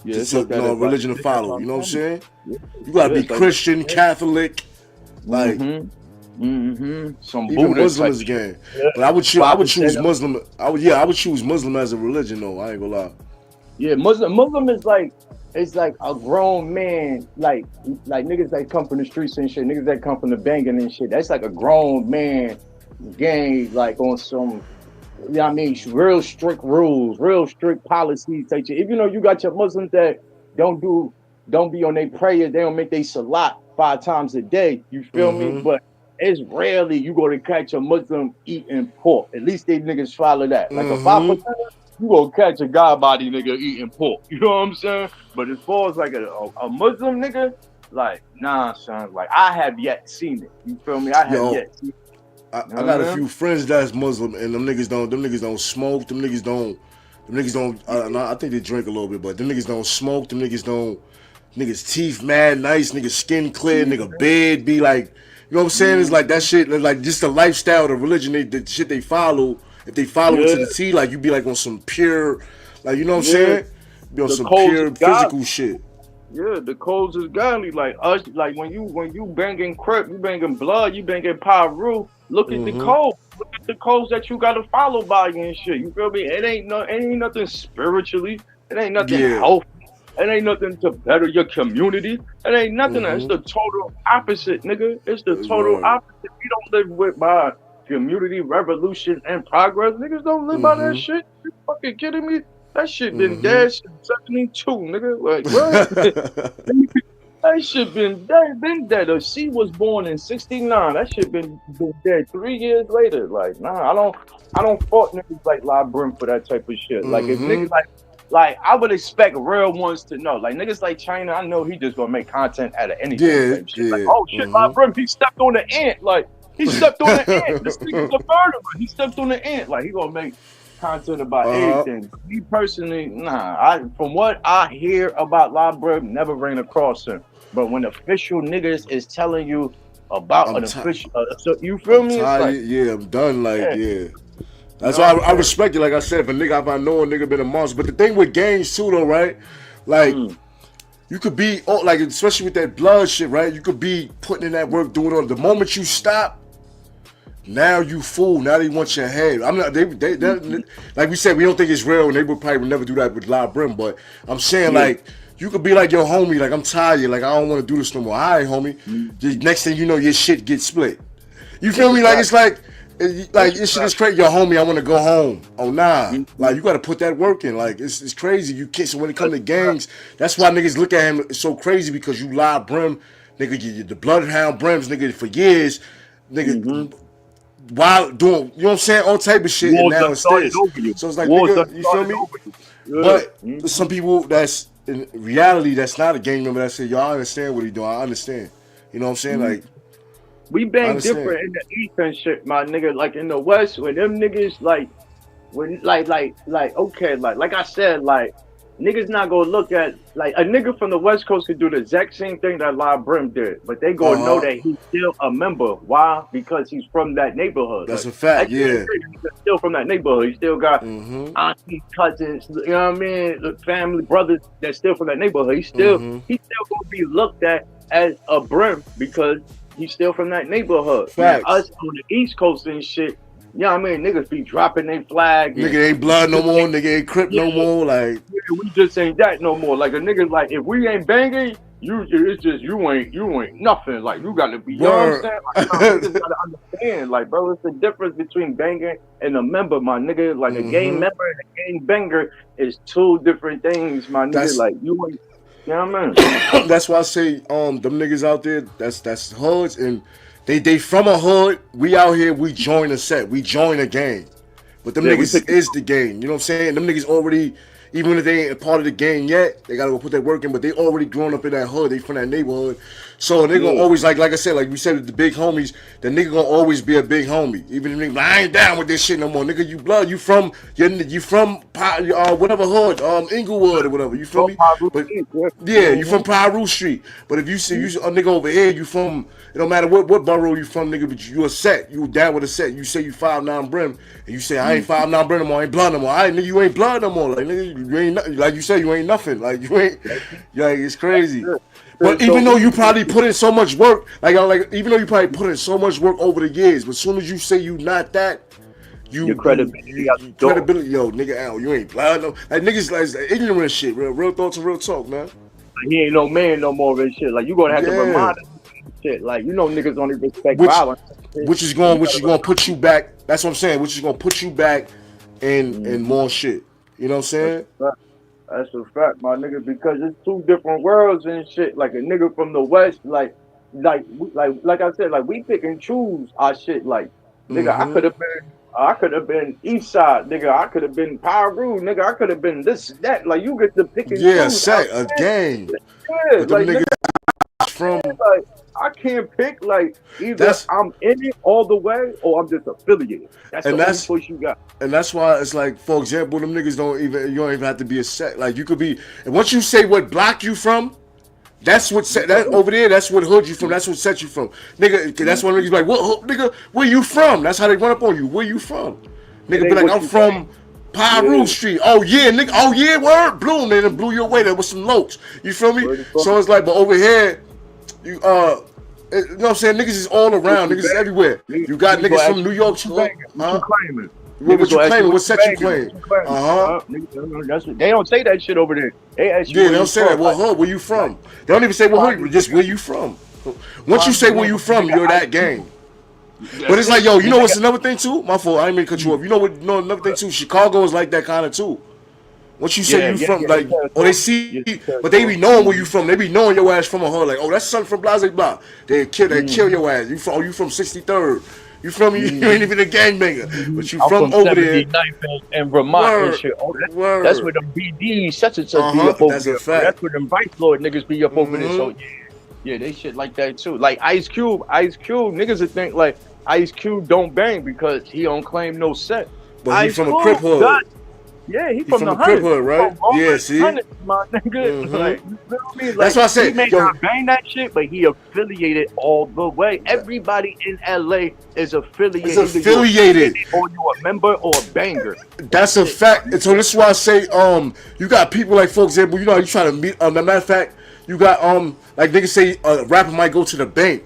Yeah, it's religion to follow. You know what I'm saying? You gotta be Christian, Catholic, like. Some even Muslim is a gang, but I would choose Muslim. I would choose Muslim as a religion though. I ain't gonna lie. Yeah, Muslim is like it's like a grown man, like niggas that come from the streets and shit, niggas that come from the banging and shit. That's like a grown man gang, like on some Yeah, I mean, real strict rules, real strict policies. Take you, even though you got your Muslims that don't do, don't be on their prayers, they don't make their salat 5 times a day. You feel me? Mm-hmm. But it's rarely you go to catch a Muslim eating pork. At least they niggas follow that. Like a 5%, Mm-hmm. you gonna catch a god body nigga eating pork. You know what I'm saying? But as far as like a Muslim nigga, like nah, son. Like I have yet seen it. You feel me? I have Yo, yet seen it. You I know what got a I mean? few friends that's Muslim, and them niggas don't smoke. Them niggas don't. I think they drink a little bit, but them niggas don't smoke. Them niggas don't. Niggas teeth mad nice. Niggas skin clear. Nigga bed be like, you know what I'm saying? It's like that shit. Like just the lifestyle, the religion, the shit they follow. If they follow it Yeah, to the T, like you be like on some pure, like you know what I'm yeah. saying? Be on The some codes pure of God. physical shit. Yeah, the codes is godly. Like us, like when you banging crip, you banging blood, you banging Pyru. Look at the Mm-hmm. code. Look at the codes that you gotta follow by and shit. You feel me? It ain't nothing spiritually. It ain't nothing Yeah. healthy. It ain't nothing to better your community. It ain't nothing. It's Mm-hmm. the total opposite, nigga. It's the total Word. opposite. We don't live with by community revolution and progress. Niggas don't live by that Mm-hmm. shit. You fucking kidding me? That shit been Mm-hmm. dead since 72, nigga. Like what? That shit been dead. The she was born in '69. That shit been dead 3 years later. Like, nah, I don't fault niggas like La Brim for that type of shit. Like if Mm-hmm. niggas like I would expect real ones to know. Like niggas like China, I know he just gonna make content out of anything Yeah, type shit. Like, yeah. oh shit, La Mm-hmm. Brim, he stepped on the ant. Like he stepped on the ant. This nigga's a murderer. He stepped on the ant. Like he gonna make content about Uh-huh. everything. Me personally, nah. From what I hear about La Brim, never ran across him. But when official niggas is telling you about I'm an t- official, so you feel I'm me? It's tired. like, Yeah, I'm done. Like, yeah, yeah. you That's know why what I I'm respect it. Like I said, if a nigga, if I know a nigga been a monster. But the thing with gangs too, though, right? Like, saying? you could be, oh, like, especially with that blood shit, right? You could be putting in that work, doing all. The moment you stop, now you fool. Now they want your head. I'm not. Like we said, we don't think it's real, and they would probably never do that with La Brim. But I'm saying, Yeah. like, you could be like, yo, homie, like I'm tired. Like I don't want to do this no more. All right, homie. Mm. The next thing you know, your shit gets split. You That's feel a me? Like fact. it's like, That's a this shit is fact. crazy. Yo, homie, I want to go home. Oh nah, Mhm. like you got to put that work in. Like it's crazy. You can't. So when it come That's to a fact. gangs, that's why niggas look at him so crazy because you lie Brim, nigga. The bloodhound Brims, nigga, for years, Mm-hmm. nigga. While doing, you know what I'm saying, all type of shit, and Wars now done it's started this. over you. So it's like, Wars done nigga, you feel started me? over you. But Yeah. some people that's in reality that's not a gang member that say, yo, I understand what he doing. I understand. You know what I'm saying? Mm-hmm. Like, We I bang understand. different in the East and shit, my nigga. Like in the West, when them niggas when okay, like I said, like niggas not gonna look at like a nigga from the West Coast could do the exact same thing that La Brim did, but they gonna know Uh huh. that he's still a member. Why? Because he's from that neighborhood. That's Like a fact. at the end of Yeah. the day, he's still from that neighborhood. He still got Mm-hmm. aunties, cousins, you know what I mean, the family, brothers that's still from that neighborhood. Mm-hmm. He's still gonna be looked at as a Brim because he's still from that neighborhood. Now Facts. us on the East Coast and shit, you know what I mean? Niggas be dropping their flag and Nigga ain't blood no more. Nigga ain't crip yeah, no more. Like, yeah, we just ain't that no more. Like a nigga, like if we ain't banging, it's just you ain't nothing. Like you gotta be, you know what I'm word. saying? Like nah, niggas gotta understand. Like bro, it's the difference between banging and a member, my nigga. Like a gang Mm-hmm. member and a gang banger is two different things, my nigga. That's Like you ain't, you know what I mean? that's why I say them niggas out there that's hoods and they from a hood. We out here we join a set. We join a gang. But them Yeah, we niggas pick. is the game. You know what I'm saying? Them niggas already, even if they ain't a part of the game yet, they gotta go put that work in. But they already grown up in that hood. They from that neighborhood. So they gonna Yeah. always like I said, like we said with the big homies, the nigga gonna always be a big homie. Even if nigga, I ain't down with this shit no more. Nigga, you blood, you from whatever hood, Inglewood or whatever. You feel Oh, me? Pablo But Street, yeah. yeah, you Mhm. from Piru Street. But if you see you a nigga over here, you from it don't matter what borough you from, nigga, but you a set. You down with a set. You say you 5'9" Brim, and you say I ain't 5'9" Brim no more, I ain't blood no more. I nigga, you ain't blood no more. Like nigga, you ain't nothing. Like you say, you ain't nothing. Like you ain't like it's crazy. But So even though you probably put in so much work, like even though you probably put in so much work over the years, but as soon as you say you not that, your credibility out the door. credibility, yo, nigga, Al, you ain't blood no. Like niggas like ignorant shit, real thoughts and real talk, man. He ain't no man no more and shit. Like you gonna have to Yeah. remind him of shit. Like you know niggas only respect Which violence. which is going to put you back. That's what I'm saying. Which is going to put you back and more shit. You know what I'm saying? That's a fact, my nigga, because it's two different worlds and shit. Like a nigga from the West, like I said, like we pick and choose our shit. Like, nigga, I could have been East Side, nigga. I could have been Pyru, nigga. I could have been this, that. Like, you get to pick and Yeah, choose. set a game. Yeah, But them like, niggas nigga, from like, I can't pick, like, either I'm in it all the way or I'm just affiliated. That's the only choice you got. And that's why it's like, for example, them niggas you don't even have to be a set. Like, you could be, and once you say what block you from, that's what set that over there. That's what hood you from. That's what set you from, nigga. That's why niggas be like, what, nigga? Where you from? That's how they run up on you. Where you from? Nigga be like, I'm from Pyru Street. Oh yeah, nigga. Oh yeah, word. Blew them and blew you away there with some locs. You feel me? So it's like, but over here, you you know what I'm saying? Niggas is all around. Niggas is everywhere. You got niggas from New York too. What you claiming? What you claiming? What set you claim? They don't say that shit over there. They ask you. Yeah, they don't say that. What hood? Where you from? They don't even say what hood. Just where you from. Once you say where you from, you're that gang. But it's like, yo, you know what's another thing too? My fault. I ain't mean to cut you off. You know what? Another thing too. Chicago is like that kind of too. Once you say you from, like, or they see, but they be knowing where you from. They be knowing your ass from a hood. Like, oh, that's something from Plaza block. They kill your ass. You from? Oh, you from 63rd? You from? You ain't even a gangbanger, but you from over there. And Vermont and shit. Oh, that's where them BDs such and such be up over there. That's where them Vice Lord niggas be up over there. So yeah, they shit like that too. Like Ice Cube, niggas would think like Ice Cube don't bang because he don't claim no set. But he from a Crip hood. Yeah, he from the Crip hood, right? Yeah, see. My nigga. Like, you feel me? Like, that's why I said, he may not bang that shit, but he affiliated all the way. Everybody in LA is affiliated. It's affiliated. Or you a member or a banger. That's a fact. And so this is why I say, you got people like, for example, you know, you try to meet. As a matter of fact, you got like niggas say, a rapper might go to the bank.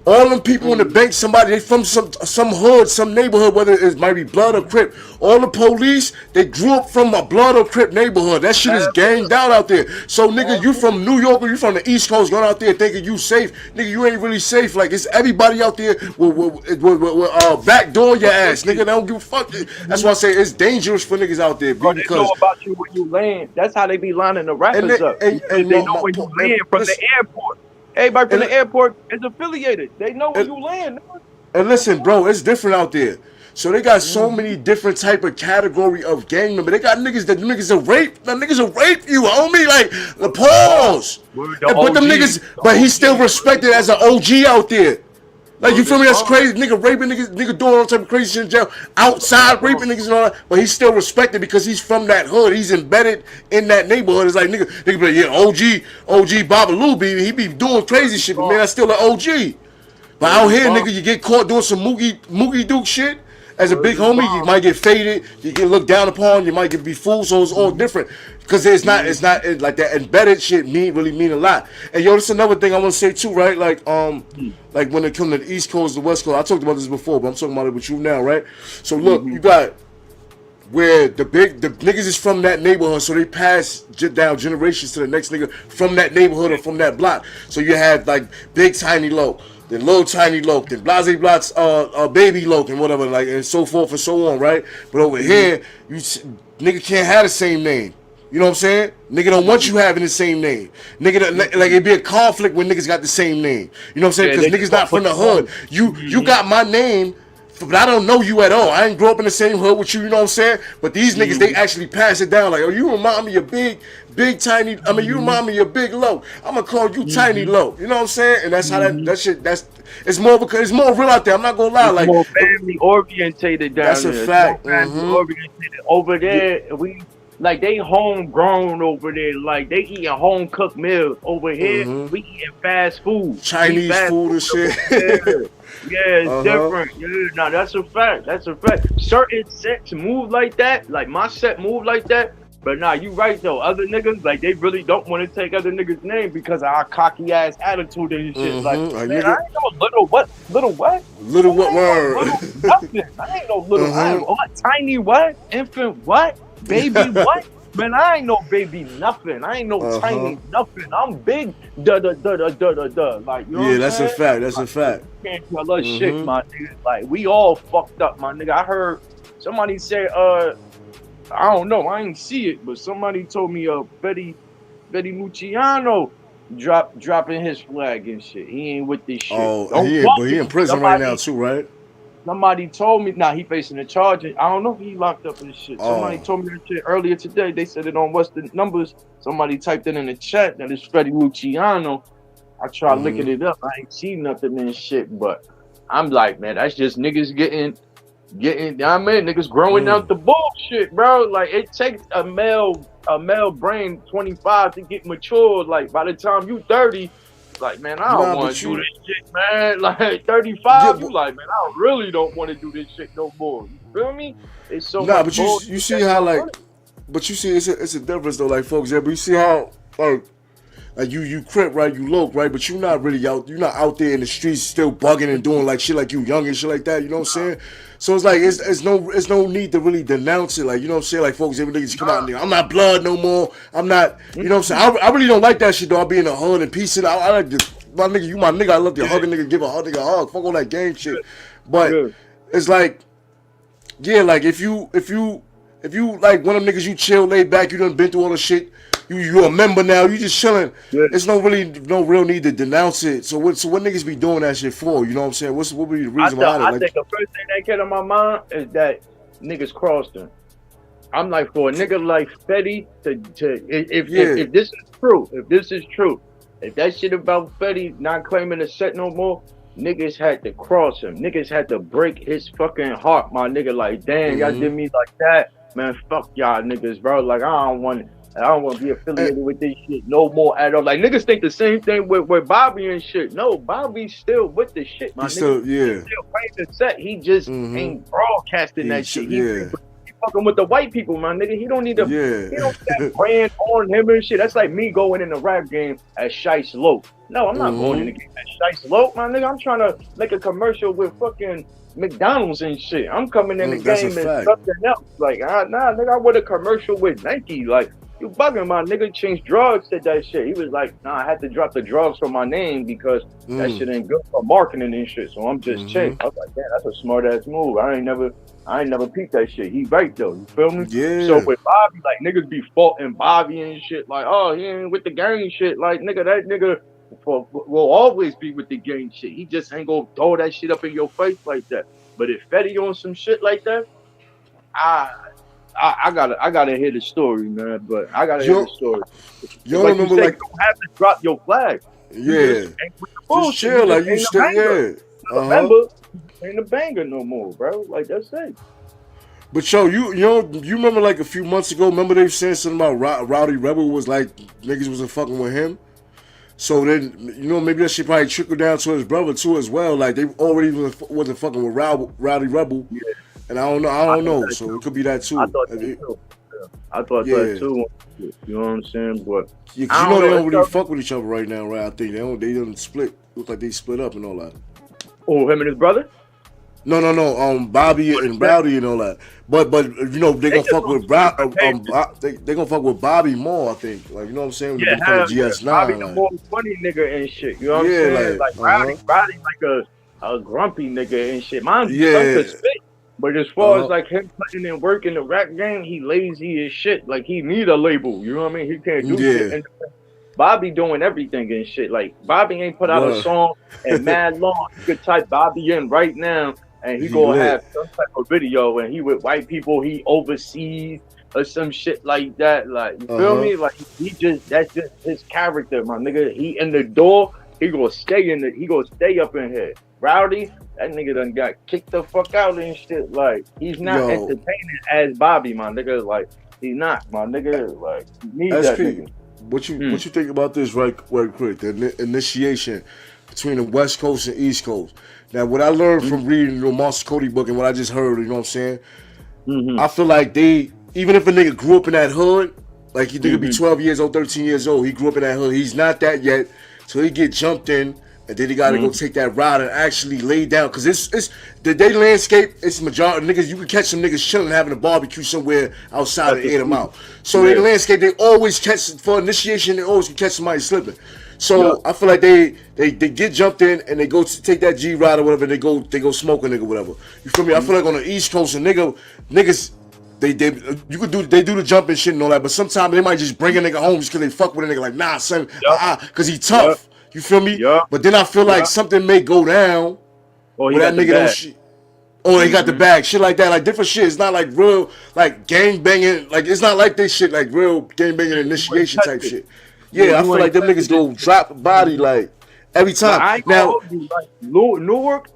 All them people in the bank, somebody they from some hood, some neighborhood, whether it might be Blood or Crip. All the police, they grew up from a Blood or Crip neighborhood. That shit is ganged out there. So nigga, you from New York or you from the East Coast, going out there thinking you safe, nigga, you ain't really safe. Like it's everybody out there with backdoor your ass, nigga. They don't give a fuck. That's why I say it's dangerous for niggas out there. Bro, they know about you when you land. That's how they be lining the rappers up. They know when you land from the airport. Everybody from the airport is affiliated. They know where you land. And listen, bro, it's different out there. So they got so many different type of category of gang members. They got niggas that niggas will rape you, homie. Like the pause. But them niggas, but he's still respected as an OG out there. Like you feel me? That's crazy. Nigga raping niggas, nigga doing all type of crazy shit in jail. Outside raping niggas and all that. But he's still respected because he's from that hood. He's embedded in that neighborhood. It's like nigga be like, yeah, OG Babaloo he be doing crazy shit, but man, that's still an OG. But out here, nigga, you get caught doing some Moogie Duke shit. As a big homie, you might get faded, you get looked down upon, you might get be fooled, so it's all different. Because it's not like that embedded shit really mean a lot. And yo, this is another thing I want to say too, right? Like when it comes to the East Coast, the West Coast, I talked about this before, but I'm talking about it with you now, right? So look, you got where the niggas is from that neighborhood, so they pass down generations to the next nigga from that neighborhood or from that block. So you have like Big Tiny Low, then Little Tiny Loke, then Blase Blot's Baby Loke, and whatever, like, and so forth and so on, right? But over here, nigga can't have the same name. You know what I'm saying? Nigga don't want you having the same name. Nigga, like it'd be a conflict when niggas got the same name. You know what I'm saying? Because niggas not from the hood. You got my name, but I don't know you at all. I ain't grow up in the same hood with you. You know what I'm saying? But these niggas, they actually pass it down. Like, oh, you remind me of Big Tiny. I mean, you remind me of Big Low. I'm gonna call you Tiny Low. You know what I'm saying? And that's how that shit. It's more real out there. I'm not gonna lie. It's like more family orientated down that's there. That's a fact. Family orientated over there. Like they homegrown over there, like they eating home cooked meals. Over here, we eating fast food, Chinese food and shit. Yeah, it's different. Yeah, now that's a fact. That's a fact. Certain sets move like that. Like my set move like that. But nah, you right though. Other niggas, like they really don't want to take other niggas' name because of our cocky ass attitude and shit. Like, man, I ain't no little what word? Little nothing. I ain't no little what? Tiny what? Infant what? Baby what? Man, I ain't no baby nothing. I ain't no tiny nothing. I'm big Like, you know what that's I'm a fact. That's a fact. You can't tell us shit, my nigga. Like, we all fucked up, my nigga. I heard somebody say, I don't know. I ain't see it, but somebody told me Betty Luciano dropping his flag and shit. He ain't with this shit. Oh, Don't but he in prison right now too, right? somebody told me he facing a charge. I don't know if he locked up and shit. Somebody Oh, told me that shit earlier today. They said it on What's the Numbers. Somebody typed it in the chat that it's Freddie Luciano. I tried looking it up. I ain't seen nothing and shit, but I'm like, man, that's just niggas getting, I mean, niggas growing out the bullshit, bro. Like it takes a male brain 25 to get mature. Like by the time you 30, like man, I don't nah, want but to do you, this shit, man. Like yeah, 35, you like, man, I really don't want to do this shit no more. You feel me? It's so nah, much but you bullshit see that how comes like, with it. but you see it's a difference though, like folks. Yeah, but you see how like you crip right, you loc right, but you're not really out. You're not out there in the streets still bugging and doing like shit like you young and shit like that. You know what I'm saying? So it's like it's no need to really denounce it. Like you know what I'm saying? Like folks, every niggas come out and I'm not blood no more. I'm not. You know what I'm saying? I really don't like that shit though. I be in the hood and peace it out. I like this. My nigga, you my nigga. I love to hug a nigga, give a nigga a hug. Fuck all that gang shit. But Yeah. it's like, yeah, like if you like one of them niggas, you chill, laid back, you done been through all the shit. You a member now. You just chilling. Yeah. There's no real need to denounce it. So what niggas be doing that shit for? You know what I'm saying? What would be the reason behind it? I Like, think the first thing that came to my mind is that niggas crossed him. I'm like, for a nigga like Fetty if this is true, if that shit about Fetty not claiming a set no more, niggas had to cross him. Niggas had to break his fucking heart, my nigga. Like, damn, y'all did me like that, man. Fuck y'all niggas, bro. Like, I don't want to be affiliated with this shit no more at all. Like, niggas think the same thing with Bobby and shit. No, Bobby's still with the shit, my he nigga. still, He still playing the set. He just ain't broadcasting that shit. He fucking with the white people, my nigga. He don't need to. He don't need that brand on him and shit. That's like me going in the rap game as Shice Low. No, I'm not going in the game as Shice Low, my nigga. I'm trying to make a commercial with fucking McDonald's and shit. I'm coming in the game and something else. Like, nah, nigga, I want a commercial with Nike. Like, you bugging, my nigga. Changed Drugs said that shit. He was like, nah, I had to drop the drugs from my name because that shit ain't good for marketing and shit. So I'm just changed. I was like, damn, that's a smart ass move. I ain't never peeped that shit. He right though. You feel me? Yeah. So with Bobby, like niggas be faulting Bobby and shit. Like, oh, he ain't with the gang shit. Like, nigga, that nigga will always be with the gang shit. He just ain't gonna throw that shit up in your face like that. But if Fetty on some shit like that, I gotta hear the story, man. But I gotta hear the story. You like remember, you said, like, you don't have to drop your flag. Yeah. Just chill, like you still, Remember, ain't a banger no more, bro. Like that's it. But yo, you remember like a few months ago? Remember they saying something about Rowdy Rebel was like niggas wasn't fucking with him. So then maybe that shit probably trickled down to his brother too as well. Like they already wasn't fucking with Rowdy Rebel. Yeah. And I don't know. So it could be that too. I thought that too. I thought that too. You know what I'm saying? But yeah, cause they don't really fuck with each other right now, right? I think they don't split. Look like they split up and all that. Oh, him and his brother? No. Bobby and Rowdy and all that. But they gonna fuck with they gonna fuck with Bobby more. I think, like you know what I'm saying. Yeah, GS9. Bobby the more funny nigga and shit. You know what I'm saying? Like Rowdy like a grumpy nigga and shit. Mine's could spit. But as far as like him putting in work in the rap game, he lazy as shit. Like he need a label. You know what I mean? He can't do shit. And Bobby doing everything and shit. Like Bobby ain't put out a song in mad long. You could type Bobby in right now, and he gonna have some type of video. And he with white people, he overseas or some shit like that. Like you feel me? Like that's just his character, my nigga. He in the door. He gonna stay up in here. Rowdy. That nigga done got kicked the fuck out and shit. Like, he's not entertaining as Bobby, my nigga. Like, he's not, my nigga. Like, he needs that nigga. What you think about this right quick? The initiation between the West Coast and East Coast. Now, what I learned from reading the Monster Cody book and what I just heard, you know what I'm saying? I feel like even if a nigga grew up in that hood, like you think it'd be 12 years old, 13 years old, he grew up in that hood. He's not that yet, so he get jumped in. And then he got to go take that route and actually lay down. Because it's the day landscape, it's majority niggas. You can catch some niggas chilling, having a barbecue somewhere outside and air them out. So in the landscape, they always catch, for initiation, they always can catch somebody slipping. So I feel like they get jumped in and they go to take that G ride or whatever. And they go smoke a nigga, whatever. You feel me? I feel like on the East Coast, niggas they they do the jumping shit and all that, but sometimes they might just bring a nigga home just because they fuck with a nigga like, nah, son, because he tough. You feel me? But then I feel like something may go down Or he where that got the nigga don't bag. shit. Oh, they got the bag, shit like that, like different shit. It's not like real, like gang banging, like it's not like this shit, like real gang banging initiation type shit. Yeah, I feel like them niggas go drop the body like every time. I ain't Now, hold you, like Newark,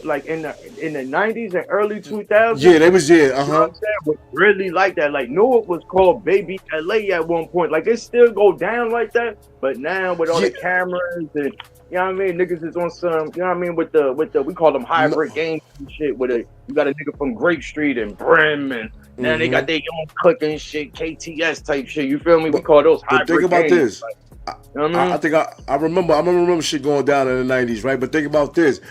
like in the 90s and early 2000s. yeah, they was You know what I'm saying? Was really like that. Like Newark was called Baby LA at one point. Like it still go down like that, but now with all the cameras and you know what I mean, niggas is on some, you know what I mean, with the we call them hybrid gangs and shit. With you got a nigga from Grape Street and Brim, and now they got their own cooking shit, KTS type shit. You feel me? We call those hybrid gangs. Think about this. Like, you know what I mean? I think I remember shit going down in the 90s, right? But think about this.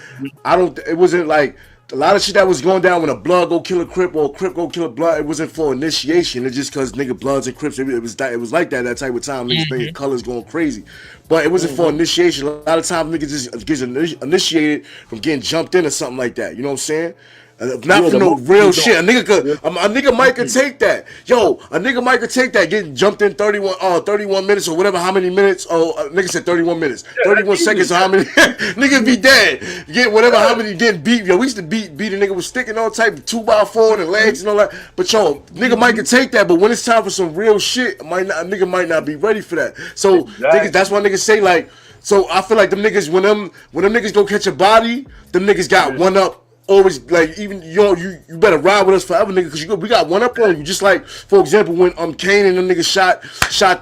It wasn't like a lot of shit that was going down when a blood go kill a Crip or a Crip go kill a blood. It wasn't for initiation. It's just because nigga Bloods and Crips. It was like that type of time. Niggas thinking colors going crazy, but it wasn't for initiation. A lot of times niggas just gets initiated from getting jumped in or something like that. You know what I'm saying? Not for no real shit. A nigga might could take that. Yo, a nigga might could take that. Getting jumped in 31 minutes or whatever. How many minutes? Oh, nigga said 31 minutes. 31 seconds or how many? Nigga be dead. Get whatever. How many getting beat? Yo, we used to beat a nigga with stick and all type of 2x4 and legs and all that. But yo, nigga might could take that. But when it's time for some real shit, a nigga might not be ready for that. So niggas, that's why niggas say like. So I feel like them niggas when them niggas go catch a body, them niggas got one up. Always like even you better ride with us forever, nigga, because we got one up on you. Just like for example when Kane and them niggas shot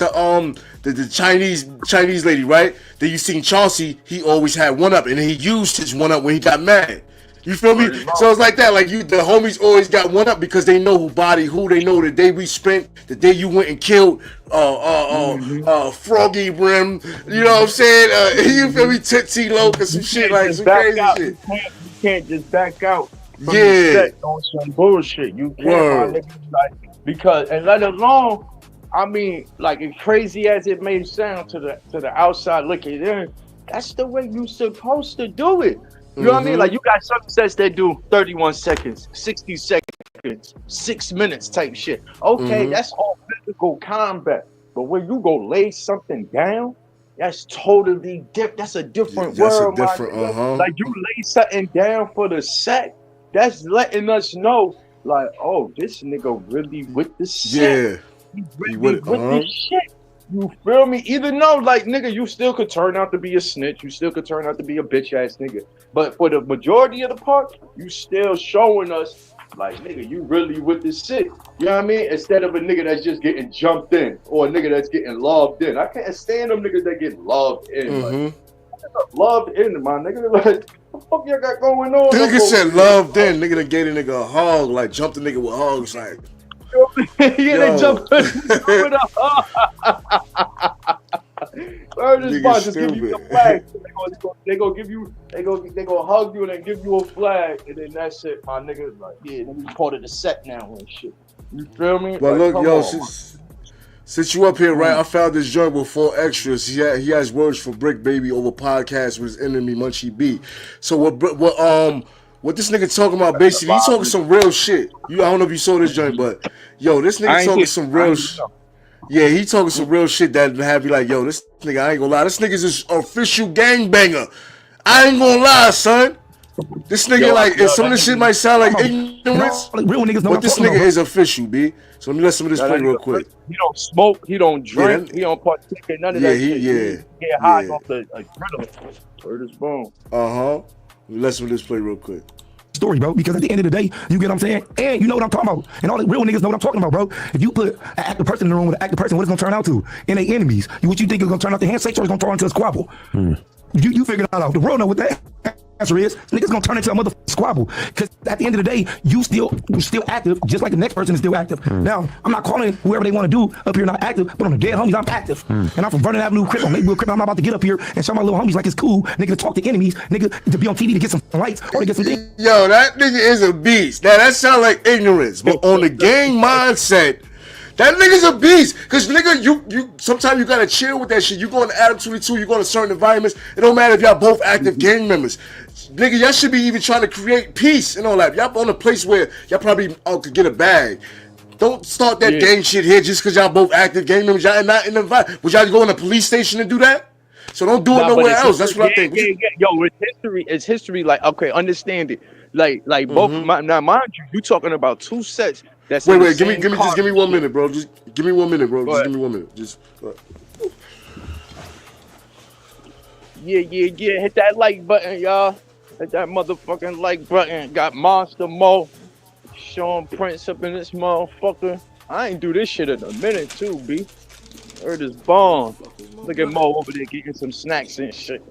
the Chinese lady, right? Then you seen Chauncey, he always had one up, and then he used his one up when he got mad. You feel me? So it's like that. Like the homies always got one up because they know who they know the day we spent, the day you went and killed Froggy Brim. You know what I'm saying? You feel me? Tootsie Loke or some shit like some crazy shit. You can't just back out from the set on some bullshit. You can't, my nigga, like, because and let alone, I mean, like as crazy as it may sound to the outside looking in, that's the way you supposed to do it. You know what I mean? Like you got some sets that do 31 seconds, 60 seconds, 6 minutes type shit. Okay, that's all physical combat. But when you go lay something down, that's totally different. That's a different world. Like you lay something down for the set, that's letting us know, like, oh, this nigga really with the set. He really with this shit. You feel me? Even though, like, nigga, you still could turn out to be a snitch. You still could turn out to be a bitch ass nigga. But for the majority of the part, you still showing us, like, nigga, you really with this shit. You know what I mean? Instead of a nigga that's just getting jumped in or a nigga that's getting loved in. I can't stand them niggas that get loved in. Like, loved in, my nigga. Like, what the fuck y'all got going on? Nigga said loved in. Nigga that gave a nigga a hug, like jumped a nigga with hugs, like. They jump with a hug. This boss just give you a flag. They gonna hug you and then give you a flag, and then that's it, my niggas. Like, yeah, niggas part of the set now and shit. You feel me? But like, look, yo, since you up here, right? I found this joint with 4 extras. He has words for Brick Baby over podcast with his enemy Munchie B. So what this nigga talking about? Basically, he talking some real shit. I don't know if you saw this joint, but yo, this nigga talking some real shit. Yeah, he talking some real shit that have you like, yo, this nigga, I ain't gonna lie, this nigga's is official gangbanger. I ain't gonna lie, son. This nigga, some of this shit might sound like ignorance, real niggas know but this nigga is official, B. So let me let some of this play real quick. He don't smoke, he don't drink, he don't partake in none of that shit. He get high off the adrenaline. Word is bone. Let some of this play real quick. Story, bro, because at the end of the day, you get what I'm saying? And you know what I'm talking about. And all the real niggas know what I'm talking about, bro. If you put an active person in the room with an active person, what it's gonna turn out to? And they enemies. What you think is gonna turn out to handshakes or it's gonna turn into a squabble? You figure that out. The world know what that answer is. Niggas gonna turn into a motherfucking squabble. Because at the end of the day, you're still active, just like the next person is still active. Now, I'm not calling whoever they want to do up here not active, but on the dead homies, I'm active. And I'm from Vernon Avenue, Crip. Maybe Crip, I'm not about to get up here and show my little homies like it's cool, nigga, to talk to enemies, nigga, to be on TV to get some lights or to get some things. Yo, that nigga is a beast. Now, that sound like ignorance, but on the gang mindset, that nigga's a beast. Cause nigga, you sometimes you gotta chill with that shit. You going to Adam 22, you going to certain environments. It don't matter if y'all both active gang members. Nigga, y'all should be even trying to create peace and all that. Y'all on a place where y'all probably could get a bag. Don't start that Yeah. gang shit here just because y'all both active gang members. Y'all not in the vibe. Would y'all go in the police station and do that? So don't do it Nah, but nowhere it's else. That's history. what I think. Yeah. Yo, it's history. It's history. Like, okay, understand it. Like both. Now, mind you talking about two sets. That's in the Wait. Give me same car just give me and 1 shit. minute, bro. Just give me 1 minute, bro. Go Just ahead. give me 1 minute. Just. Yeah. Hit that like button, y'all. Hit that motherfucking like button. Got Monster Mo, Sean Prince up in this motherfucker. I ain't do this shit in a minute too, B. Heard this bomb. Look at Mo over there getting some snacks and shit.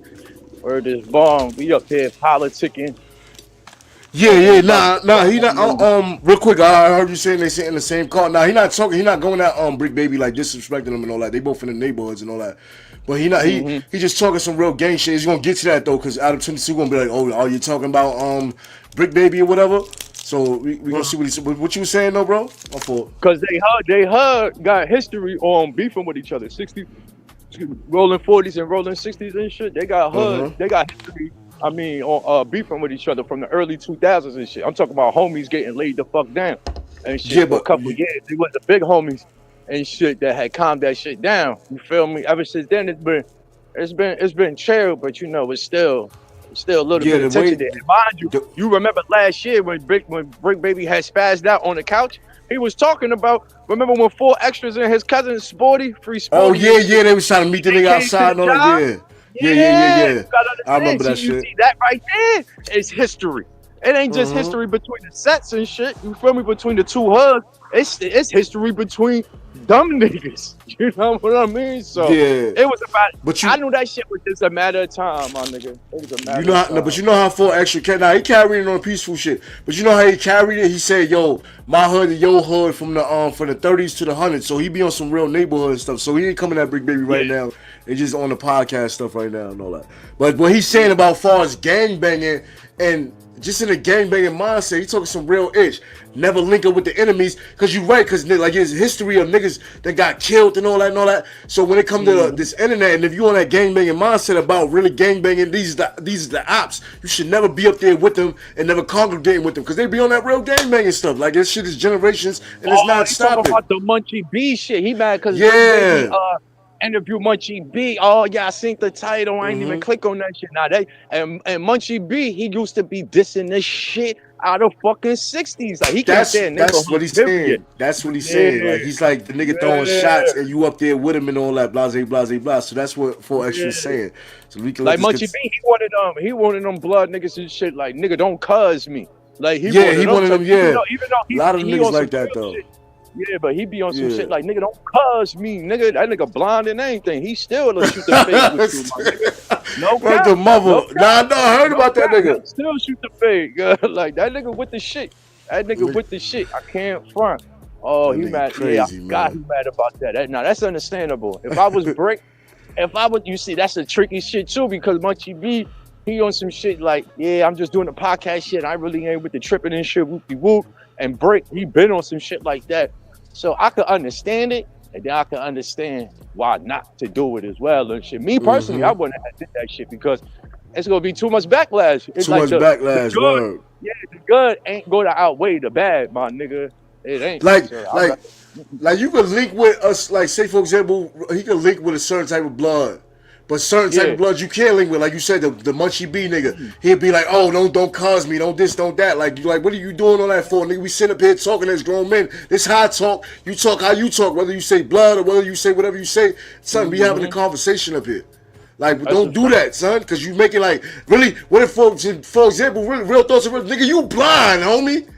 Heard this bomb. We up here politicking. Yeah. About Nah. He not. Real quick. I heard you saying they sit in the same car. Nah, he not talking. He not going at Brick Baby like disrespecting them and all that. They both in the neighborhoods and all that. But he not. He just talking some real gang shit. He's gonna get to that though, cause out of Tennessee gonna be like, oh, are you talking about Brick Baby or whatever? So we gonna see what he said. What you was saying though, bro? My fault. Cause they got history on beefing with each other. 60, rolling 40s and rolling 60s and shit. They got they got history. I mean, on beefing with each other from the early 2000s and shit. I'm talking about homies getting laid the fuck down and shit Yeah, for a but- couple years. They was the big homies and shit that had calmed that shit down. You feel me? Ever since then, it's been chill, but you know, it's still a little Yeah, bit of the way- tension there. And mind you, you remember last year when Brick Baby had spazzed out on the couch? He was talking about, remember when 4 extras and his cousin Sporty, Free Sporty. Oh yeah. They was trying to meet the nigga outside and all that. Yeah. You gotta I remember understand. that You shit. see that right there is history. It ain't just history between the sets and shit. You feel me? Between the two hoods, it's history between dumb niggas. You know what I mean? So Yeah. it was about. But you- I knew that shit was just a matter of time, my nigga. It was a matter. You know, of time. but you know how 4 extra. Now he carried it on peaceful shit. But you know how he carried it. He said, "Yo, my hood and your hood from the 30s to the 100s." So he be on some real neighborhood stuff. So he ain't coming at Big Baby right now. It's just on the podcast stuff right now and all that. But what he's saying about far as gang banging and just in a gang banging mindset, he talking some real ish. Never link up with the enemies, cause you right, cause like his history of niggas that got killed and all that. So when it comes to this internet, and if you on that gang banging mindset about really gang banging, these are the ops. You should never be up there with them and never congregate with them, cause they be on that real gang banging stuff. Like this shit is generations and it's not He talking stopping. about the Munchie B shit. He mad because Yeah. interview Munchie B. Oh yeah, I seen the title. I ain't even click on that shit. Now and Munchie B, he used to be dissing the shit out of fucking 60s. Like he can't stand That's what he's saying. That's what he's saying. Like he's like the nigga throwing shots and you up there with him and all that, blah. So that's what 4 extra is saying. So we can Like Munchie B, he wanted them blood niggas and shit. Like nigga, don't cuz me. Like he wanted them. Yeah. Even though A lot of he niggas on like some that real though. shit. Yeah, but he be on some Yeah. shit like nigga, don't cuz me, nigga. That nigga blind and anything. He still will shoot the fake with you, my nigga. No Like cap. the mother. No cap. Nah, I heard about that cap. nigga. Still shoot the fake. Like that nigga with the shit. That nigga with the shit. I can't front. Oh, That he nigga mad. crazy, Yeah, God, he mad about that. Now that's understandable. If I was Brick, you see, that's a tricky shit too because Munchie B, he on some shit like, yeah, I'm just doing the podcast shit. I really ain't with the tripping and shit, whoopty whoop. And Brick, he been on some shit like that. So I could understand it, and then I could understand why not to do it as well and shit. Me personally, I wouldn't have did that shit because it's gonna be too much backlash. It's Too like much the backlash, good, word. yeah, the good ain't gonna outweigh the bad, my nigga. It ain't. Like So you could link with us, like say for example, he could link with a certain type of blood. But certain type of blood you can't link with, like you said, the Munchie B nigga. He'd be like, oh, don't cause me, don't this, don't that. Like, what are you doing all that for, nigga? We sit up here talking as grown men. This how I talk. You talk how you talk, whether you say blood or whether you say whatever you say. Son, we having a conversation up here. Like, don't do that, son, because you make it like, really, what if, for example, real thoughts of real, nigga, you blind, homie.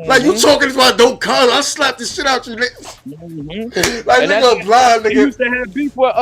Like, you talking about don't cause, I slap the shit out you, nigga. Like, and nigga, blind, he nigga. used to have beef with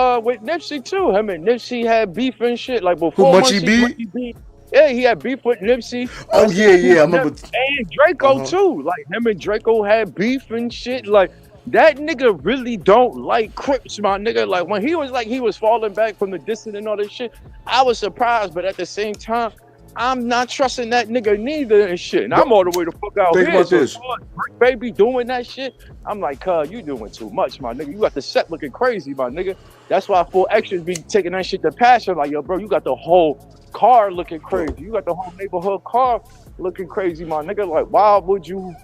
Nipsey too. I mean, Nipsey had beef and shit like before. Munchie B? Yeah, he had beef with Nipsey. Oh, yeah, I remember. And Draco too. Like him and Draco had beef and shit. Like that nigga really don't like Crips, my nigga. Like when he was falling back from the distance and all this shit, I was surprised, but at the same time, I'm not trusting that nigga neither and shit. And I'm all the way the fuck out Think here. about this. Brick Baby doing that shit. I'm like, cuz, you doing too much, my nigga. You got the set looking crazy, my nigga. That's why 4 extras be taking that shit to passion. Like, yo, bro, you got the whole car looking crazy. You got the whole neighborhood car looking crazy, my nigga. Like, why would you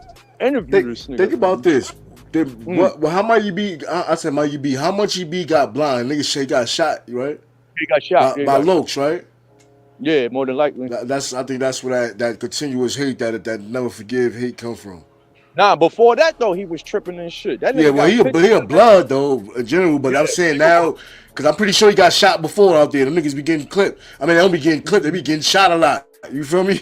interview this nigga? Think about this. Well, how much you be? I said, might you be? How much you be got blind? Nigga, Shay got shot, right? He got shot by Lokes, right? Yeah, more than likely. I think that's where that continuous hate that never forgive hate come from. Nah, before that though, he was tripping and shit. That nigga he a blood though in general, but I'm saying now because I'm pretty sure he got shot before out there. The niggas be getting clipped. I mean, they don't be getting clipped; they be getting shot a lot. You feel me?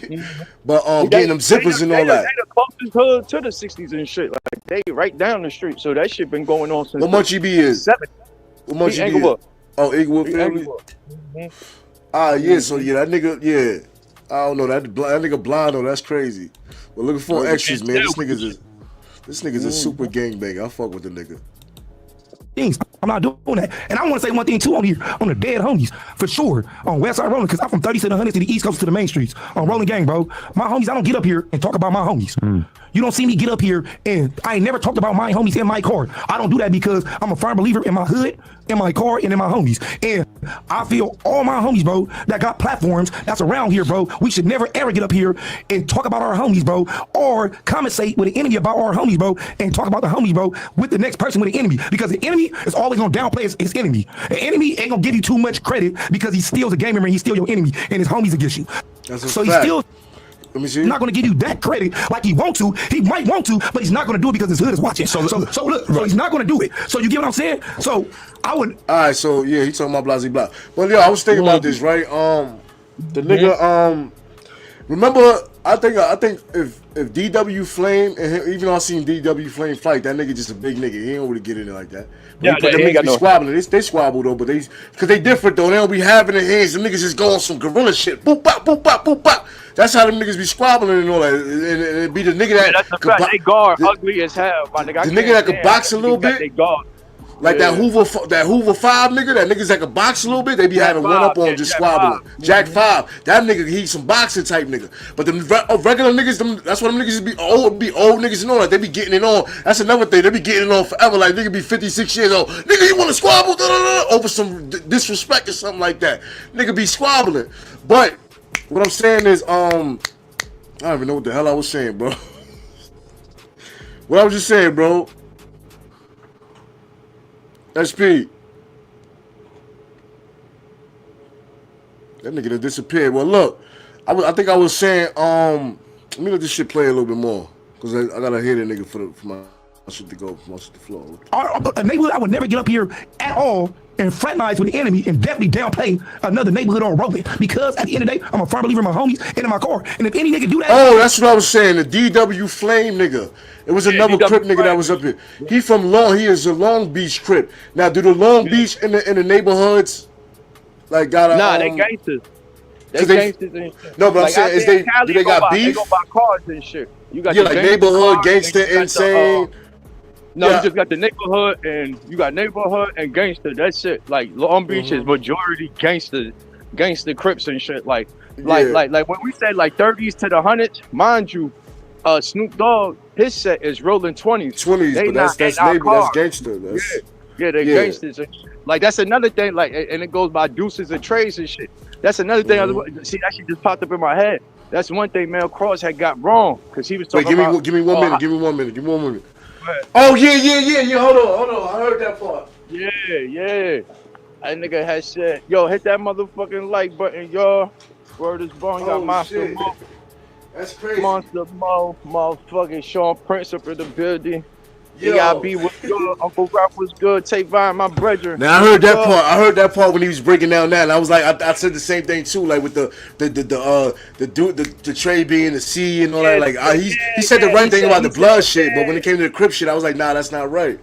But getting them zippers and all that. They the closest hood to the '60s and shit. Like they right down the street, so that shit been going on since. What much he be is? 7. What much he be? Oh, Inglewood family. Yeah. So that nigga, yeah. I don't know that nigga blind though. That's crazy. But looking for extras, man. This nigga's a super gangbanger. I fuck with the nigga. Things. I'm not doing that. And I want to say one thing too on here, on the dead homies, for sure, on Westside Rolling, because I'm from 30 to the 100 to the East Coast to the main streets, on Rolling Gang, bro. My homies, I don't get up here and talk about my homies. You don't see me get up here and I ain't never talked about my homies in my car. I don't do that because I'm a firm believer in my hood, in my car, and in my homies. And I feel all my homies, bro, that got platforms that's around here, bro, we should never ever get up here and talk about our homies, bro, or conversate with an enemy about our homies, bro, and talk about the homies, bro, with the next person with an enemy. Because the enemy is always gonna downplay his enemy. An enemy ain't gonna give you too much credit because he steals a game member and he steals your enemy and his homies against you. That's a so fact. He still not going to give you that credit like he want to. He might want to, but he's not going to do it because his hood is watching. So look, so he's not going to do it. So you get what I'm saying? So I would. All right, so yeah, he talking about blah blah. But yeah, I was thinking about this, right? The nigga, remember? I think if DW Flame and him, even though I seen DW Flame fight, that nigga just a big nigga. He don't really get in there like that. But them niggas be squabbling. They squabble though, but because they different though. They don't be having their hands. Them niggas just go on some gorilla shit. Boop bop, boop bop, boop bop. That's how them niggas be squabbling and all that. And it be the nigga that. That's the fact. They guard ugly as hell, my nigga. The nigga that could box a little bit. They guard. Like that Hoover 5 nigga, that niggas that can box a little bit, they be having one up on just squabbling. Jack 5, that nigga, he's some boxing type nigga. But the regular niggas, that's why them niggas be old niggas and all that. They be getting it on. That's another thing. They be getting it on forever. Like nigga be 56 years old. Nigga, you want to squabble over some disrespect or something like that. Nigga be squabbling. But what I'm saying is, I don't even know what the hell I was saying, bro. What I was just saying, bro. SP. That nigga done disappeared. Well, look, I think I was saying, let me let this shit play a little bit more, cause I gotta hear that nigga for my shit to go, for my shit to flow. A neighborhood, I would never get up here at all and fraternize with the enemy and definitely downplay another neighborhood on rolling, because at the end of the day, I'm a firm believer in my homies and in my car. And if any nigga do that, that's what I was saying. The DW Flame nigga. It was another Crip nigga that was up here. He is a Long Beach Crip. Now, do the Long Beach in the neighborhoods like got a? Nah, they gangsters. They gangsters and shit. No, but like I'm saying, do they got beef? They go buy cars and shit. You got like neighborhood gangster insane. You just got the neighborhood and you got neighborhood and gangster. That's it. Like Long Beach is majority gangster Crips and shit. Like when we say like 30s to the 100s, mind you, Snoop Dogg, his set is rolling 20s. 20s, but that's neighbor, that's gangster. They gangsters. Like that's another thing. Like, and it goes by deuces and trades and shit. That's another thing. See, that shit just popped up in my head. That's one thing Mel Cross had got wrong, because he was talking about. Give me 1 minute. Give me 1 minute. Oh yeah. Hold on. I heard that part. Yeah. That nigga had said, "Yo, hit that motherfucking like button, y'all." Word is born. Got Monster Mo. That's crazy. Monster Mo, motherfucking Sean Prince up in the building. EIB was good. Uncle Ralph was good. Tavon, my brother. Now I heard that part. I heard that part when he was breaking down that, and I was like, I said the same thing too. Like with the trade being the C and all that. Like he said the right thing about the blood shit, but when it came to the Crip shit, I was like, nah, that's not right.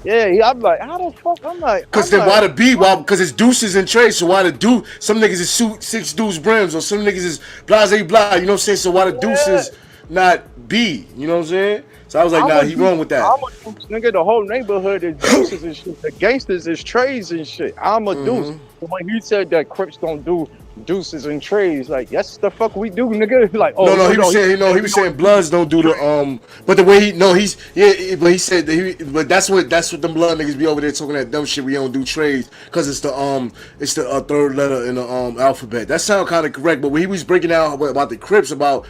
Yeah, I'm like, how the fuck? I'm like, because then why the B? Why? Because it's deuces and trades. So why the dude? Some niggas is suit 6 deuce brims, or some niggas is blase blah. You know what I'm saying? So why the deuces not B? You know what I'm saying? So I was like, nah, he wrong with that. I'm a deuce, nigga. The whole neighborhood is deuces and shit. The gangsters is trades and shit. I'm a deuce. But when he said that Crips don't do deuces and trays. Like, that's the fuck we do, nigga. Like, oh No, he was saying, he we was don't saying Bloods don't do the but the way but he said that but that's what them blood niggas be over there talking that dumb shit. We don't do trades because it's the third letter in the alphabet. That sound kind of correct, but when he was breaking out about the Crips because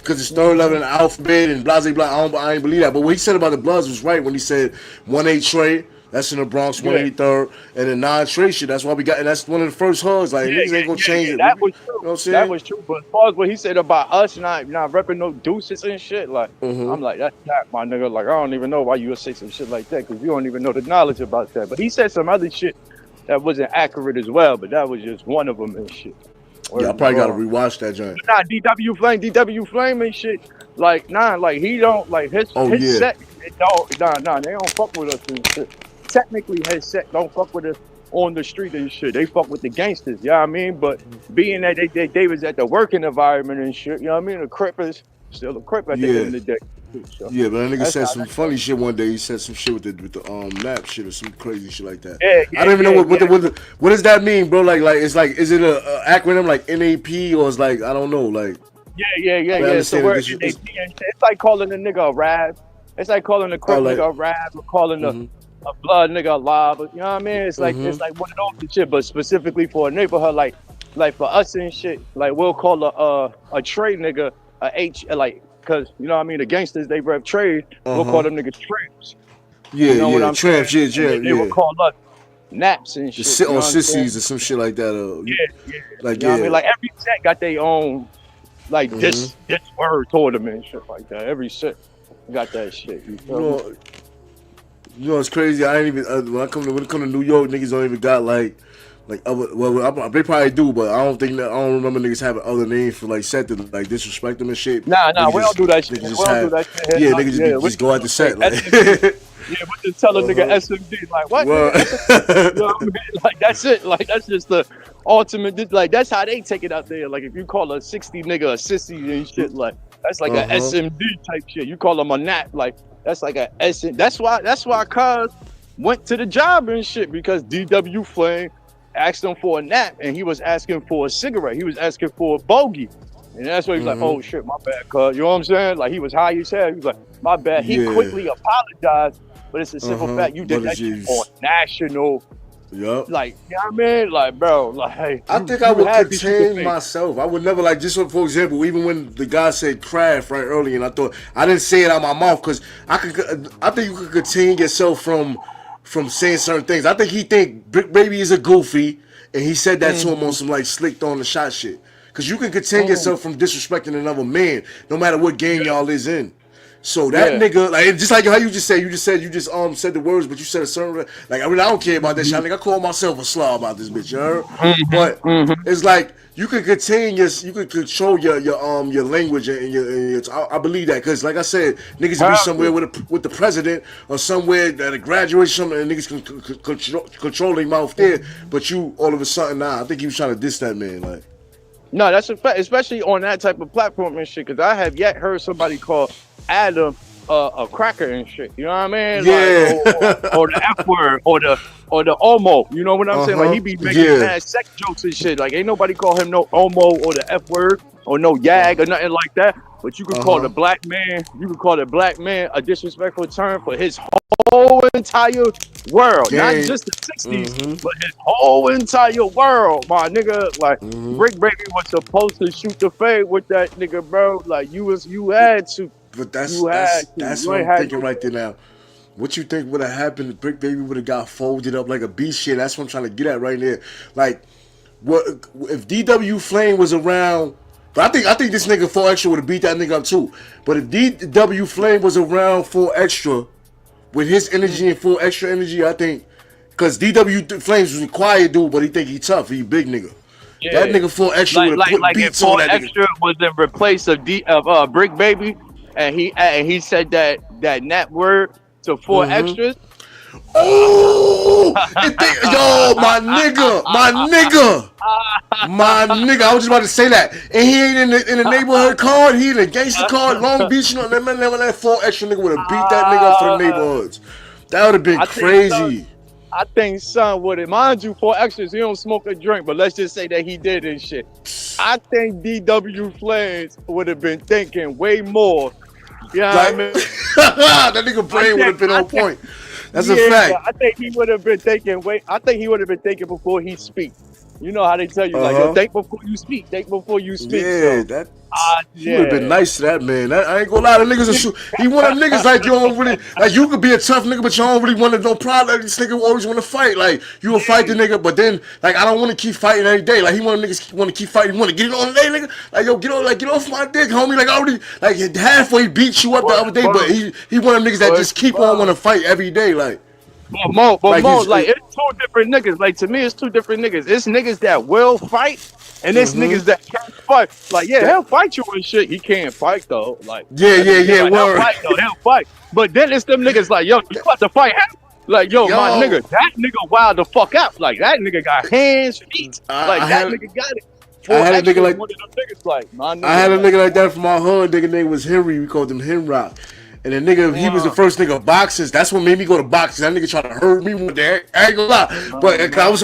it's third letter in the alphabet and blah blah blah, I ain't believe that. But what he said about the Bloods was right when he said 1-8 Trey. That's in the Bronx, 183rd, and the 9 Trey shit. That's why we got, and that's one of the first hugs. Like, niggas ain't gonna change it. That was true. You know what I'm saying? That was true. But as far as what he said about us not repping no deuces and shit, like, I'm like, that's not my nigga. Like, I don't even know why you would say some shit like that because you don't even know the knowledge about that. But he said some other shit that wasn't accurate as well, but that was just one of them and shit. Yeah, I probably gotta rewatch that joint. Nah, DW Flame and shit. Like, like he don't like his set. They don't fuck with us and shit. Technically, his set don't fuck with us on the street and shit. They fuck with the gangsters, you know what I mean? But being that they was at the working environment and shit, you know what I mean? The Crip is still a Crip at the end of the day. So Yeah, but that nigga said some funny shit one day. He said some shit with the nap shit or some crazy shit like that. I don't even know what does that mean, bro? Like is it a acronym like NAP or is like I don't know, like yeah. So where it's like calling a nigga a Rab. It's like calling a Crip nigga a Rab or calling a blood nigga a lob. You know what I mean? It's like one of those shit, but specifically for a neighborhood like for us and shit, like we'll call a trade nigga a H, like, cause you know what I mean, the gangsters they rep trade, we'll call them niggas tramps. Yeah, you know what I'm tramps, saying? They will call us naps and shit. Sit on sissies or some shit like that. Like you know what I mean? Like every set got their own like this word toward them and shit like that. Every set got that shit. You feel me? You know it's crazy. I ain't even when it come to New York, niggas don't even got like other. Well, they probably do, but I don't remember niggas having other names for like set to like disrespect them and shit. Nah, we don't do that shit. We don't do that shit. Yeah, niggas just go at the set. Like, yeah, we just tell a nigga SMD like what? You know what I mean? Like that's it. Like that's just the ultimate. Like that's how they take it out there. Like if you call a 60 nigga a sissy and shit, like that's like a SMD type shit. You call them a nat, like. That's like a essence. That's why Cuz went to the job and shit because DW Flame asked him for a nap and he was asking for a cigarette. He was asking for a bogey. And that's why he was like, oh shit, my bad, Cuz. You know what I'm saying? Like he was high as hell. He was like, my bad. He quickly apologized, but it's a simple fact. You did that shit on national. Yup. Like, you know what I mean? Like, bro, like I think I would contain myself. I would never like just for example, even when the guy said craft right early, and I thought I didn't say it out my mouth because I think you could contain yourself from saying certain things. I think he think Brick Baby is a goofy, and he said that to him on some like slicked on the shot shit. Because you can contain yourself from disrespecting another man, no matter what game y'all is in. So that nigga, like just like how you just said the words, but you said a certain like I don't care about that shit. I think I call myself a slob about this bitch, you heard? But it's like you can you can control your language and your I believe that because like I said, niggas be somewhere with the president or somewhere at a graduation and niggas can control their mouth there, but you all of a sudden I think he was trying to diss that man like. No, that's a fact, especially on that type of platform and shit. Because I have yet heard somebody call Adam a cracker and shit. You know what I mean? Yeah. Like, or the F word, or the homo. You know what I'm saying? Like he be making mad sex jokes and shit. Like ain't nobody call him no homo or the F word or no yag or nothing like that. But you could call the black man. You could call the black man a disrespectful term for his whole entire world, not just the 60s, but his whole entire world, my nigga. Like Brick Baby was supposed to shoot the fade with that nigga, bro. Like you had to. But that's what I'm thinking right there now. What you think would have happened if Brick Baby would have got folded up like a beast shit? That's what I'm trying to get at right there. Like, what if DW Flame was around? But I think this nigga 4 Extra would have beat that nigga up too. But if DW Flame was around 4 Extra with his energy and 4 Extra energy, I think because DW Flames was a quiet dude, but he think he tough. He big nigga. Yeah. That nigga 4 Extra would have put beats on that nigga. Like if 4 Extra was in replace of Brick Baby, and he said that nap word to 4 Extras. Oh, yo, my nigga. I was just about to say that, and he ain't in the neighborhood card. He in the gangster card, Long Beach. You know, that 4 Extra nigga would have beat that nigga up for the neighborhoods. That would have been crazy. I think son would have, mind you, for extras, he don't smoke or drink, but let's just say that he did and shit. I think DW Flames would have been thinking way more. You know what I mean? That nigga brain would have been on point. That's a fact. I think he would have been thinking before he speaks. You know how they tell you, like, yo, think before you speak. Think before you speak. Yeah, so. He would have been nice to that man. I ain't gonna lie, the niggas he one of them niggas like you don't really like you could be a tough nigga, but you don't really want to no problem. Like, this nigga always want to fight. Like you will fight the nigga, but then like I don't want to keep fighting every day. Like he one of them niggas want to keep fighting. He want to get it on today, nigga. Like yo, get off my dick, homie. Like I already like halfway beat you up the other day, but he one of them niggas that just keep on want to fight every day. Like. But like it's two different niggas. Like to me, it's two different niggas. It's niggas that will fight, and it's niggas that can't fight. Like he'll fight you and shit. He can't fight though. Like like, he'll fight though. He'll fight. But then it's them niggas like yo, you about to fight him? Like yo, my nigga, that nigga wild the fuck out. Like that nigga got hands, feet. Nigga got it. I had a nigga like one of them niggas like my nigga. I had a nigga like that from my hood. Nigga name was Henry. We called him Henrock. And the nigga, he was the first nigga boxers. That's what made me go to boxing. That nigga tried to hurt me one day. I ain't gonna lie, but I was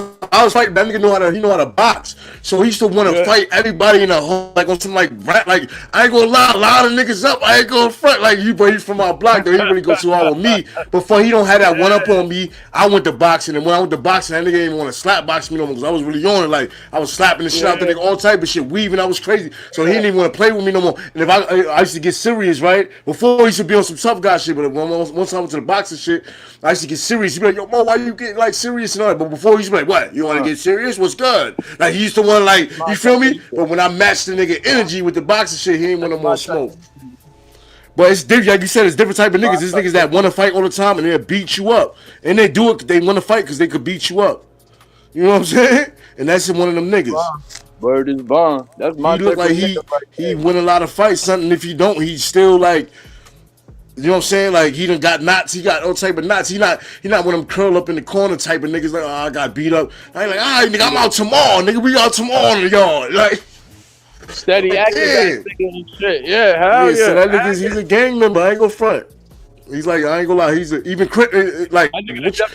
fighting. That nigga know how to box. So he used to want to fight everybody in the whole like on some like rap. Like I ain't gonna lie, a lot of niggas up. I ain't gonna front like you, but he's from my block. Though he really go too hard with me. Before he don't have that one up on me, I went to boxing, and when I went to boxing, that nigga didn't even want to slap box me no more because I was really on it. Like I was slapping the shit out the nigga, all type of shit, weaving. I was crazy. So he didn't even want to play with me no more. And if I used to get serious, right? Before he used to be on some tough guy shit, but once I went to the boxing shit, I used to get serious. He'd be like, yo, Mo, why you getting like serious and all that? But before he used to be like, what? You want to get serious? What's good? Like he used to want to like, you feel me? But when I matched the nigga energy with the boxing shit, he ain't want no more smoke. But it's different, like you said, it's different type of niggas. There's niggas that want to fight all the time and they'll beat you up. And they do it, they want to fight because they could beat you up. You know what I'm saying? And that's one of them niggas. Word is bond. That's my he look like he win a lot of fights. Something if you don't, he's still like, you know what I'm saying? Like he done got knots. He got all type of knots. He not one of them curl up in the corner type of niggas like, oh, I got beat up. I ain't like, all right, nigga, I'm out tomorrow, nigga. We out tomorrow in the yard. Like steady acting and shit. Yeah, hell yeah. So that nigga, he's a gang member. I ain't gonna front. He's like, I ain't gonna lie. He's even Crip, like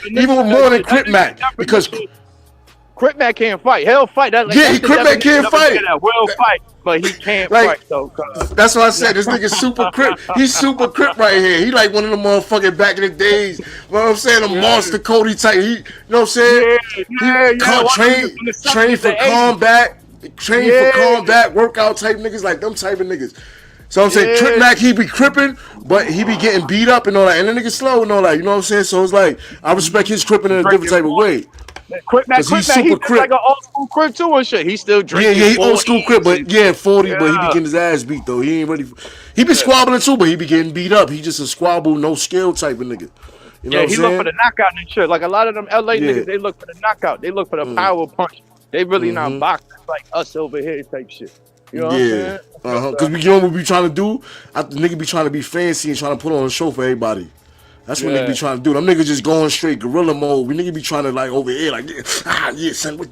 even more than Crip Mac because Crip Mac can't fight. He'll fight. Crip Mac can't fight. That will fight, but he can't fight though. That's what I said. This nigga super Crip. He's super Crip right here. He like one of them motherfucking back in the days. You know what I'm saying? A monster Cody type. He, you know what I'm saying? Train for combat. Train for combat. Workout type niggas like them type of niggas. So I'm saying Crip Mac, he be cripping, but he be getting beat up and all that. And the nigga slow and all that. You know what I'm saying? So it's like I respect his cripping in a different type of way. Crip Mac, he's like an old school Crip too and shit. He still drinking. Yeah, he old school Crip, but 40, but he be getting his ass beat though. He ain't ready. He be squabbling too, but he be getting beat up. He just a squabble, no skill type of nigga. You know what I'm he saying? look for the knockout and shit. Like a lot of them LA niggas, they look for the knockout. They look for the power punch. They really not boxers like us over here type shit. You know what I'm saying? Because you know what we be trying to do? The nigga be trying to be fancy and trying to put on a show for everybody. That's what niggas be trying to do. Them niggas just going straight gorilla mode. We niggas be trying to like over here like, son, what's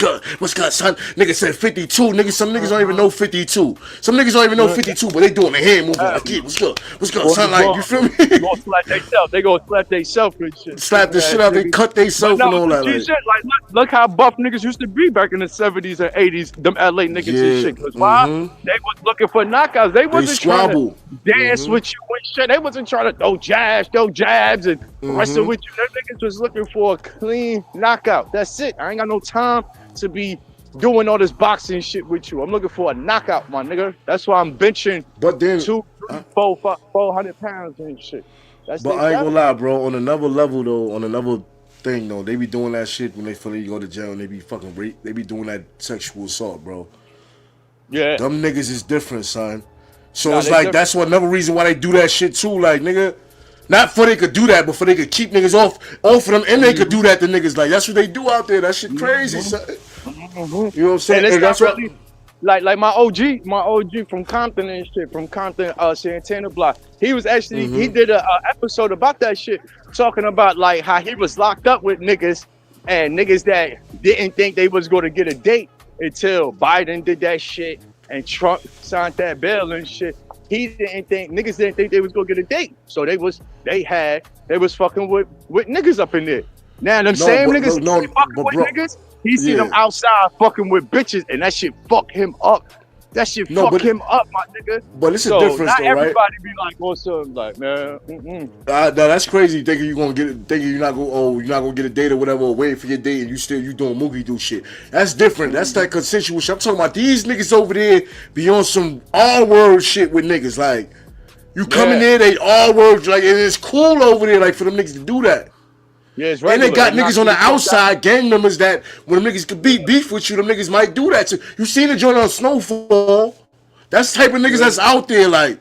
good, son? Nigga said 52. Niggas, some niggas don't even know 52. Some niggas don't even know 52, but they doing the hand movement like, yeah, what's good, son? Like, you feel me? They gonna slap they self and shit. Slap the shit out. They cut they self and all that. Shit, like, look how buff niggas used to be back in the 70s and 80s. Them LA niggas and shit. Cause why? They was looking for knockouts. They wasn't trying to dance with you and shit. They wasn't trying to throw jabs and wrestle with you. Them niggas was looking for a clean knockout. That's it. I ain't got no time to be doing all this boxing shit with you. I'm looking for a knockout, my nigga. That's why I'm benching 400 pounds and shit. But I ain't gonna lie, bro. On another level though, on another thing though, they be doing that shit when they finally go to jail and they be fucking rape. They be doing that sexual assault, bro. Yeah. Them niggas is different, son. So it's like that's another reason why they do that shit too. Like, nigga, not for they could do that, but for they could keep niggas off of them, and they could do that to niggas. Like, that's what they do out there. That shit crazy, son. You know what I'm saying? And that's really, like my OG from Compton and shit, from Compton, Santana Block. He was actually he did a episode about that shit, talking about like how he was locked up with niggas and niggas that didn't think they was going to get a date until Biden did that shit and Trump signed that bill and shit. Niggas didn't think they was gonna get a date, so they was fucking with niggas up in there. Now them same but- niggas no, fucking but with bro- niggas, he see them yeah. outside fucking with bitches, and that shit fuck him up. That shit No, fuck but- him up, my nigga. But it's a So difference not though, right? everybody be like, what's up? Like, man, Now that's crazy. Thinking you gonna get it, thinking you're not gonna get a date or whatever, or waiting for your date, and you doing Moogie do shit. That's different. That's that consensual shit. I'm talking about these niggas over there be on some all word shit with niggas. Like you come in there, they all words like, and it's cool over there, like for them niggas to do that. yeah, it's And regular. they got Not niggas on the people that- outside, gang members that when them niggas could beef with you, them niggas might do that. You seen the joint on Snowfall? That's the type of niggas that's out there, like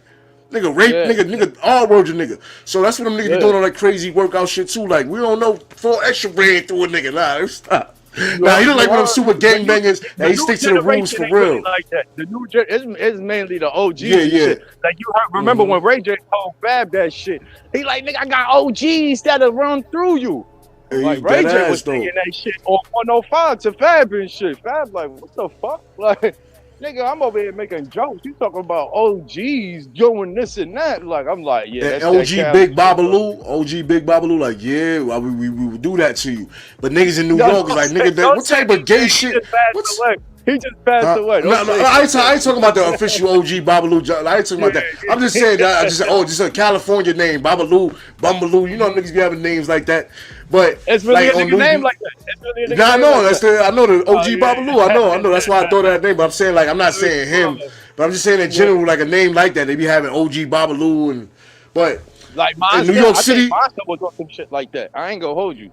nigga rape, Yeah. nigga all words of nigga. So that's what them niggas Yeah. be doing all that crazy workout shit too. Like we don't know 4 extra brain through a nigga. Nah, stop. Nah, he look like one of them super gangbangers that he new stick to the rules generation for ain't really real. Like that. The new gen is mainly the OGs. Yeah, and yeah. Shit. Like you heard, remember when Ray J told Fab that shit? He like, nigga, I got OGs that'll run through you. Hey, Like he Ray dead J ass, was though. thinking that shit on 105 to Fab and shit. Fab like, what the fuck? Like, nigga, I'm over here making jokes. You talking about OGs doing this and that? Like, I'm like, yeah, And that's OG that Big Cali shit, Babaloo, OG Big Babaloo, like, yeah, we would do that to you. But niggas in New Yo, York is like, nigga, don't what say type of he- gay he shit? just passed What's, away. He just passed away. Don't No, say I he- ain't talking about the official OG Babaloo. I ain't talking about that. I'm just saying that. I just just a California name, Babaloo, Bumbaloo. You know, niggas be having names like that. But It's really like, a on nigga New- name like that. It's really a nigga Yeah, I name know. like That's that. I know the OG yeah. Babaloo. I know. That's why I thought of that name. But I'm saying like I'm not saying him, but I'm just saying in general like a name like that. They be having OG Babaloo and but Like in Monster, New York I City. think Monster was on some shit like that. I ain't gonna hold you.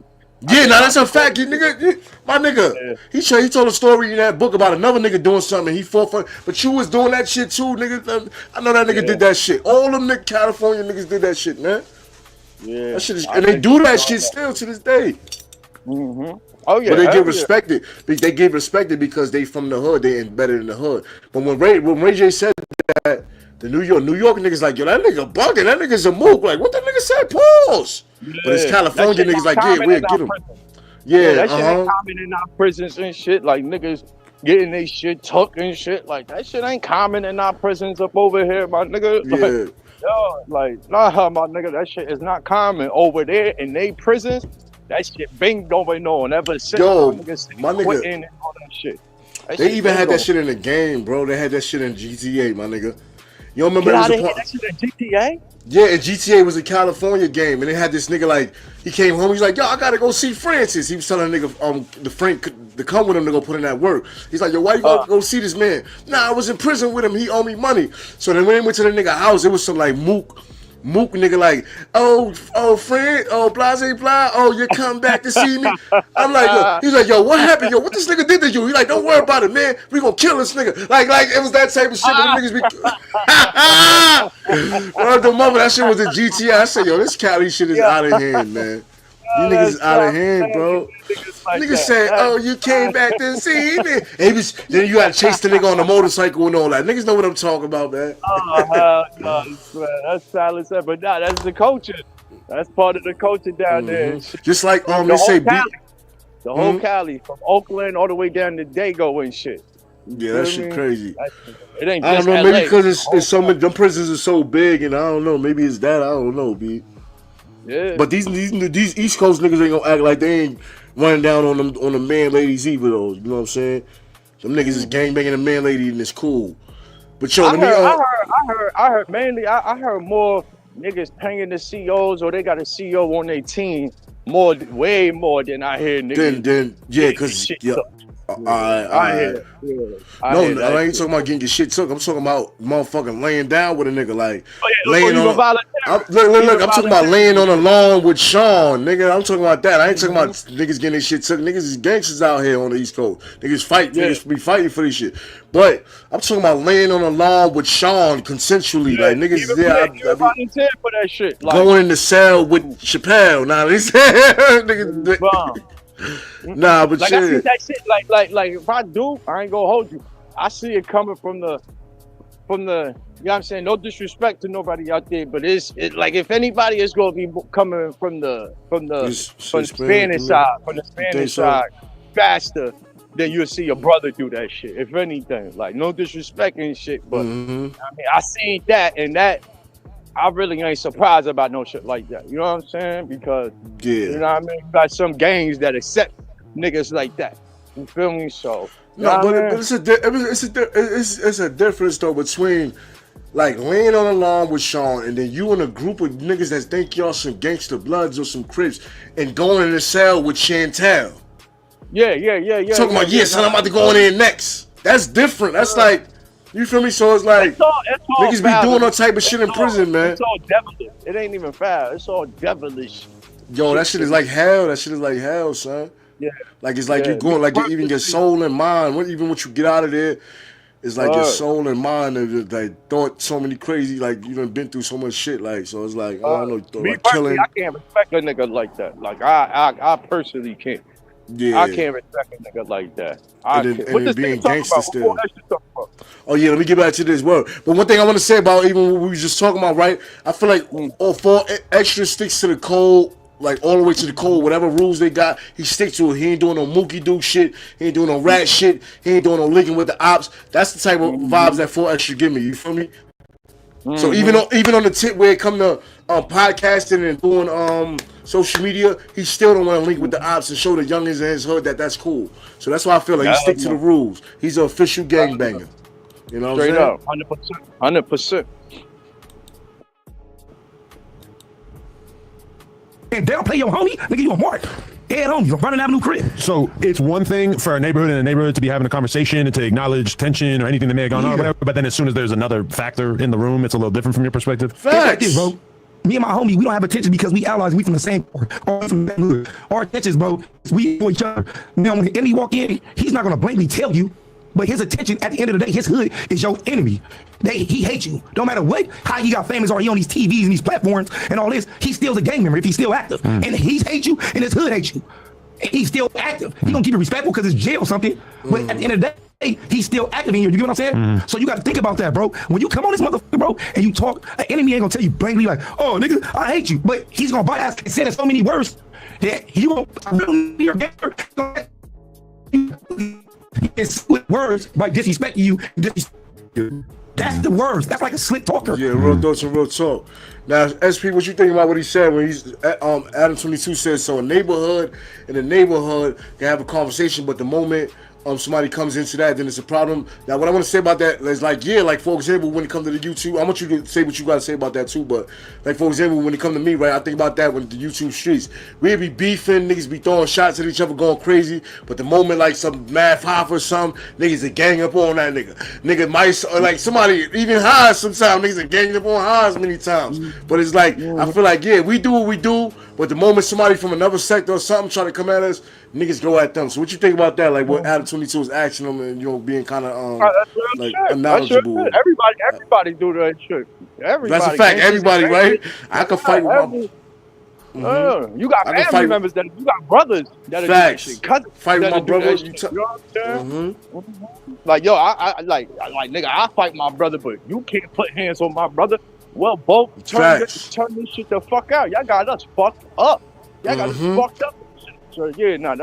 Yeah, now that's a fact, you nigga. My nigga, Yeah. he told a story in that book about another nigga doing something. He fought for, but you was doing that shit too, nigga. I know that nigga did that shit. All them nigga California niggas did that shit, man. Yeah, That shit is, I and they think do that so. shit still to this day. Oh yeah, But they hell get yeah. respected. They get respected because they from the hood. They embedded in the hood. But when Ray J said that, the New York niggas like, yo, that nigga bugging. That nigga's a mook. Like, what that nigga said? Pause. But it's Yeah. California That shit niggas like, not yeah, common we'll in our get him. prisons. Yeah, that shit ain't common in our prisons and shit. Like niggas getting they shit tucked and shit. Like that shit ain't common in our prisons up over here, my nigga. Like, Yeah. yo, like nah, my nigga, that shit is not common over there in they prisons. That shit been going on ever since. Yo, niggas my nigga- quitting and all that shit. That They shit even been had that going. shit in the game, bro. They had that shit in GTA, my nigga. You don't remember Get it was out a of here. part? That shit in GTA. Yeah, and GTA was a California game, and they had this nigga like he came home. He's like, "Yo, I gotta go see Francis." He was telling a nigga, the Frank, to come with him to go put in that work. He's like, "Yo, why you gotta go see this man?" Nah, I was in prison with him. He owed me money. So then when they went to the nigga house, it was some like mook nigga like, oh friend, oh Plaza blah, oh you come back to see me. I'm like, yo, he's like, yo, what happened, yo? What this nigga did to you? He's like, don't worry about it, man. We gonna kill this nigga. Like it was that type of shit. But the niggas be. Word to mother, that shit was a GTA. I said, yo, this Cali shit is out of hand, man. You niggas is out of hand, bro. Nigga said, "Oh, you came back to see me." And then you gotta chase the nigga on the motorcycle and all that. Niggas know what I'm talking about, man. Oh hell no, man. That's silence, but nah, that's the culture. That's part of the culture down there. and shit. Just like The they say, whole Cali, the whole Mhm. Cali, from Oakland all the way down to Dago and shit. yeah, that shit crazy. It ain't I just don't know, LA. maybe because it's so many. Them prisons are so big, and I don't know. Maybe it's that. I don't know, B. Yeah. But these East Coast niggas ain't gonna act like they ain't running down on the man ladies either though. You know what I'm saying? Them niggas is gangbanging a man lady and it's cool. But yo, I heard mainly. I heard more niggas paying the COs or they got a CO on their team way more than I hear niggas. then yeah, cause shit yeah. sucked. I hear. Yeah. No, hear that I ain't shit. talking about getting your shit took. I'm talking about motherfucking laying down with a nigga, like Oh, yeah, laying you on. volunteer. Look, I'm talking about laying on a lawn with Sean, nigga. I'm talking about that. I ain't talking about niggas getting their shit took. Niggas is gangsters out here on the East Coast. Niggas fight. Yeah. Niggas be fighting for this shit. But I'm talking about laying on a lawn with Sean consensually. Like niggas is there. I be volunteer for that shit. Like, going in the cell with Chappelle. Nah, they said niggas. bomb. Nah, but Like I see shit. that shit. Like if I do, I ain't gonna hold you. I see it coming from the. You know what I'm saying? No disrespect to nobody out there, but it's like if anybody is gonna be coming from the Spanish side, faster, then you'll see your brother do that shit. If anything, like no disrespect and shit, but I mean I seen that and that. I really ain't surprised about no shit like that. You know what I'm saying? Because you know what I mean. You got some gangs that accept niggas like that. You feel me? So no, but it's a difference though between like laying on the lawn with Sean and then you and a group of niggas that think y'all some gangster bloods or some Crips and going in the cell with Chantel. Yeah. Talking about son, I'm about to go in there next. That's different. That's like, you feel me? So it's like it's all niggas be doing all type of shit in prison, man. It's all devilish. It ain't even foul. It's all devilish. Yo, that shit is like hell. That shit is like hell, son. Yeah. Like it's like you're going, like even your soul and mind. Even once you get out of there, it's like your soul and mind have like thought so many crazy, like you done been through so much shit. Like so, it's like I don't know, me like killing. I can't respect a nigga like that. Like I personally can't. Yeah. I can't respect a nigga like that. And then being gangster still. About? Oh yeah, let me get back to this word. But one thing I want to say about even what we were just talking about, right? I feel like all 4 extra sticks to the code. Like all the way to the code, whatever rules they got, he stick to it. He ain't doing no mookie do shit. He ain't doing no rat shit. He ain't doing no linking with the ops. That's the type of vibes that 4 extra give me. You feel me? So even on the tip where it come to podcasting and doing social media, he still don't want to link with the ops and show the youngins in his hood that that's cool. So that's why I feel like he stick to the rules. He's an official gangbanger. You know what I'm saying? Straight up, 100%. And they'll play your homie, nigga, you a mark. Head homies, I'm running Avenue crib. So it's one thing for a neighborhood and a neighborhood to be having a conversation and to acknowledge tension or anything that may have gone on, or whatever. But then as soon as there's another factor in the room, it's a little different from your perspective. Facts. It's like this, bro. Me and my homie, we don't have attention because we allies. We from the same or from the same hood. Our attentions, bro, we know each other. Now when the enemy walk in, he's not gonna blatantly tell you, but his attention at the end of the day, his hood is your enemy. He hates you. Don't matter how he got famous or he on these TVs and these platforms and all this, he still's a gang member if he's still active. And he hates you and his hood hates you. And he's still active. He gonna keep it respectful because it's jail or something. But at the end of the day, he's still active in here. You get what I'm saying? So you gotta think about that, bro. When you come on this motherfucker, bro, and you talk, an enemy ain't gonna tell you blatantly like, oh nigga, I hate you. But he's gonna bite ass and say so many words that you won't really your gangster. He can split words by disrespecting you. That's the words. That's like a slick talker. Yeah, real thoughts and real talk. Now, SP, what you think about what he said when he's Adam 22 says so? In the neighborhood can have a conversation, but the moment somebody comes into that, then it's a problem. Now, what I want to say about that is like, yeah, like for example, when it comes to the YouTube, I want you to say what you got to say about that too. But like for example, when it comes to me, right, I think about that when the YouTube streets, we be beefing, niggas be throwing shots at each other, going crazy. But the moment like some mad hop or something, niggas are gang up on that nigga might or like somebody even high sometimes, niggas are gang up on highs many times. But it's like I feel like we do what we do. But the moment somebody from another sector or something try to come at us, niggas go at them. So what you think about that? Like what Adam 22 is asking them and being kind of like unknowledgeable. Everybody do that shit. Everybody. That's a fact. Everybody, right? I can fight with my. You got family members you got brothers that facts. Are cousins fight with my brothers. You know what I'm saying? Like yo, I like nigga, I fight my brother, but you can't put hands on my brother. Well, both turn this shit the fuck out. Y'all got us fucked up. Y'all got us fucked up. So yeah,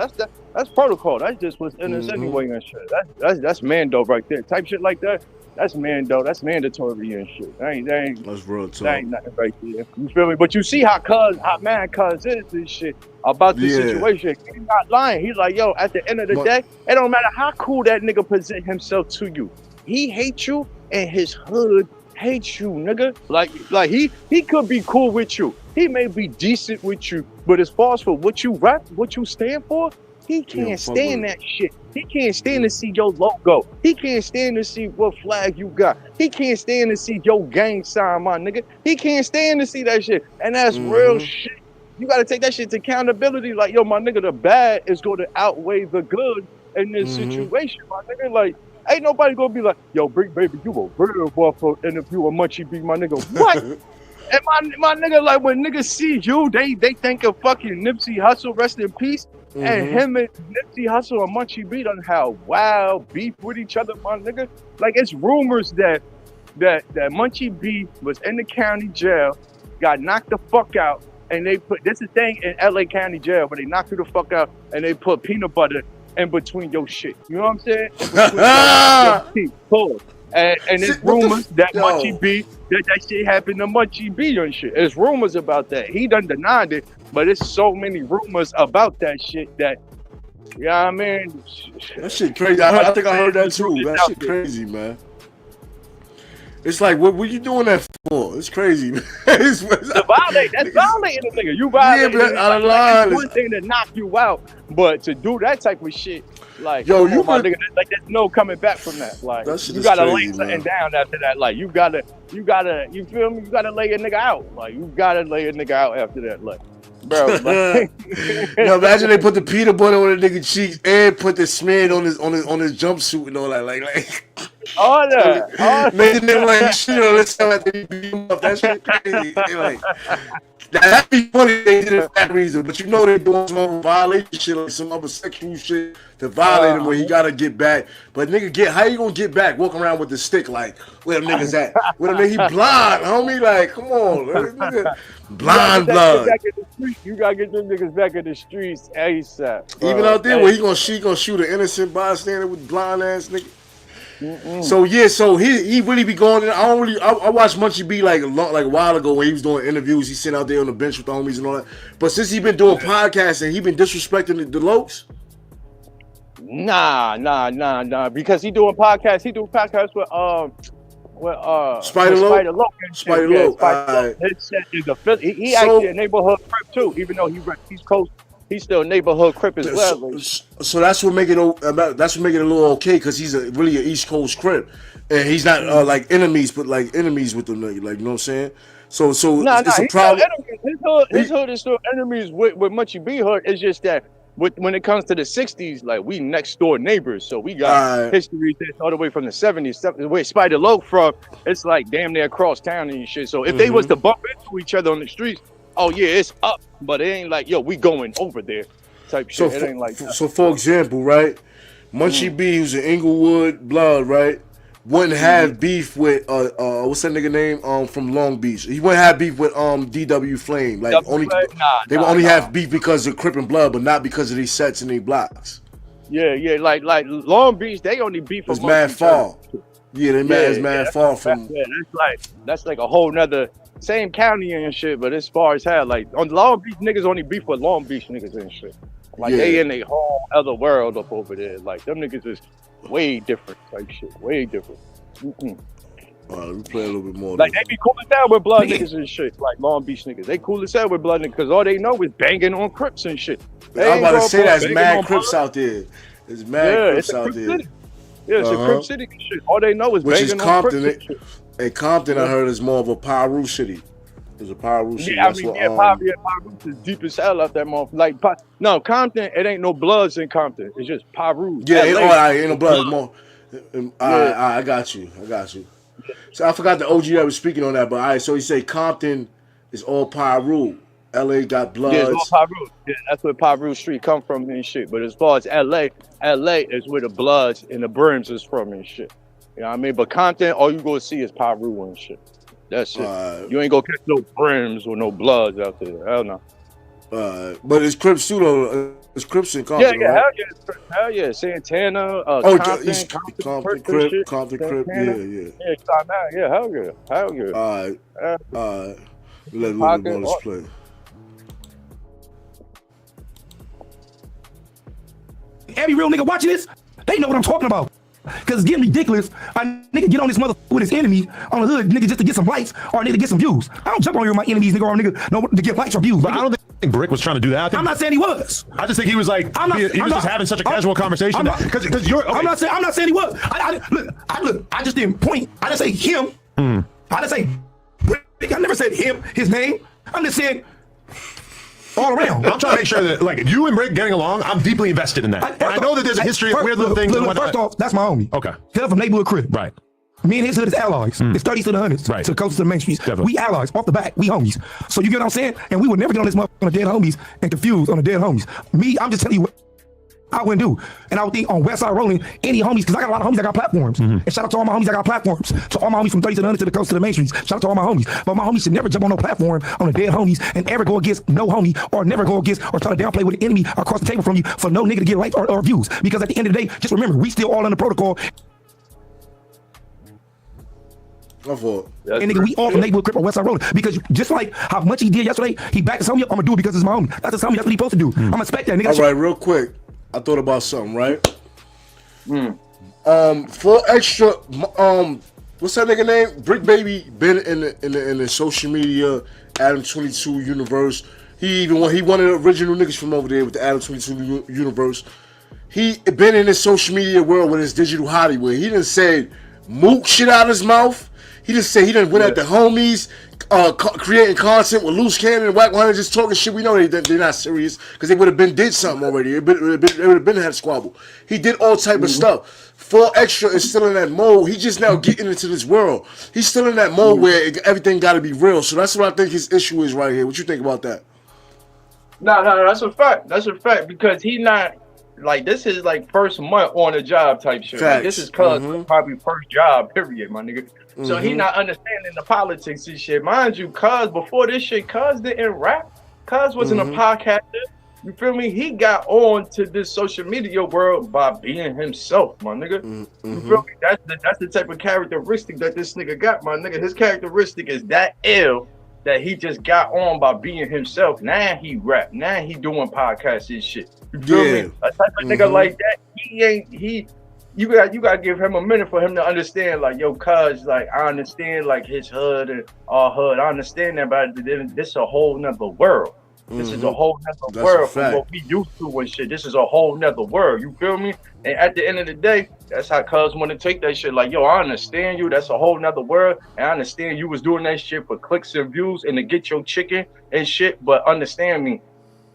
that's protocol. That's just what's in us anyway and shit. That's Mando right there. Type shit like that. That's Mando. That's mandatory and shit. That ain't that's real talk. That ain't nothing right there. You feel me? But you see how mad cuz is this shit about this situation. He's not lying. He's like, yo, at the end of the day, it don't matter how cool that nigga present himself to you. He hates you and his hood hates you, nigga. Like he could be cool with you. He may be decent with you, but as far as for what you rap, what you stand for, he can't stand that shit. He can't stand to see your logo. He can't stand to see what flag you got. He can't stand to see your gang sign, my nigga. He can't stand to see that shit. And that's real shit. You gotta take that shit to accountability. Like, yo, my nigga, the bad is going to outweigh the good in this situation, my nigga. Like, ain't nobody gonna be like, yo, Brick Baby, you a real boy for interview a Munchie B, my nigga. What? And my nigga, like when niggas see you, they think of fucking Nipsey Hussle, rest in peace. And him and Nipsey Hussle and Munchie B done have wild beef with each other, my nigga. Like it's rumors that Munchie B was in the county jail, got knocked the fuck out, and they put this is the thing in LA County Jail where they knocked you the fuck out and they put peanut butter in between your shit. You know what I'm saying? In between your teeth. And it's Shit, what the rumors that yo. Munchie B, that shit happened to Munchie B and shit. There's rumors about that. He done denied it, but there's so many rumors about that shit that, you know what I mean? That shit crazy. I think I heard that too. That shit crazy, man. It's like, what you doing that for? It's crazy, man. It's violate. That's violating the nigga. You violating. Yeah, but out of line. It's one thing to knock you out, but to do that type of shit, like, yo, you my nigga, like, there's no coming back from that. Like, you gotta lay something down after that. Like, you gotta, you feel me? You gotta lay a nigga out. Like, you gotta lay a nigga out after that. Like, bro. Like, yo, imagine they put the peanut butter on the nigga cheeks and put the smear on his jumpsuit and all that. Like. All that. Made them like shit on this time after they beat him up. That shit crazy. They like, that'd be funny if they did it for that reason, but you know they doing some other violation shit, like some other sexual shit to violate him where he gotta get back. But nigga, how you gonna get back? Walking around with the stick like, where them niggas at? Where them niggas? He blind, homie. Like, come on, nigga. Blind blood. You gotta get them niggas back in the streets ASAP. Even out there where he gonna shoot an innocent bystander with blind ass nigga. So yeah, so he really be going in. I watched Munchie B like a while ago when he was doing interviews. He sitting out there on the bench with the homies and all that. But since he been doing podcasts and he been disrespecting the Lokes. Nah. Because he doing podcasts. He doing podcasts with Spider Loke. Spider Loke. He actually a neighborhood crip too, even though he's close. He's still a neighborhood crip as well. So that's what make it a little okay, because he's really an East Coast crip, and he's not like enemies, but like enemies with them, like, you know what I'm saying? So it's a problem. His hood is still enemies with Munchie B hood. It's just that when it comes to the 60s, like, we next door neighbors, so we got history that's all the way from the 70s. Where Spider Loke from, it's like damn near across town and shit. So if they was to bump into each other on the streets, oh yeah, it's up, but it ain't like, yo, we going over there type shit. It ain't like that. So for example, right, Munchie B, who's an Inglewood blood, right, wouldn't have beef with what's that nigga name from Long Beach. He wouldn't have beef with DW Flame. Like they would only have beef because of Crip and Blood, but not because of these sets and these blocks. Yeah, like Long Beach, they only beef it's mad far. Yeah, they mad is mad far from. Yeah, that's like a whole nother same county and shit, but as far as hell, like on Long Beach niggas only beef with Long Beach niggas and shit. Like they in a whole other world up over there. Like them niggas is way different type shit. Way different. We play a little bit more. Like they be cool as hell with blood niggas and shit. Like Long Beach niggas, they cool as hell with blood niggas because all they know is banging on Crips and shit. I'm about to say that's mad Crips out there. There's mad Crips out there. Yeah, it's a Crip City and shit. All they know is banging on Crips and shit. And Compton, I heard, is more of a Piru city. It's a Piru city. Yeah, Piru is deep as hell out that motherfucker. Like, no, Compton, it ain't no Bloods in Compton. It's just Piru. Yeah, ain't no Bloods. More. I got you. So I forgot the OG that was speaking on that, but all right. So he said Compton is all Piru. LA got Bloods. Yeah, it's all Piru. Yeah, that's where Piru Street come from and shit. But as far as LA is where the Bloods and the Brims is from and shit. You know what I mean? But Compton, all you gonna see is Piru and shit. That's it. You ain't gonna catch no Brims or no Bloods out there. Hell no. But it's Crips too, though. It's Crips in Compton. Yeah, right? hell yeah. Santana, Compton Crip. Yeah, hell yeah. All right. We let a little bit more play. Every real nigga watching this, they know what I'm talking about. Cause it's getting ridiculous. A nigga get on this mother with his enemies on the hood, nigga, just to get some likes or a nigga to get some views. I don't jump on here with my enemies, nigga, or a nigga no, to get likes or views. But I don't think Brick was trying to do that. I'm not saying he was. I just think he was like, he was just having such a casual conversation. Because you're. Okay. I'm not saying he was. I just didn't point. I didn't say him. I didn't say Brick. I never said him, his name. I'm just saying all around. I'm trying to make sure that, like, you and Brick getting along, I'm deeply invested in that. I know that there's a history of weird little things. First off, that's my homie. Okay. Hail from neighborhood crib. Right. Me and his hood is allies. It's 30s to the 100s. Right. To the coast to the main streets. Definitely. We allies. Off the back, we homies. So you get what I'm saying? And we would never get on this motherfucker on the dead homies and confused on the dead homies. Me, I'm just telling you what I wouldn't do. And I would think on Westside Rolling, any homies, because I got a lot of homies that got platforms. And shout out to all my homies that got platforms. To all my homies from 30s to the 100s to the coast to the main streets. Shout out to all my homies. But my homies should never jump on no platform on the dead homies and ever go against no homie or never go against or try to downplay with an enemy across the table from you for no nigga to get likes or views. Because at the end of the day, just remember, we still all under protocol. My fault. That's And nigga, we all from neighborhood crip on West Side Road. Because just like how much he did yesterday, he backed his homie up. I'm gonna do it because it's my homie. That's his homie. That's what he supposed to do. I'm gonna expect that, nigga. All right, real quick. I thought about something, right? 4 extra. What's that nigga name? Brick Baby been in the social media Adam 22 universe. He one of the original niggas from over there with the Adam 22 universe. He been in this social media world with his digital Hollywood. He done said mook shit out of his mouth. He just said he done went at the homies, creating content with Loose Cannon and Whack 100 just talking shit. We know they're not serious because they would have been did something already. It would have been had a squabble. He did all type of stuff. 4 Extra is still in that mode. He just now getting into this world. He's still in that mode where everything got to be real. So that's what I think his issue is right here. What you think about that? No, that's a fact. That's a fact because he not like this is like first month on the job type shit. Like, this is probably first job period, my nigga. So he not understanding the politics and shit. Mind you, cuz before this shit, cuz didn't rap. Cuz wasn't a podcaster. You feel me? He got on to this social media world by being himself, my nigga. You feel me? That's the type of characteristic that this nigga got, my nigga. His characteristic is that ill that he just got on by being himself. Now he rap. Now he doing podcasts and shit. You feel me? A type of nigga like that, you gotta give him a minute for him to understand, like, yo, cuz, like, I understand, like, his hood and our hood. I understand that, but this is a whole nother world. This is a whole nother world from what we used to and shit. This is a whole nother world. You feel me? And at the end of the day, that's how cuz want to take that shit. Like, yo, I understand you. That's a whole nother world. And I understand you was doing that shit for clicks and views and to get your chicken and shit. But understand me,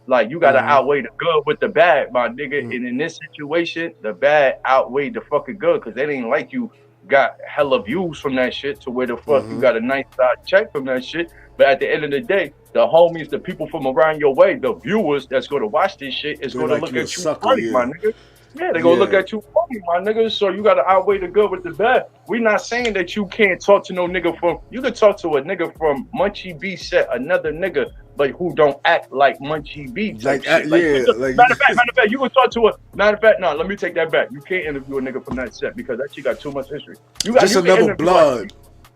like, you got to outweigh the good with the bad, my nigga. And in this situation, the bad outweighed the fucking good because it ain't like you got hella views from that shit to where the fuck you got a nice side check from that shit. But at the end of the day, the homies, the people from around your way, the viewers that's going to watch this shit is going to look at you funny, my nigga. Yeah, they're going to look at you funny, my nigga. So you got to outweigh the good with the bad. We're not saying that you can't talk to no nigga from, you can talk to a nigga from Munchie B set, another nigga, but who don't act like Munchie B type shit. Matter of fact, you can talk to no, let me take that back. You can't interview a nigga from that set because that shit got too much history. Just another blood.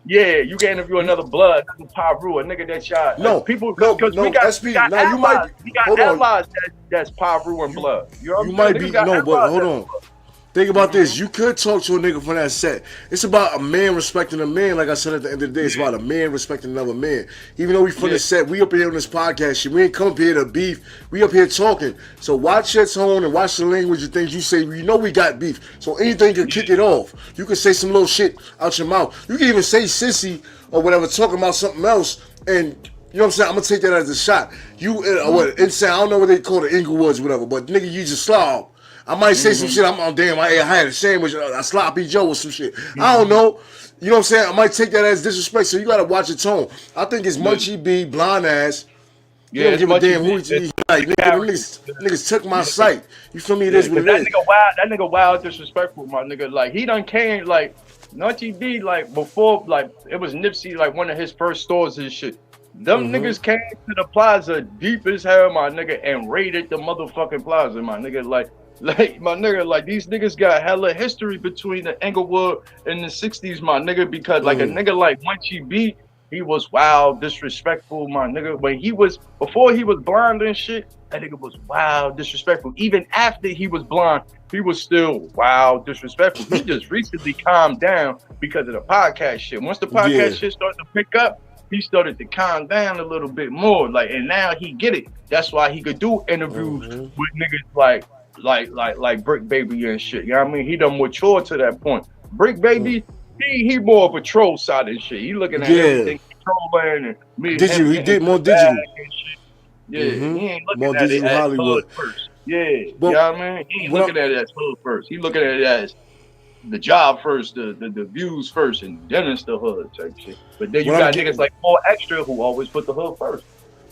Yeah, you can interview another blood, another Pyru, a nigga that shot. No, because we got allies. We got allies that's Pyru and blood. You know what I'm saying? But hold on. Think about this. You could talk to a nigga from that set. It's about a man respecting a man. Like I said at the end of the day, it's about a man respecting another man. Even though we from the set, we up here on this podcast shit. We ain't come up here to beef. We up here talking. So watch your tone and watch the language and things you say. You know we got beef. So anything can kick it off. You can say some little shit out your mouth. You can even say sissy or whatever, talking about something else. And you know what I'm saying? I'm going to take that as a shot. Insane. I don't know what they call it, Inglewoods or whatever. But nigga, you just slob. I might say some shit. I had a sandwich, a sloppy Joe or some shit. I don't know. You know what I'm saying? I might take that as disrespect. So you gotta watch your tone. I think it's Munchie B, blind ass. You don't give a damn who he's like. Niggas took my sight. You feel me? It is what it is. That nigga wild disrespectful, my nigga. Like, he done came, like, Munchie B, like, before, like, it was Nipsey, like, one of his first stores and shit. Them niggas came to the Plaza deep as hell, my nigga, and raided the motherfucking Plaza, my nigga. Like, my nigga, like, these niggas got hella history between the Englewood and the 60s, my nigga, because, like, a nigga like Munchie B, he was wild, disrespectful, my nigga. Before he was blind and shit, that nigga was wild, disrespectful. Even after he was blind, he was still wild, disrespectful. He just recently calmed down because of the podcast shit. Once the podcast shit started to pick up, he started to calm down a little bit more. Like, and now he get it. That's why he could do interviews with niggas like Brick Baby and shit. You know what I mean? He done mature to that point. Brick Baby, he more of a troll side and shit. He looking at everything trolling and me. He did more digital. Yeah, he ain't looking more at digital it as Hollywood hood first. Yeah, you know what I mean? He ain't looking at it as hood first. He looking at it as the job first, the views first, and then it's the hood type shit. But then you got niggas like 4 Extra who always put the hood first.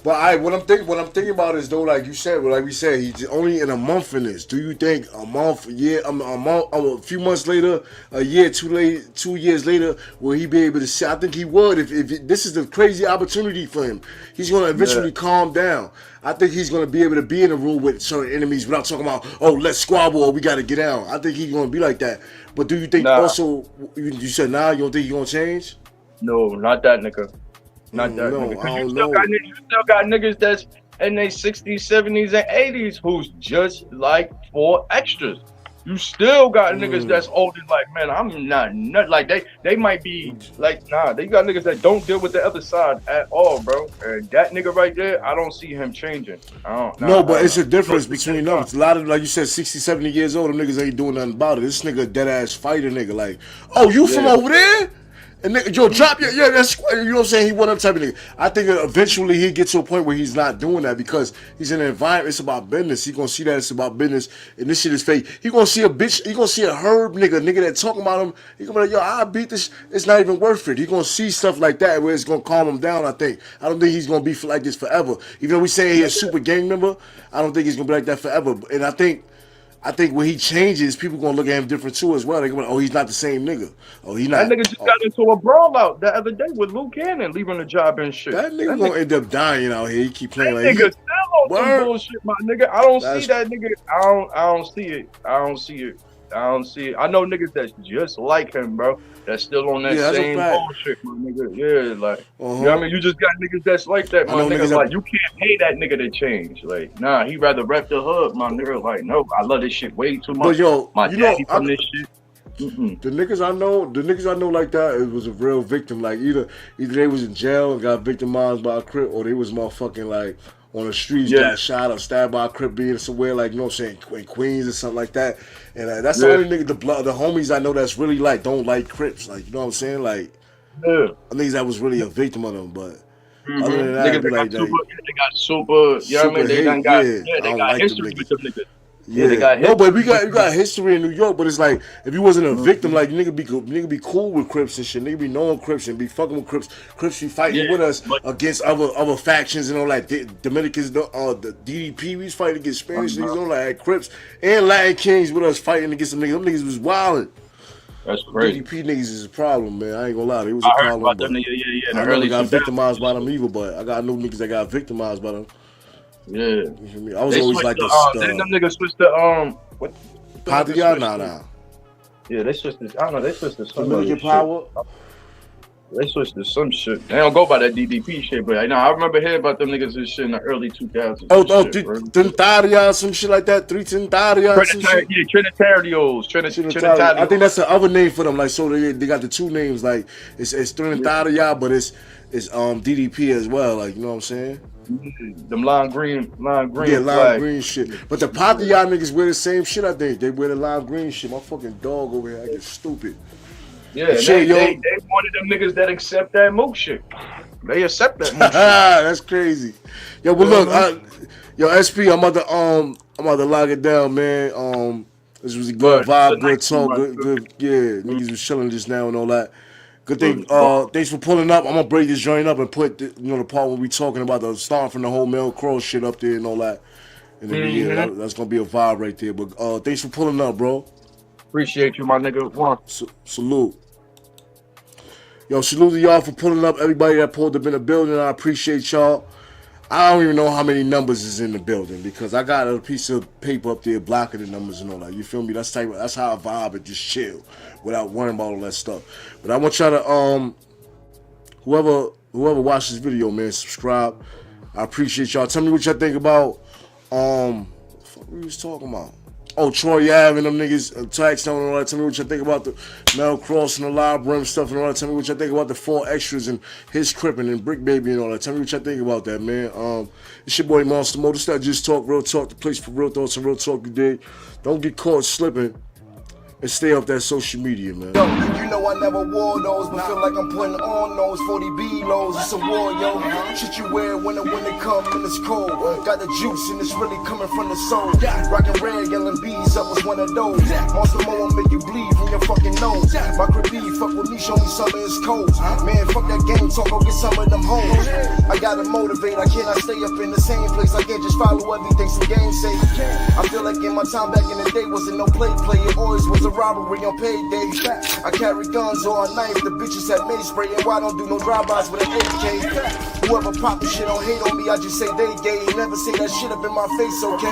But what I'm thinking about is though, like you said, like we said, he's only in a month in this. Do you think a month, a few months later, a year, 2 years later, will he be able to say? I think he would. If this is the crazy opportunity for him, he's going to eventually calm down. I think he's going to be able to be in a room with certain enemies without talking about, oh, let's squabble or we got to get out. I think he's going to be like that. But do you think also, you said you don't think he's going to change? No, not that nigga. Not that No, nigga. 'Cause I you don't still know. got niggas, you still got niggas that's in their 60s, 70s, and 80s who's just like 4 extras. You still got niggas that's older, like, man, I'm not like they might be like, nah, they got niggas that don't deal with the other side at all, bro. And that nigga right there, I don't see him changing. I don't No, but it's a know. difference between them. It's a lot of, like you said, 60, 70 years old, them niggas ain't doing nothing about it. This nigga dead ass fighter nigga, like, oh, you from over there? And nigga, yo, drop your, yeah, that's, you know what I'm saying? He one of them type of nigga. I think that eventually he get to a point where he's not doing that because he's in an environment, it's about business. He gonna see that it's about business and this shit is fake. He gonna see a bitch, he gonna see a herb nigga that talking about him. He gonna be like, yo, I beat this, it's not even worth it. He gonna see stuff like that where it's gonna calm him down, I think. I don't think he's gonna be like this forever. Even though we saying he's a super gang member, I don't think he's gonna be like that forever. And I think when he changes, people gonna look at him different too as well. They gonna, oh, he's not the same nigga. Oh, he's not. That nigga just got into a brawl out the other day with Luke Cannon leaving the job and shit. That nigga gonna end up dying out here. He keep playing that like nigga still on some bullshit, my nigga. I don't see that nigga. I don't see it. I don't see it. I don't see it. I know niggas that's just like him, bro. That's still on that same bullshit, my nigga. Yeah, like, you know what I mean? You just got niggas that's like that, my nigga. Like, you can't pay that nigga to change. Like, nah, he rather rep the hood, my nigga. Like, no, I love this shit way too much. But yo, my you daddy know, from this shit. The niggas I know like that, it was a real victim. Like either they was in jail and got victimized by a Crip, or they was motherfucking like on the streets, got shot or stabbed by a Crip being somewhere like, you know what I'm saying, in Queens or something like that. And that's the only nigga, the homies I know that's really like don't like Crips. Like, you know what I'm saying? Like, niggas that was really a victim of them, but. Other than that, Niggas, they got super, you know what I mean? They hate, got, they got history with them niggas. Yeah, they got no, but we got history in New York. But it's like if you wasn't a victim, like nigga be cool with Crips and shit. Nigga be knowing Crips and be fucking with Crips. Crips be fighting with us against other factions and all that. Dominicans, the DDP, we was fighting against Spanish niggas. All like Crips and Latin Kings with us fighting against them niggas. Them niggas was wilding. That's crazy. DDP niggas is a problem, man. I ain't gonna lie, it was a problem. About them, I never got victimized by them either, but I got no niggas that got victimized by them. Yeah, you feel me? I was always like this. Then them niggas switched to what? Padilla now. Yeah, they switched to. I don't know. They switched to some Dominican power. They switched to some shit. They don't go by that DDP shit, but I remember hearing about them niggas and shit in the early 2000s. Trinitaria, some shit like that. Trinitaria. Trinitarios. I think that's the other name for them. Like, so they got the two names. Like, it's Trinitaria, but it's DDP as well. Like, you know what I'm saying? Them lime green. Yeah, lime green shit. But the Padilla niggas wear the same shit, I think. They wear the lime green shit. My fucking dog over here, I get stupid. Yeah, shit, they one of them niggas that accept that mook shit. They accept that mook shit. That's crazy. Yo, but look, SP, I'm about to lock it down, man. This was a good vibe, good talk, good. Yeah, niggas was chilling just now and all that. Good thing. Thanks for pulling up. I'm gonna break this joint up and put the part where we talking about the starting from the whole Mel Cross shit up there and all that. And then yeah, that's gonna be a vibe right there. But thanks for pulling up, bro. Appreciate you, my nigga. Salute. Yo, salute to y'all for pulling up. Everybody that pulled up in the building, I appreciate y'all. I don't even know how many numbers is in the building because I got a piece of paper up there blocking the numbers and all that. You feel me? That's how I vibe and just chill without worrying about all that stuff. But I want y'all to whoever watched this video, man, subscribe. I appreciate y'all. Tell me what y'all think about what the fuck we was talking about. Oh, Troy Ave and them niggas, Taxstone and all that. Tell me what you think about the Mel Cross and the Live Brim stuff and all that. Tell me what you think about the 4 extras and his cripping and Brick Baby and all that. Tell me what you think about that, man. It's your boy Monster Mo. This is Just Talk, Real Talk, the place for real thoughts and real talk you dig. Don't get caught slipping and stay off that social media, man. Yo, you know I never wore those, but feel like I'm putting on those 40B lows. It's a war, yo. Shit you wear when it come and it's cold. Got the juice and it's really coming from the soul. Rockin' red, yelling bees up was one of those. Monster Mo will make you bleed from your fucking nose. My creepy, fuck with me, show me something it's cold. Man, fuck that game talk, go get some of them hoes. I gotta motivate, I cannot stay up in the same place. I can't just follow everything some games say. I feel like in my time back in the day wasn't no play. It always was a robbery on payday. I carry guns or a knife. The bitches had mace spray, and why don't do no drive-bys with an AK? Whoever poppin' shit don't hate on me, I just say they gay. Never say that shit up in my face, okay?